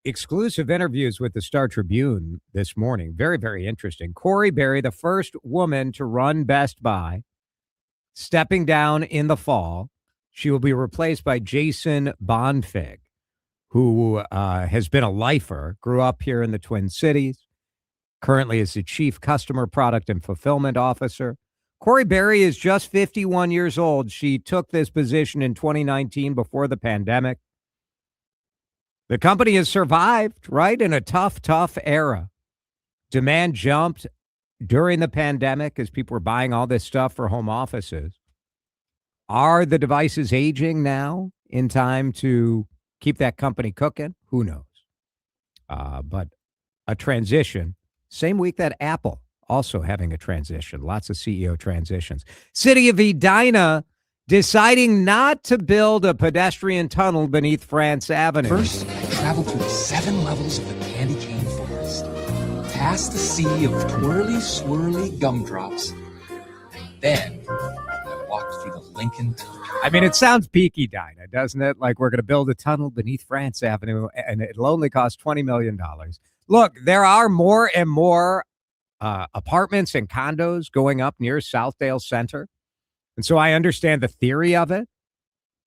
Exclusive interviews with the Star Tribune this morning. Very, very interesting. Corey Berry, the first woman to run Best Buy, stepping down in the fall. She will be replaced by Jason Bonfig, who has been a lifer, grew up here in the Twin Cities, currently is the Chief Customer Product and Fulfillment Officer. Corey Berry is just 51 years old. She took this position in 2019 before the pandemic. The company has survived, right, in a tough era. Demand jumped during the pandemic as people were buying all this stuff for home offices. Are the devices aging now in time to keep that company cooking? Who knows? But a transition, same week that Apple also having a transition, lots of CEO transitions. City of Edina deciding not to build a pedestrian tunnel beneath France Avenue. First, I traveled through the 7 levels of the candy cane forest, past the sea of twirly, swirly gumdrops. Then, I walked through the Lincoln Tunnel. I mean, it sounds peak Edina, doesn't it? Like we're going to build a tunnel beneath France Avenue, and it'll only cost $20 million. Look, there are more and more apartments and condos going up near Southdale Center. And so I understand the theory of it,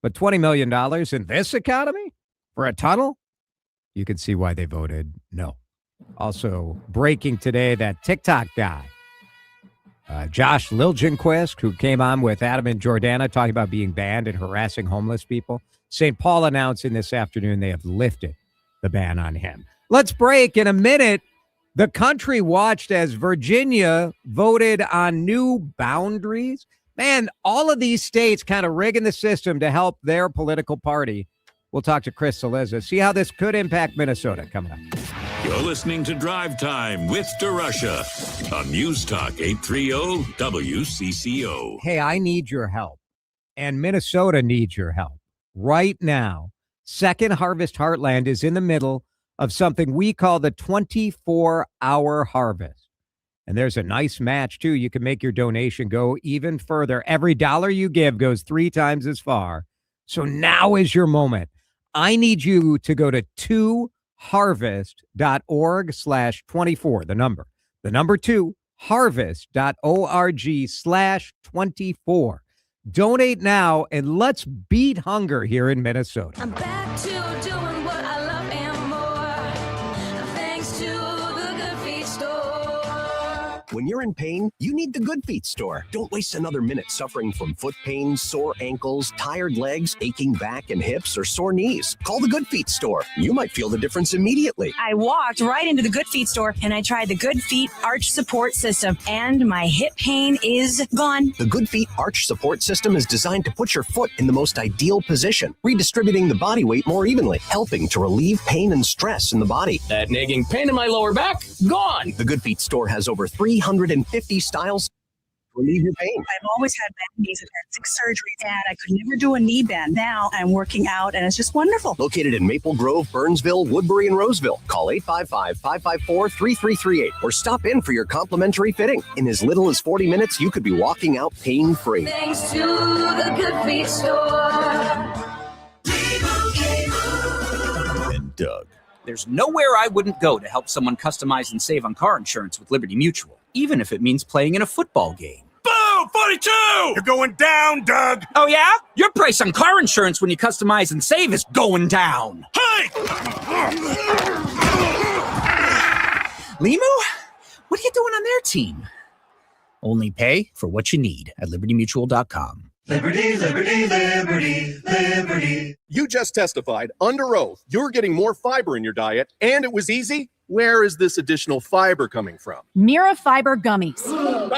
but $20 million in this economy for a tunnel, you can see why they voted no. Also breaking today, that TikTok guy, Josh Liljenquist, who came on with Adam and Jordana talking about being banned and harassing homeless people. St. Paul announcing this afternoon they have lifted the ban on him. Let's break in a minute. The country watched as Virginia voted on new boundaries. Man, all of these states kind of rigging the system to help their political party. We'll talk to Chris Cillizza, see how this could impact Minnesota coming up. You're listening to Drive Time with DeRusha on News Talk 830 WCCO. Hey, I need your help, and Minnesota needs your help. Right now, Second Harvest Heartland is in the middle of something we call the 24-hour harvest. And there's a nice match, too. You can make your donation go even further. Every dollar you give goes 3 times as far. So now is your moment. I need you to go to 2harvest.org/24, the number 2, harvest.org/24. Donate now, and let's beat hunger here in Minnesota. I'm back to doing what I love and more, thanks to the Good Feet store. When you're in pain, you need the Good Feet store. Don't waste another minute suffering from foot pain, sore ankles, tired legs, aching back and hips, or sore knees. Call the Good Feet store. You might feel the difference immediately. I walked right into the Good Feet store and I tried the Good Feet Arch Support System, and my hip pain is gone. The Good Feet Arch Support System is designed to put your foot in the most ideal position, redistributing the body weight more evenly, helping to relieve pain and stress in the body. That nagging pain in my lower back, gone. The Good Feet store has over 350 styles to relieve your pain. I've always had bad knees. I've had 6 surgeries, and I could never do a knee bend. Now I'm working out, and it's just wonderful. Located in Maple Grove, Burnsville, Woodbury, and Roseville. Call 855-554-3338 or stop in for your complimentary fitting. In as little as 40 minutes, you could be walking out pain-free. Thanks to the Good Feet store. And Doug. There's nowhere I wouldn't go to help someone customize and save on car insurance with Liberty Mutual, even if it means playing in a football game. Boom! 42! You're going down, Doug! Oh, yeah? Your price on car insurance when you customize and save is going down. Hey! Limu? What are you doing on their team? Only pay for what you need at libertymutual.com. Liberty, liberty, liberty, liberty. You just testified under oath you're getting more fiber in your diet, and it was easy. Where is this additional fiber coming from? Mira Fiber Gummies.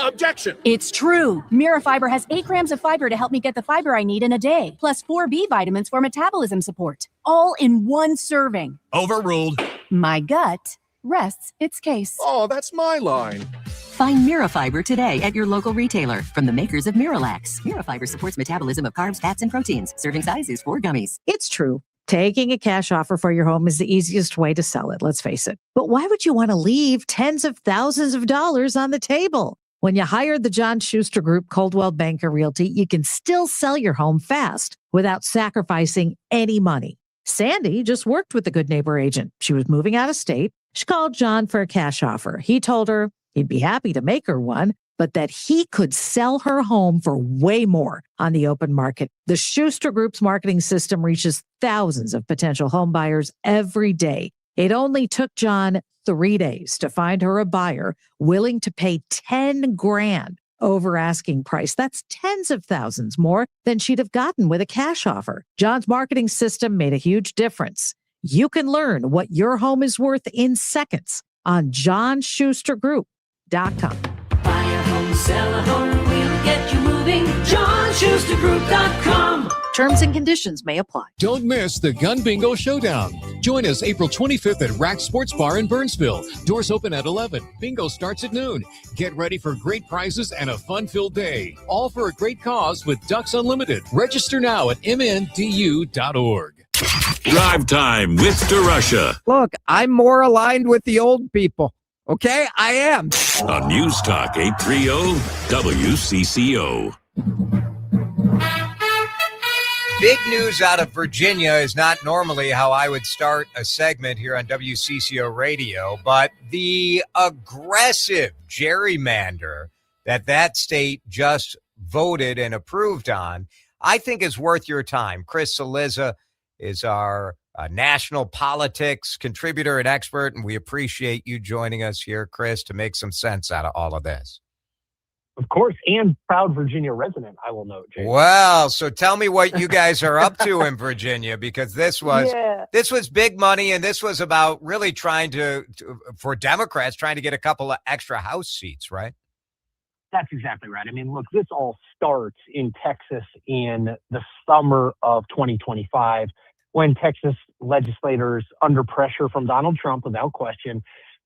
Objection. It's true. Mira Fiber has 8 grams of fiber to help me get the fiber I need in a day, plus 4 B vitamins for metabolism support, all in one serving. Overruled. My gut rests its case. Oh, that's my line. Find Mirafiber today at your local retailer from the makers of Miralax. Mirafiber supports metabolism of carbs, fats, and proteins. Serving size is 4 gummies. It's true. Taking a cash offer for your home is the easiest way to sell it, let's face it. But why would you want to leave tens of thousands of dollars on the table? When you hired the John Schuster Group Coldwell Banker Realty, you can still sell your home fast without sacrificing any money. Sandy just worked with the Good Neighbor agent. She was moving out of state. She called John for a cash offer. He told her he'd be happy to make her one, but that he could sell her home for way more on the open market. The Schuster Group's marketing system reaches thousands of potential home buyers every day. It only took John 3 days to find her a buyer willing to pay $10,000 over asking price. That's tens of thousands more than she'd have gotten with a cash offer. John's marketing system made a huge difference. You can learn what your home is worth in seconds on johnschustergroup.com. Buy a home, sell a home, we'll get you moving. JohnSchusterGroup.com. Terms and conditions may apply. Don't miss the Gun Bingo Showdown. Join us April 25th at Rack Sports Bar in Burnsville. Doors open at 11. Bingo starts at noon. Get ready for great prizes and a fun-filled day. All for a great cause with Ducks Unlimited. Register now at mndu.org. Drive Time with DeRusha. Look, I'm more aligned with the old people. Okay, I am. On News Talk 830 WCCO. Big news out of Virginia is not normally how I would start a segment here on WCCO Radio, but the aggressive gerrymander that state just voted and approved on, I think is worth your time. Chris Cillizza is our national politics contributor and expert, and we appreciate you joining us here, Chris, to make some sense out of all of this. Of course, and proud Virginia resident, I will note, James. Well, so tell me what you guys are up to in Virginia, because this was big money, and this was about really trying for Democrats, trying to get a couple of extra House seats, right? That's exactly right. I mean, look, this all starts in Texas in the summer of 2025, when Texas legislators, under pressure from Donald Trump, without question,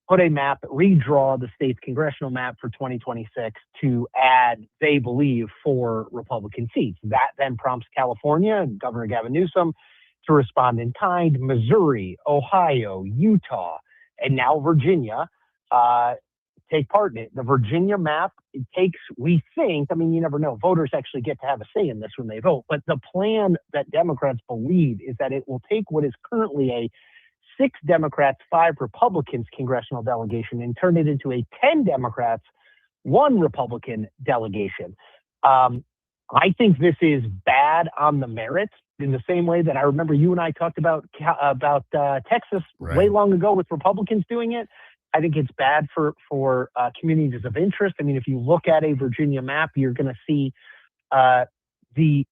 put a map, redraw the state's congressional map for 2026 to add, they believe, 4 Republican seats. That then prompts California and Governor Gavin Newsom to respond in kind, Missouri, Ohio, Utah, and now Virginia take part in it. The Virginia map, it takes, we think, I mean, you never know, voters actually get to have a say in this when they vote, but the plan that Democrats believe is that it will take what is currently a 6 Democrats, 5 Republicans congressional delegation and turn it into a 10 Democrats, 1 Republican delegation. I think this is bad on the merits, in the same way that I remember you and I talked about Texas way long ago with Republicans doing it. I think it's bad for communities of interest. I mean, if you look at a Virginia map, you're going to see the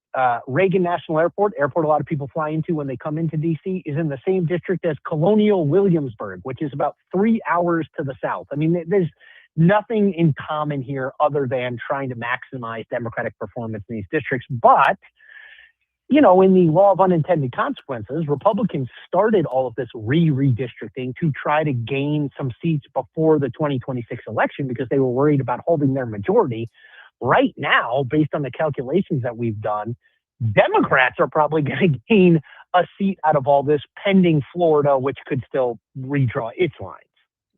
Reagan National Airport a lot of people fly into when they come into D.C., is in the same district as Colonial Williamsburg, which is about 3 hours to the south. I mean, there's nothing in common here other than trying to maximize Democratic performance in these districts. But, you know, in the law of unintended consequences, Republicans started all of this redistricting to try to gain some seats before the 2026 election because they were worried about holding their majority. Right now, based on the calculations that we've done, Democrats are probably going to gain a seat out of all this, pending Florida, which could still redraw its lines.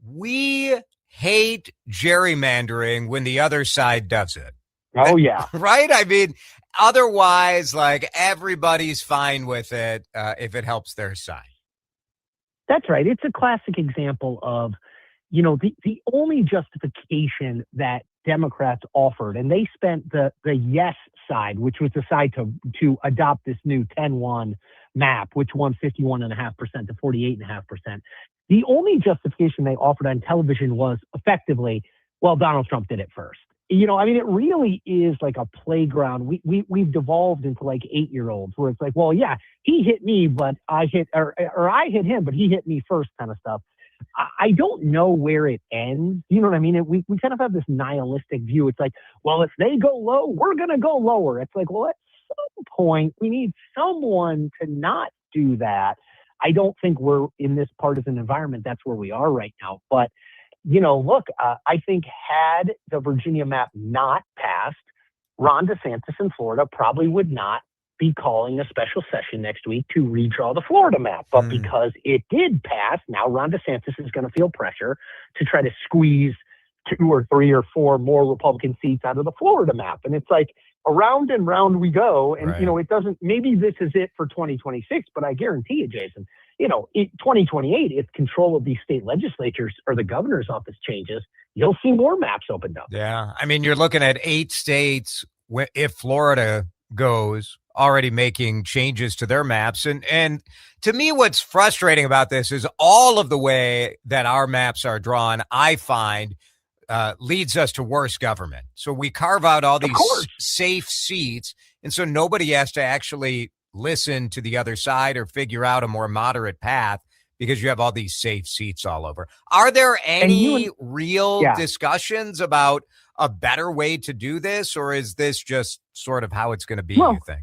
We hate gerrymandering when the other side does it. Oh, yeah. Right? I mean, otherwise, like, everybody's fine with it if it helps their side. That's right. It's a classic example of, you know, the only justification that Democrats offered, and they spent the yes side, which was the side to adopt this new 10-1 map, which won 51.5% to 48.5%. The only justification they offered on television was effectively, well, Donald Trump did it first. You know, I mean, it really is like a playground. We've devolved into like 8-year-olds where it's like, well, yeah, he hit me, but I hit, or I hit him, but he hit me first kind of stuff. I don't know where it ends. You know what I mean? We kind of have this nihilistic view. It's like, well, if they go low, we're going to go lower. It's like, well, at some point, we need someone to not do that. I don't think we're in this partisan environment. That's where we are right now. But, you know, look, I think had the Virginia map not passed, Ron DeSantis in Florida probably would not be calling a special session next week to redraw the Florida map. But because it did pass, now Ron DeSantis is going to feel pressure to try to squeeze 2 or 3 or 4 more Republican seats out of the Florida map. And it's like around and round we go. And, it doesn't, maybe this is it for 2026, but I guarantee you, Jason, 2028, if control of these state legislatures or the governor's office changes, you'll see more maps opened up. Yeah. I mean, you're looking at 8 states, if Florida goes, already making changes to their maps. And to me, what's frustrating about this is all of the way that our maps are drawn, I find, leads us to worse government. So we carve out all these safe seats, and so nobody has to actually listen to the other side or figure out a more moderate path because you have all these safe seats all over. Are there any real discussions about a better way to do this, or is this just sort of how it's going to be, you think?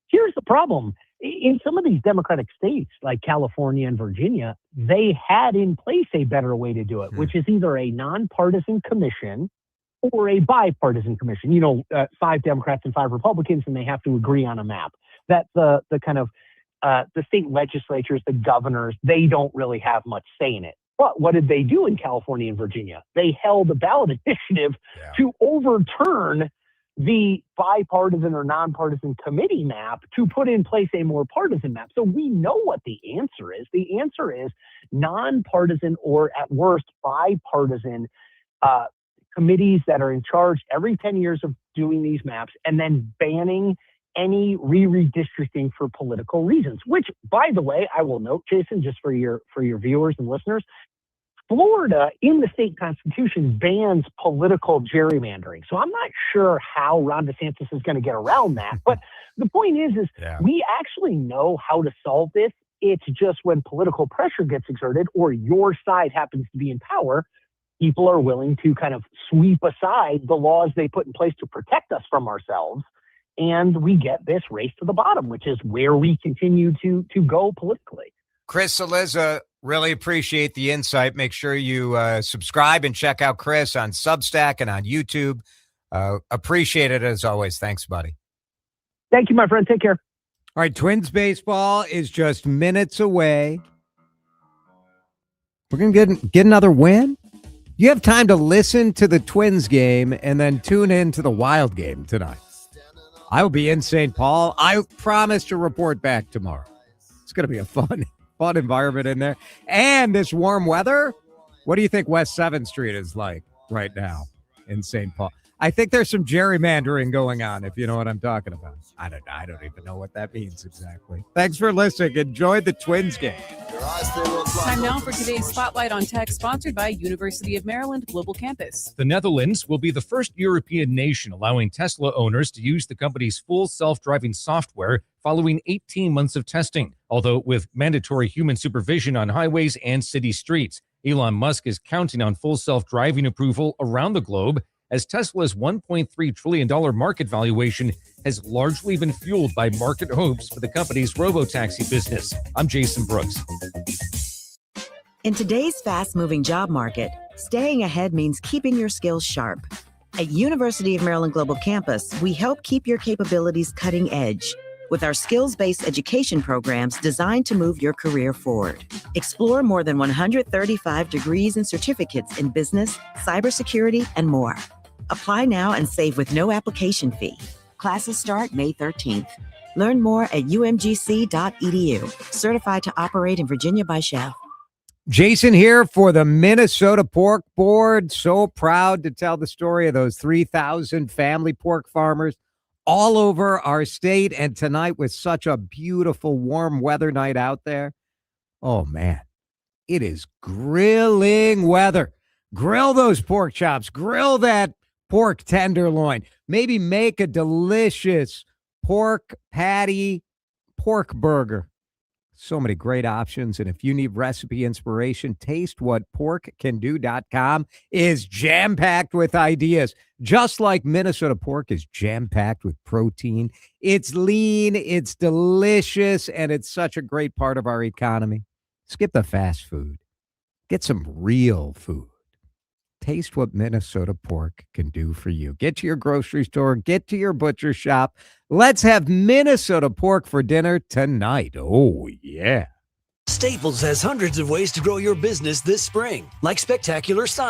Here's the problem. In some of these Democratic states like California and Virginia, they had in place a better way to do it, which is either a nonpartisan commission or a bipartisan commission. 5 Democrats and 5 Republicans, and they have to agree on a map. That the kind of the state legislatures, the governors, they don't really have much say in it. But what did they do in California and Virginia? They held a ballot initiative to overturn the bipartisan or nonpartisan committee map to put in place a more partisan map. So we know what the answer is. The answer is nonpartisan or at worst bipartisan committees that are in charge every 10 years of doing these maps, and then banning any redistricting for political reasons, which, by the way, I will note, Jason, just for your viewers and listeners, Florida in the state constitution bans political gerrymandering. So I'm not sure how Ron DeSantis is going to get around that. But the point is we actually know how to solve this. It's just when political pressure gets exerted or your side happens to be in power, people are willing to kind of sweep aside the laws they put in place to protect us from ourselves. And we get this race to the bottom, which is where we continue to go politically. Chris Cillizza, really appreciate the insight. Make sure you subscribe and check out Chris on Substack and on YouTube. Appreciate it as always. Thanks, buddy. Thank you, my friend. Take care. All right, Twins baseball is just minutes away. We're going to get another win. You have time to listen to the Twins game and then tune in to the Wild game tonight. I will be in St. Paul. I promise to report back tomorrow. It's going to be a fun environment in there. And this warm weather, what do you think West 7th Street is like right now in St. Paul? I think there's some gerrymandering going on, if you know what I'm talking about. I don't even know what that means exactly. Thanks for listening. Enjoy the Twins game. Time now for today's Spotlight on Tech, sponsored by University of Maryland Global Campus. The Netherlands will be the first European nation allowing Tesla owners to use the company's full self-driving software following 18 months of testing, although with mandatory human supervision on highways and city streets. Elon Musk is counting on full self-driving approval around the globe, as Tesla's $1.3 trillion market valuation has largely been fueled by market hopes for the company's robo-taxi business. I'm Jason Brooks. In today's fast-moving job market, staying ahead means keeping your skills sharp. At University of Maryland Global Campus, we help keep your capabilities cutting edge with our skills-based education programs designed to move your career forward. Explore more than 135 degrees and certificates in business, cybersecurity, and more. Apply now and save with no application fee. Classes start May 13th. Learn more at umgc.edu. Certified to operate in Virginia by Chef. Jason here for the Minnesota Pork Board. So proud to tell the story of those 3,000 family pork farmers all over our state. And tonight, with such a beautiful warm weather night out there, oh man, it is grilling weather. Grill those pork chops, grill that pork tenderloin, maybe make a delicious pork patty, pork burger. So many great options. And if you need recipe inspiration, tastewhatporkcando.com is jam-packed with ideas. Just like Minnesota pork is jam-packed with protein. It's lean, it's delicious, and it's such a great part of our economy. Skip the fast food. Get some real food. taste what Minnesota pork can do for you. Get to your grocery store, get to your butcher shop. Let's have Minnesota pork for dinner tonight. Oh, yeah. Staples has hundreds of ways to grow your business this spring, like spectacular signs.